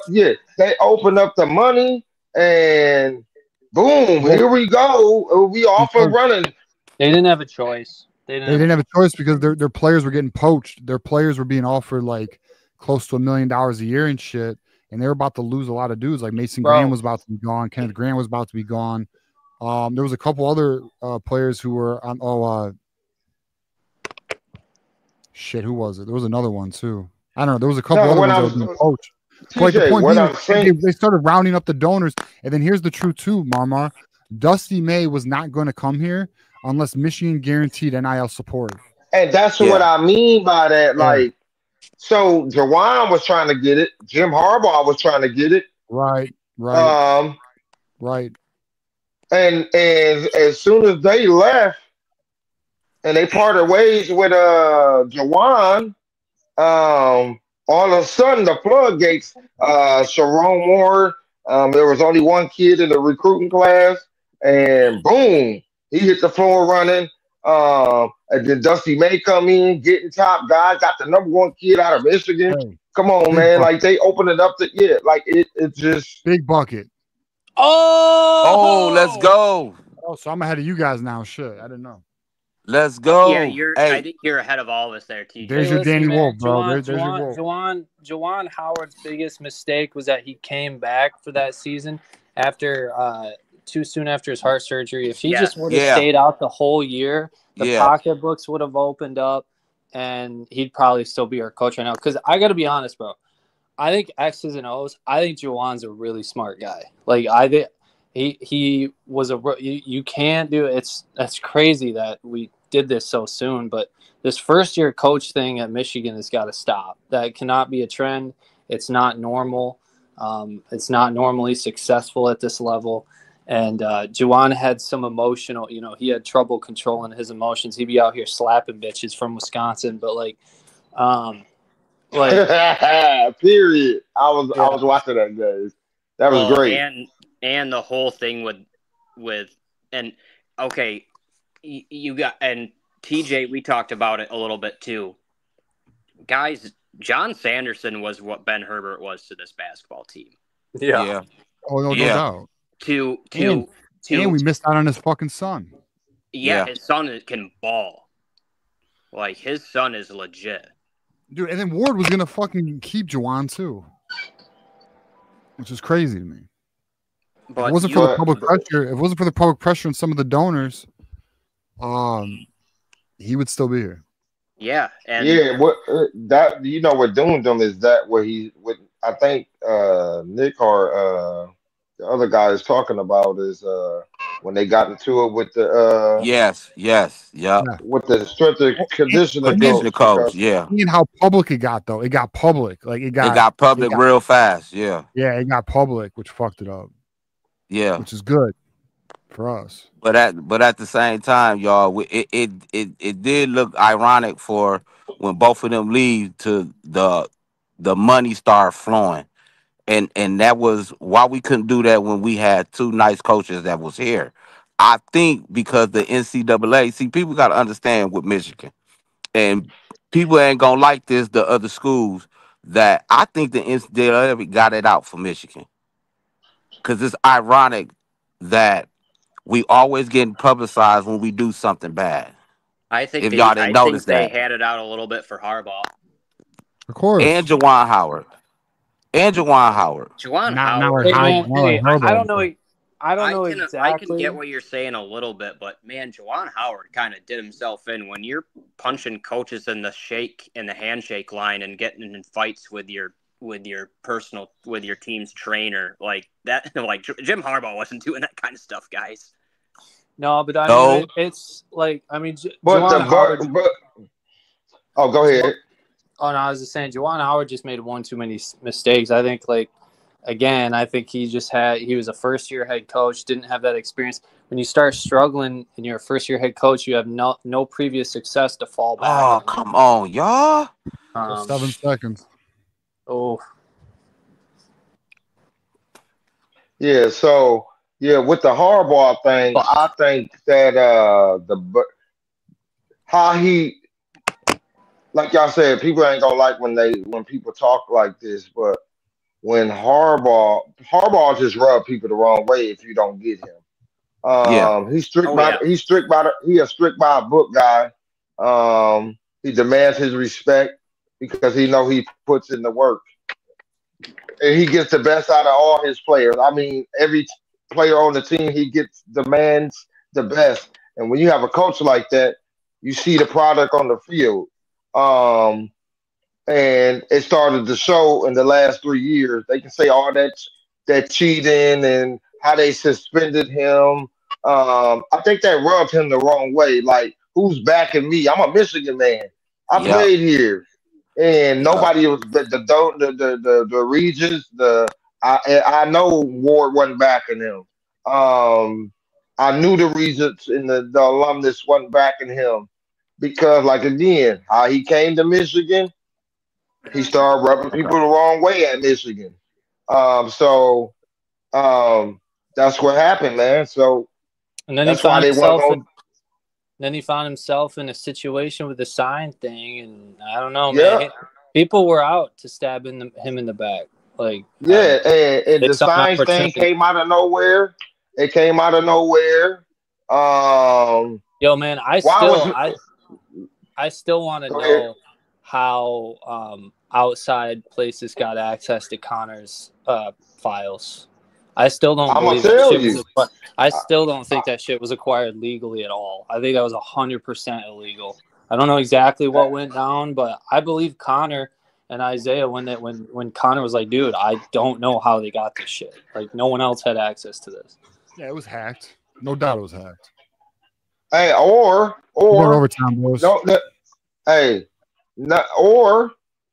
They open up the money and boom, here we go. We off and running. They didn't have a choice. They didn't have a choice because their players were getting poached. Their players were being offered like close to $1 million a year and shit, and they were about to lose a lot of dudes. Like Mason Graham was about to be gone. Kenneth Grant was about to be gone. There was a couple other players who were on. Who was it? There was another one too. I don't know. There was a couple other ones that were being poached. Like the point being, they started rounding up the donors, and then here's the truth too, Marmar. Dusty May was not going to come here unless Michigan guaranteed NIL support. And that's what I mean by that. Like, so Juwan was trying to get it. Jim Harbaugh was trying to get it. Right. And as soon as they left and they parted ways with Juwan, all of a sudden the floodgates, Sharon Moore, there was only one kid in the recruiting class, and boom, he hit the floor running. And then Dusty May come in, getting top guy, got the #1 kid out of Michigan. Hey, come on, man. Bucket. Like they opened it up to it just big bucket. Oh, let's go. Oh, so I'm ahead of you guys now. Shit, I didn't know. Let's go. Yeah, I think you're ahead of all of us there, TJ. There's your Danny Wolf, bro. There's your Wolf. Juwan Howard's biggest mistake was that he came back for that season after too soon after his heart surgery. If he just would have stayed out the whole year, the pocketbooks would have opened up, and he'd probably still be our coach right now. Because I got to be honest, bro. I think X's and O's. I think Juwan's a really smart guy. Like he was you can't do it. That's crazy that we did this so soon. But this first year coach thing at Michigan has got to stop. That cannot be a trend. It's not normal. It's not normally successful at this level. And Juwan had some emotional, he had trouble controlling his emotions. He'd be out here slapping bitches from Wisconsin, but period. I was watching that, guys. That was great. And the whole thing with you got, and TJ, we talked about it a little bit too. Guys, John Sanderson was what Ben Herbert was to this basketball team. Yeah. Oh, no doubt. And we missed out on his fucking son. Yeah, his son can ball. Like, his son is legit. Dude, and then Ward was going to fucking keep Juwan, too. which is crazy to me. But if it wasn't for the public pressure, if it wasn't for the public pressure and some of the donors, he would still be here. Yeah, and what that what doing them is that where he would I think Nick or the other guy is talking about is when they got into it with the Yes. Yeah. with the strength and conditioning Conditioner coach. because Yeah. Seeing how public it got, though, it got public. Like It got public real fast. Yeah. Yeah, it got public, which fucked it up. Yeah. Which is good for us. But at the same time, y'all, it did look ironic for when both of them leave to the money start flowing. And that was why we couldn't do that when we had two nice coaches that was here. I think because the NCAA, see, people got to understand with Michigan, and people ain't gonna like this, the other schools, that I think the NCAA got it out for Michigan. Because it's ironic that we always getting publicized when we do something bad. I think If y'all didn't notice they that. had it out a little bit for Harbaugh. Of course. And Juwan Howard. Juwan Howard. I don't know exactly. I can get what you're saying a little bit, but man, Juwan Howard kind of did himself in when you're punching coaches in the handshake line and getting in fights with your team's trainer like that. Like Jim Harbaugh wasn't doing that kind of stuff, guys. No, but I mean, it's like but go ahead. Oh no, I was just saying, Juwan Howard just made one too many mistakes. I think, I think he was a first-year head coach, didn't have that experience. When you start struggling and you're a first-year head coach, you have no previous success to fall back. Oh, come on, y'all. 7 seconds. Oh. Yeah, so with the Harbaugh thing, I think that how he, like y'all said, people ain't gonna like when people talk like this, but when Harbaugh just rub people the wrong way if you don't get him. He's strict he a strict by a book guy. He demands his respect because he know he puts in the work. And he gets the best out of all his players. I mean, every player on the team demands the best. And when you have a coach like that, you see the product on the field. And it started to show in the last 3 years. They can say all that cheating and how they suspended him. I think that rubbed him the wrong way. Like, who's backing me? I'm a Michigan man. I played here, and nobody was the Regents. I know Ward wasn't backing him. I knew the Regents and the alumnus wasn't backing him because, like, again, how he came to Michigan. He started rubbing people the wrong way at Michigan. So that's what happened, man. So and then that's why they went. Then he found himself in a situation with the sign thing, and I don't know, man. People were out to stab him in the back. Like, and the sign thing came out of nowhere. It came out of nowhere. Yo, man, I still want to know how outside places got access to Connor's files. I still don't believe I still don't think that shit was acquired legally at all. I think that was 100% illegal. I don't know exactly what went down, but I believe Connor and Isaiah when Connor was like, dude, I don't know how they got this shit. Like, no one else had access to this. Yeah, it was hacked. No doubt it was hacked. Hey, or overtime, boys. Or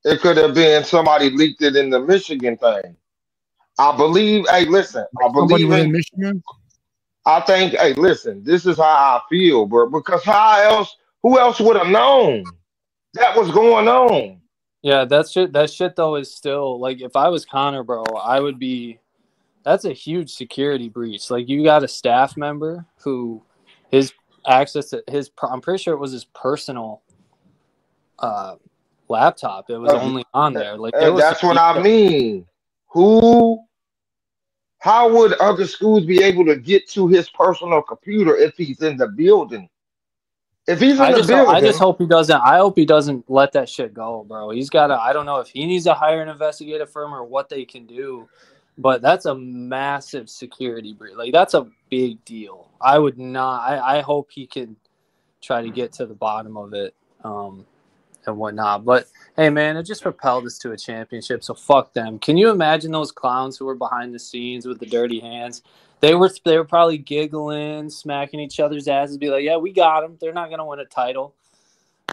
it could have been somebody leaked it in the Michigan thing. I believe. Hey, listen. I believe in Michigan. I think. Hey, listen. This is how I feel, bro. Because who else would have known that was going on? Yeah, that shit though is still like, if I was Connor, bro, I would be. That's a huge security breach. Like, you got a staff member who his access to I'm pretty sure it was his personal laptop. It was only on there. Like, that's what I mean. How would other schools be able to get to his personal computer if he's in the building? If he's in the building, I just hope he doesn't. I hope he doesn't let that shit go, bro. He's got to. I don't know if he needs to hire an investigative firm or what they can do, but that's a massive security breach. Like, that's a big deal. I would not. I hope he can try to get to the bottom of it and whatnot. But hey, man, it just propelled us to a championship. So fuck them. Can you imagine those clowns who were behind the scenes with the dirty hands? They were probably giggling, smacking each other's asses, be like, "Yeah, we got them. They're not gonna win a title."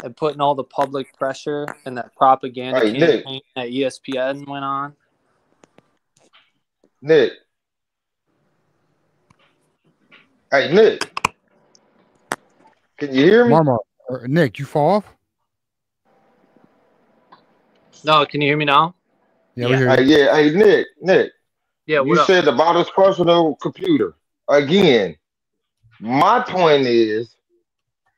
And putting all the public pressure and that propaganda campaign that ESPN went on. Nick. Hey, Nick. Can you hear me? Marmar, Nick, you fall off? No, can you hear me now? Yeah, we hear you. Yeah, hey, Nick. Yeah, you said about his personal computer. Again, my point is,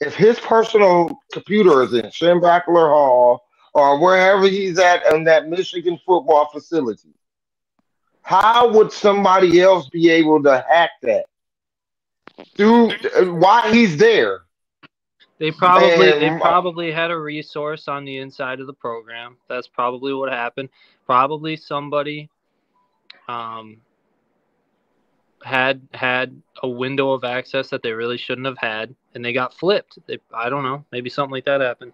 if his personal computer is in Schembechler Hall or wherever he's at in that Michigan football facility, how would somebody else be able to hack that? Why he's there? They probably had a resource on the inside of the program. That's probably what happened. Probably somebody had a window of access that they really shouldn't have had, and they got flipped. I don't know. Maybe something like that happened.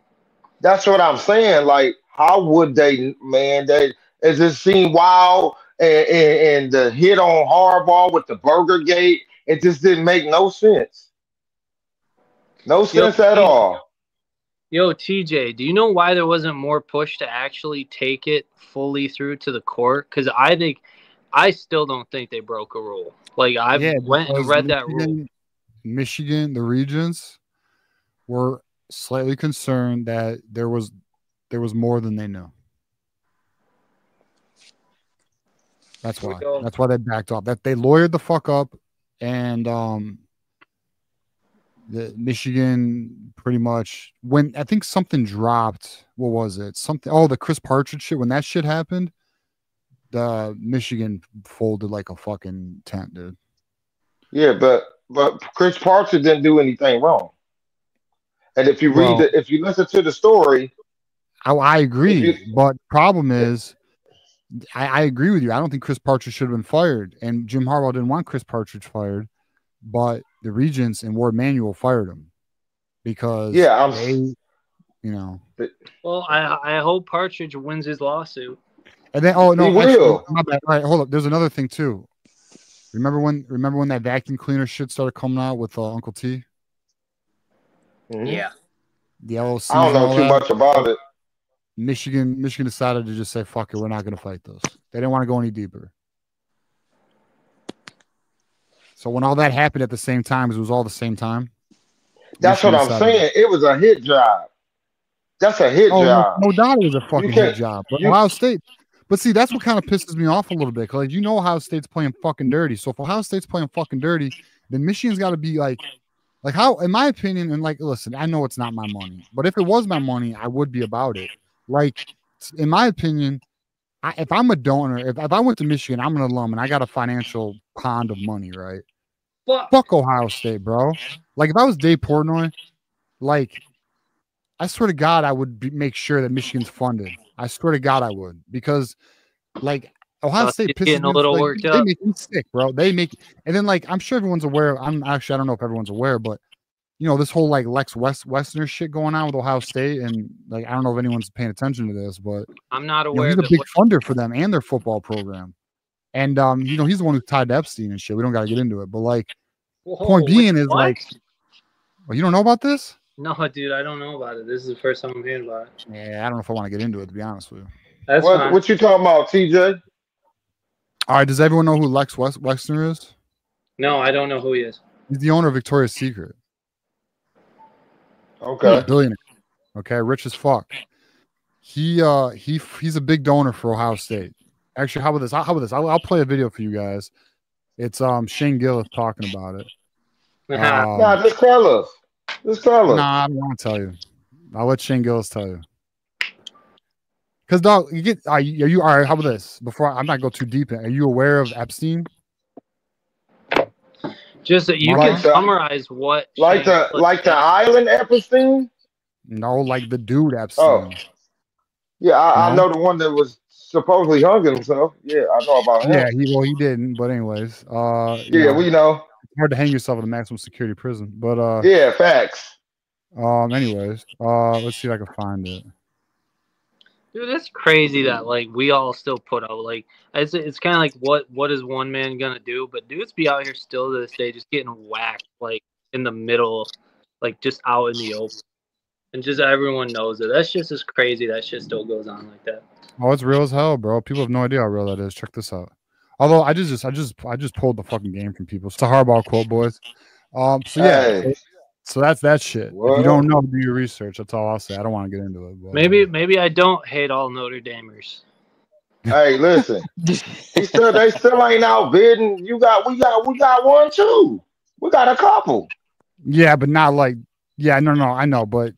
That's what I'm saying. Like, how would they, man? It just seemed wild, and the hit on Harbaugh with the Burger Gate, it just didn't make no sense. No sense at all. Yo, TJ, do you know why there wasn't more push to actually take it fully through to the court? Because I still don't think they broke a rule. Like, went and read that rule. Michigan, the Regents, were slightly concerned that there was more than they knew. That's why. That's why they backed off. That they lawyered the fuck up, and the Michigan pretty much, when I think something dropped. What was it? The Chris Partridge shit. When that shit happened, the Michigan folded like a fucking tent, dude. Yeah, but Chris Partridge didn't do anything wrong. And if you if you listen to the story, I agree. But problem is, I agree with you. I don't think Chris Partridge should have been fired, and Jim Harbaugh didn't want Chris Partridge fired, but the Regents and Ward Manuel fired him because Well, I hope Partridge wins his lawsuit. And then, my bad. All right, hold up. There's another thing too. Remember when that vacuum cleaner shit started coming out with Uncle T? Mm-hmm. Yeah. The LLC. I don't know too much about it. Michigan decided to just say, fuck it, we're not going to fight those. They didn't want to go any deeper. So when all that happened at the same time, because it was all the same time. That's what I'm saying. It was a hit job. That's a hit job. No doubt it was a fucking hit job. But Ohio State. But see, that's what kind of pisses me off a little bit. Because Ohio State's playing fucking dirty. So if Ohio State's playing fucking dirty, then Michigan's got to be like how, in my opinion, and listen, I know it's not my money. But if it was my money, I would be about it. In my opinion, if I'm a donor, if I went to Michigan, I'm an alum, and I got a financial pond of money, right? Fuck Ohio State, bro. If I was Dave Portnoy, I swear to God, I would make sure that Michigan's funded. I swear to God, I would, because Ohio State pisses getting a little worked up. They make me sick, bro. And then I'm sure everyone's aware. I don't know if everyone's aware, but this whole Lex Westner shit going on with Ohio State, and I don't know if anyone's paying attention to this, but I'm not aware. He's a big funder for them and their football program, and he's the one who tied to Epstein and shit. We don't got to get into it, but point being is well, you don't know about this? No, dude, I don't know about it. This is the first time I'm hearing about it. Yeah, I don't know if I want to get into it, to be honest with you. That's fine. What you talking about, TJ? All right, does everyone know who Lex Westner is? No, I don't know who he is. He's the owner of Victoria's Secret. Okay. Billionaire. Okay, rich as fuck. He's a big donor for Ohio State. Actually, how about this? I'll play a video for you guys. It's Shane Gillis talking about it. Nah, just tell us. Nah, I don't want to tell you. I'll let Shane Gillis tell you. Because, dog, you get are you all right? How about this? Before I'm not go too deep in, are you aware of Epstein? Just that you can summarize what the island Epstein? No, the dude Epstein. Oh. Yeah, I know the one that was supposedly hung himself. Yeah, I know about him. Yeah, he didn't. But anyways, we know. It's hard to hang yourself in a maximum security prison. But yeah, facts. Anyways, let's see if I can find it. Dude, that's crazy that like we all still put out like it's kind of like what is one man gonna do? But dudes be out here still to this day just getting whacked like in the middle, like just out in the open, and just everyone knows it. That's just as crazy. That shit still goes on like that. Oh, it's real as hell, bro. People have no idea how real that is. Check this out. Although I just pulled the fucking game from people. It's a hardball quote, boys. So yeah. Hey. So that's that shit. What? If you don't know, do your research. That's all I'll say. I don't want to get into it. But, maybe I don't hate all Notre Damers. Hey, listen. they still ain't outbidding. We got one too. We got a couple. Yeah, but not like I know, but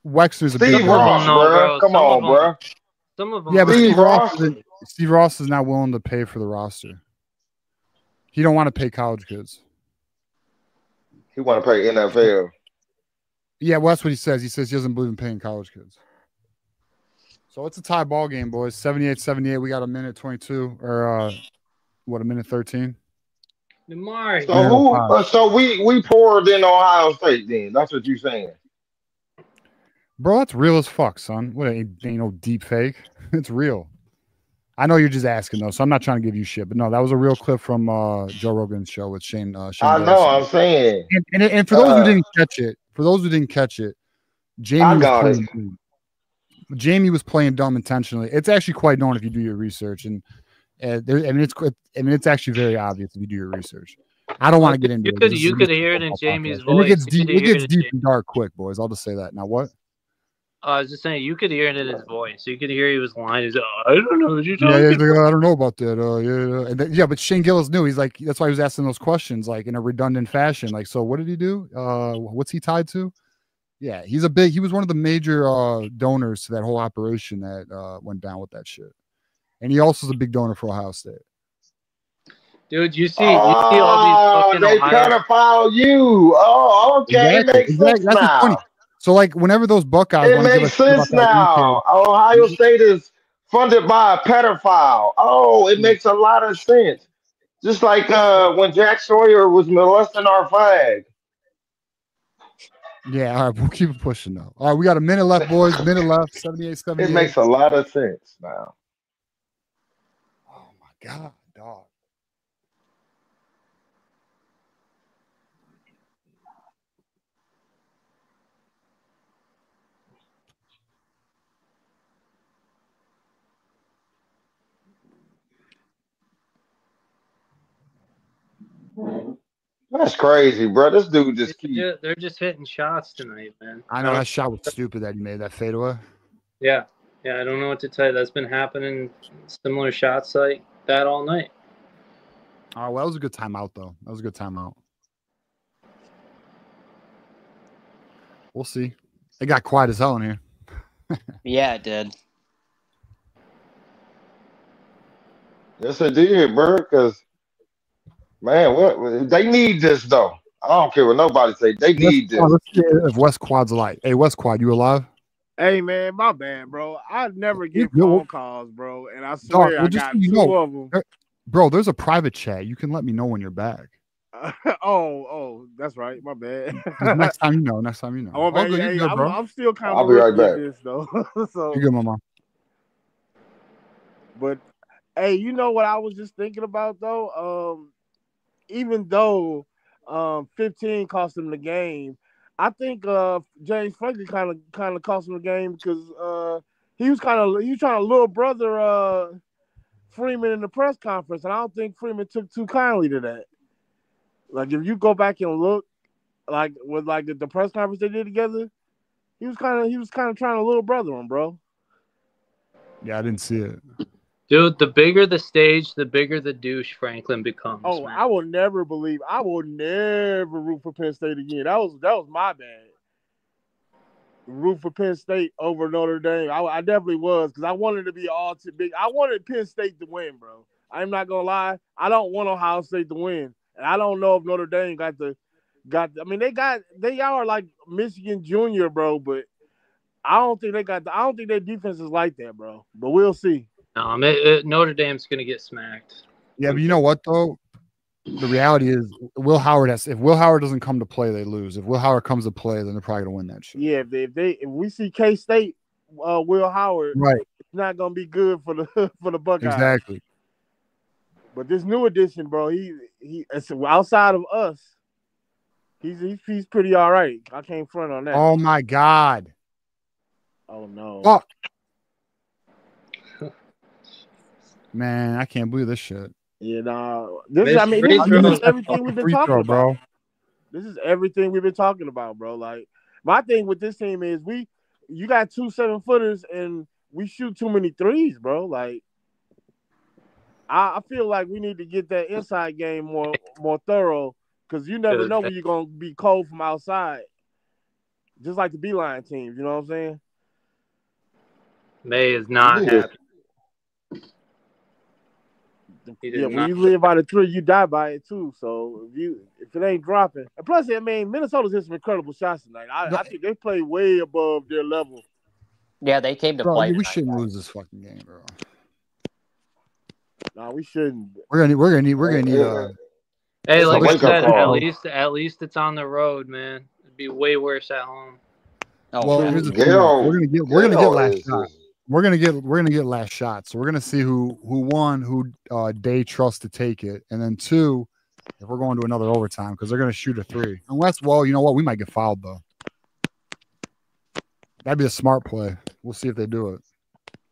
Wexler's a big Ross, bro. Come on, bro. Some of them. Yeah, but Steve Ross is not willing to pay for the roster. He don't want to pay college kids. He want to pay NFL. Yeah, well, that's what he says. He says he doesn't believe in paying college kids. So it's a tie ball game, boys. 78-78. We got a minute 22 or a minute 13. Demar. So we poured in Ohio State then. That's what you're saying. Bro, that's real as fuck, son. What ain't no deep fake. It's real. I know you're just asking though, so I'm not trying to give you shit, but no, that was a real clip from Joe Rogan's show with Shane. I know, I'm saying. And for those who didn't catch it, Jamie was playing dumb intentionally. It's actually quite known if you do your research, and it's actually very obvious if you do your research. I don't want to get into it. You could hear it in Jamie's voice. And it gets deep and dark quick, boys. I'll just say that. Now what? I was just saying, you could hear it in his voice. You could hear he was lying. He's like, I don't know what you're talking about. Like, I don't know about that. But Shane Gillis knew. He's like, that's why he was asking those questions, like in a redundant fashion. Like, so what did he do? What's he tied to? Yeah, he was one of the major donors to that whole operation that went down with that shit. And he also is a big donor for Ohio State. Dude, you see all these fucking they pedophile you. Oh, okay. Exactly. Makes sense That's now. Funny. So, like, whenever those Buckeyes, it makes sense now. Ohio State is funded by a pedophile. Oh, it makes a lot of sense. Just like when Jack Sawyer was molesting our flag. Yeah, all right, we'll keep it pushing though. All right, we got a minute left, boys. Minute left. 78-78. It makes a lot of sense now. Oh my God, dog. That's crazy, bro. This dude they're just hitting shots tonight, man. I know that shot was stupid that he made that fadeaway. Yeah. I don't know what to tell you. That's been happening. Similar shots like that all night. All right, well, that was a good timeout, though. That was a good timeout. We'll see. It got quiet as hell in here. Yeah, it did. Yes, it did, bro. Because man, what they need this though. I don't care what nobody say. They need this. Let's see if West Quad's alive. Hey, West Quad, you alive? Hey man, my bad, bro. I never get phone calls, bro, and I swear I got two of them. Bro, there's a private chat. You can let me know when you're back. Oh, that's right. My bad. Next time you know. Oh, man, good, I'm still kind of. I'll be right back. This, though. So you good, Mama. But hey, you know what I was just thinking about though? Even though 15 cost him the game, I think James Franklin kind of cost him the game because he was trying to little brother Freeman in the press conference, and I don't think Freeman took too kindly to that. Like if you go back and look, like with like the press conference they did together, he was kind of trying to little brother him, bro. Yeah, I didn't see it. Dude, the bigger the stage, the bigger the douche Franklin becomes. Oh, man. I will never root for Penn State again. That was my bad. Root for Penn State over Notre Dame. I definitely was because I wanted to be all too big. I wanted Penn State to win, bro. I'm not gonna lie. I don't want Ohio State to win, and I don't know if Notre Dame got. I mean, they are like Michigan Junior, bro, but I don't think their defense is like that, bro. But we'll see. Notre Dame's going to get smacked. Yeah, but you know what though? The reality is, if Will Howard doesn't come to play, they lose. If Will Howard comes to play, then they're probably gonna win that shit. Yeah, if we see K-State, Will Howard, right, it's not gonna be good for the Buckeyes. Exactly. But this new addition, bro, he outside of us, he's pretty all right. I can't front on that. Oh my God. Oh no. Fuck. Man, I can't believe this shit. Yeah, this is everything we've been talking about. This is everything we've been talking about, bro. Like, my thing with this team is you got 2 7-footers and we shoot too many threes, bro. Like, I feel like we need to get that inside game more thorough, because you never know when you're gonna be cold from outside. Just like the Beeline teams, you know what I'm saying? May is not happy. Yeah, when you live by the 3, you die by it too. So if it ain't dropping, and plus, I mean, Minnesota's hit some incredible shots tonight. I think they play way above their level. Yeah, they came to play. We shouldn't lose this fucking game, bro. No, we shouldn't. We're gonna need. Hey, like I said, at least it's on the road, man. It'd be way worse at home. Well, here's the thing. We're gonna get last shot. We're gonna get last shots. So we're gonna see who won, who Day trusts to take it, and then 2, if we're going to another overtime, because they're gonna shoot a 3. Unless, well, you know what, we might get fouled though. That'd be a smart play. We'll see if they do it.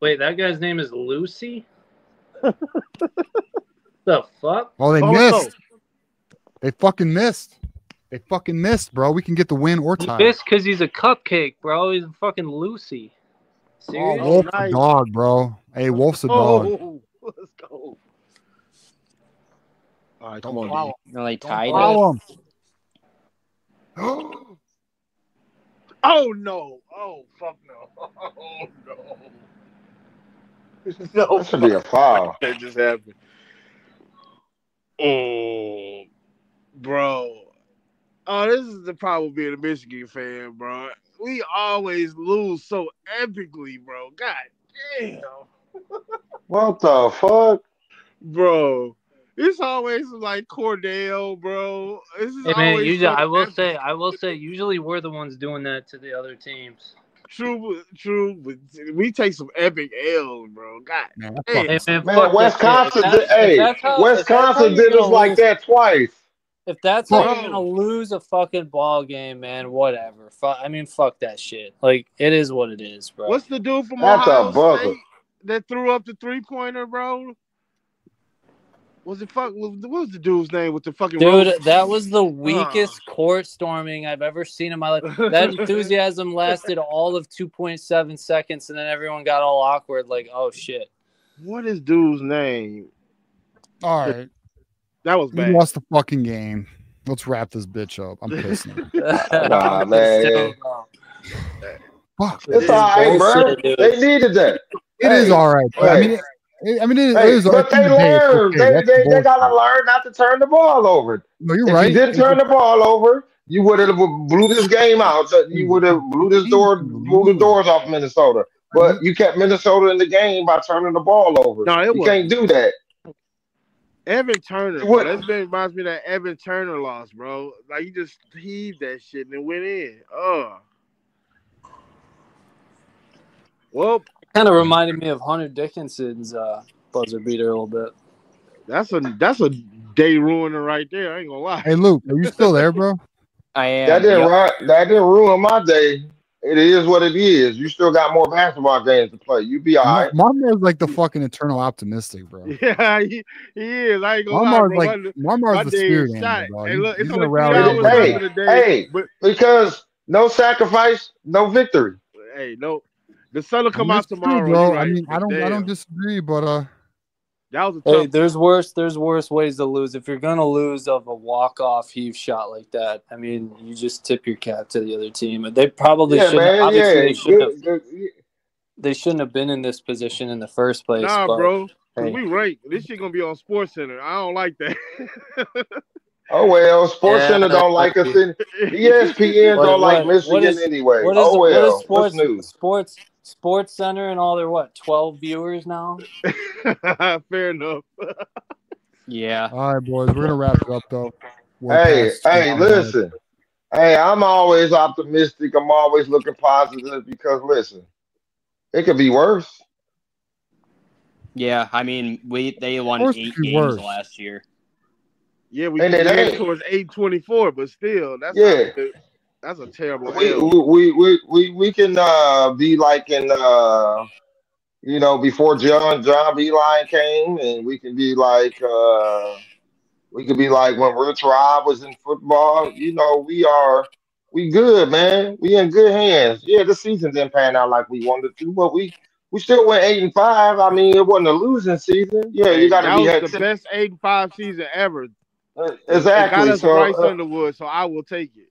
Wait, that guy's name is Lucy? The fuck? Oh, they missed. They fucking missed. They fucking missed, bro. We can get the win or tie. He missed because he's a cupcake, bro. He's a fucking Lucy. Serious? Oh, Wolf's a dog, bro. Hey, Wolf's a dog. Let's go. All right, come on. No, they tied it. Oh no! Oh fuck no! Oh no! No, that should be a foul. That just happened. Oh, bro. Oh, this is the problem being a Michigan fan, bro. We always lose so epically, bro. God damn. What the fuck? Bro. It's always like Cordell, bro. This is hey man, I will say, usually we're the ones doing that to the other teams. True, but we take some epic L's, bro. God damn. Man, Wisconsin did us like that twice. If that's how you're gonna lose a fucking ball game, man, whatever. Fuck that shit. Like, it is what it is, bro. What's the dude from Ohio State that threw up the 3-pointer, bro? What was the dude's name with the fucking dude? That was the weakest court storming I've ever seen in my life. That enthusiasm lasted all of 2.7 seconds, and then everyone got all awkward, like, oh shit. What is dude's name? All right, that was bad. We lost the fucking game. Let's wrap this bitch up. I'm pissing. Nah, man. Fuck. It's all right, bro. They needed that. It is all right. But, I mean, it is. But they learned. They gotta learn not to turn the ball over. No, you're if right. If you didn't turn the ball over, you would have blew this game out. You would have blew the doors off Minnesota. But you kept Minnesota in the game by turning the ball over. No, you can't do that. Evan Turner, bro. That reminds me of that Evan Turner loss, bro. Like, you just heaved that shit and it went in. Well, kind of reminded me of Hunter Dickinson's buzzer beater a little bit. That's a day ruiner right there. I ain't gonna lie. Hey, Luke, are you still there, bro? I am. That didn't ruin my day. It is what it is. You still got more basketball games to play. You be all right. Marmar's like the fucking eternal optimistic, bro. Yeah, he is. I ain't gonna lie, bro. Marmar's the spirit animal, bro. Hey, look, it's only 3 hours Hey, because no sacrifice, no victory. Hey, no. The sun will come out tomorrow, bro. Right. I mean, I don't disagree, but that was a tough. Hey, there's worse ways to lose. If you're gonna lose of a walk-off heave shot like that, I mean, you just tip your cap to the other team. They probably they shouldn't have been in this position in the first place. Nah, but, bro. Hey. We rank. This shit gonna be on SportsCenter. I don't like that. Oh well, SportsCenter don't like us. ESPN don't like Michigan anyway. What is sports Sports Center and all their 12 viewers now. Fair enough. Yeah. All right, boys, we're gonna wrap it up though. Hey, listen. Hey, I'm always optimistic. I'm always looking positive because listen, it could be worse. Yeah, I mean, they won 8 games last year. Yeah, we And it headed ain't. towards 8-24, but still, that's Yeah. not good. That's a terrible We L. we can be like in before John B. Line came, and we can be like we could be like when Rich Rod was in football. We good, man. We in good hands. Yeah, the season didn't pan out like we wanted to, but we still went 8-5. I mean, it wasn't a losing season. Yeah, Hey, you got to be that was the best 8-5 season ever. Exactly. It got us So Bryce Underwood, so I will take it.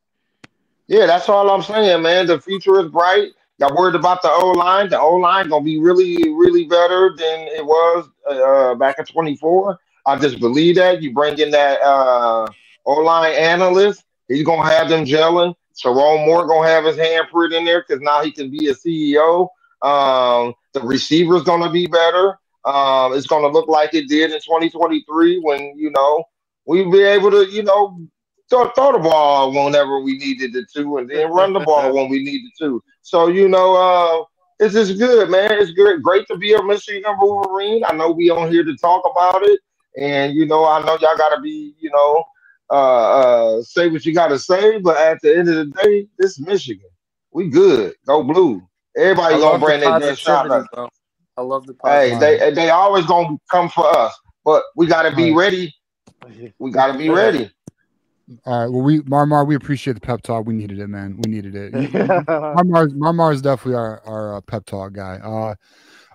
yeah, that's all I'm saying, man. The future is bright. Got worried about the O line. The O line gonna be really, really better than it was back in 24. I just believe that. You bring in that O line analyst, he's gonna have them gelling. Sharon Moore gonna have his handprint in there because now he can be a CEO. The receiver's gonna be better. It's gonna look like it did in 2023 when we be able to throw the ball whenever we needed it to, and then run the ball when we needed to. So it's just good, man. It's great to be a Michigan Wolverine. I know we on here to talk about it, and I know y'all gotta be, say what you gotta say. But at the end of the day, this is Michigan. We good. Go blue. Everybody gonna bring their best shot. Bro. I love the positivity. Hey, they always gonna come for us, but we gotta be ready. We gotta be ready. All right. Well, Marmar, we appreciate the pep talk. We needed it, man. We needed it. Marmar is definitely our pep talk guy. All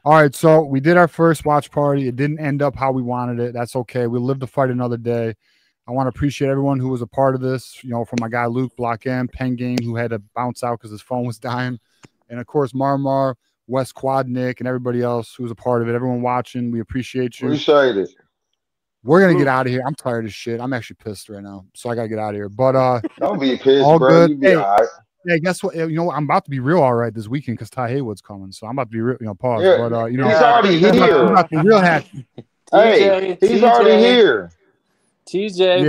right. So we did our first watch party. It didn't end up how we wanted it. That's okay. We live to fight another day. I want to appreciate everyone who was a part of this. From my guy Luke Block M, Pen Game, who had to bounce out because his phone was dying, and of course Marmar, Wes Quadnick, and everybody else who was a part of it. Everyone watching, we appreciate you. Appreciate it. We're gonna get out of here. I'm tired as shit. I'm actually pissed right now, so I gotta get out of here. But don't be pissed, all bro. good. You be all right. Yeah, guess what? I'm about to be real all right this weekend because Ty Haywood's coming, so I'm about to be real. Pause. Yeah, but he's already here. I'm about to be real happy. Hey, he's already here. TJ,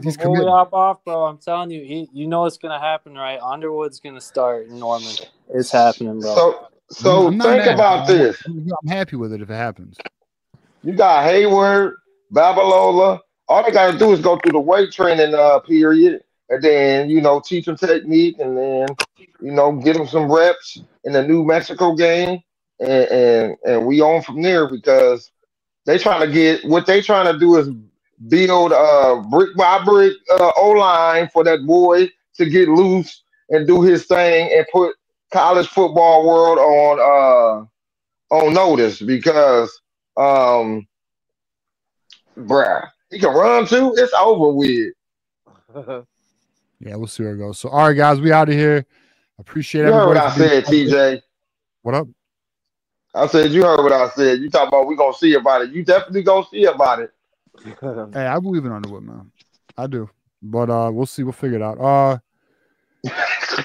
before we hop off, bro, I'm telling you, it's gonna happen, right? Underwood's gonna start in Norman. It's happening, bro. So think about this. I'm happy with it if it happens. You got Hayward, Babalola. All they got to do is go through the weight training period, and then teach them technique, and then get them some reps in the New Mexico game, and we on from there because they trying to do is build brick by brick O line for that boy to get loose and do his thing and put college football world on notice because bruh, he can run too. It's over with. Yeah, we'll see where it goes. So, all right, guys, we out of here. Appreciate you everybody. You heard what I said, TJ. What up? I said you heard what I said. You talking about we gonna see about it. You definitely gonna see about it. Hey, I believe in Underwood, man. I do. But we'll see. We'll figure it out.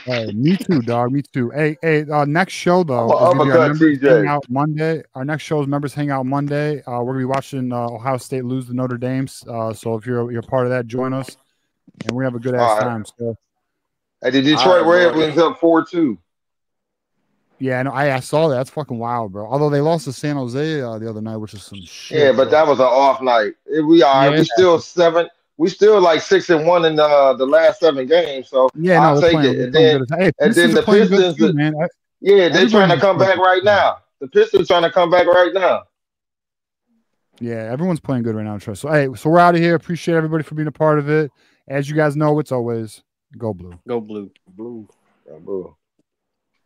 Hey, me too, dog. Me too. Hey, next show though. Hang out Monday. Our next show is Members Hangout Monday. We're gonna be watching Ohio State lose to Notre Dame. So if you're part of that, join us, and we have a good ass time. So, hey, the Detroit Red Wings up 4-2. Yeah, I saw that. That's fucking wild, bro. Although they lost to San Jose the other night, which is some shit. Yeah, but that was an off night. We still 7. We still like 6-1 in the last 7 games. So yeah, I'll take it. And then the Pistons, too, man. They're trying to come back right now. The Pistons trying to come back right now. Yeah, everyone's playing good right now, trust. So so we're out of here. Appreciate everybody for being a part of it. As you guys know, it's always go blue. Go blue. Blue. Go blue.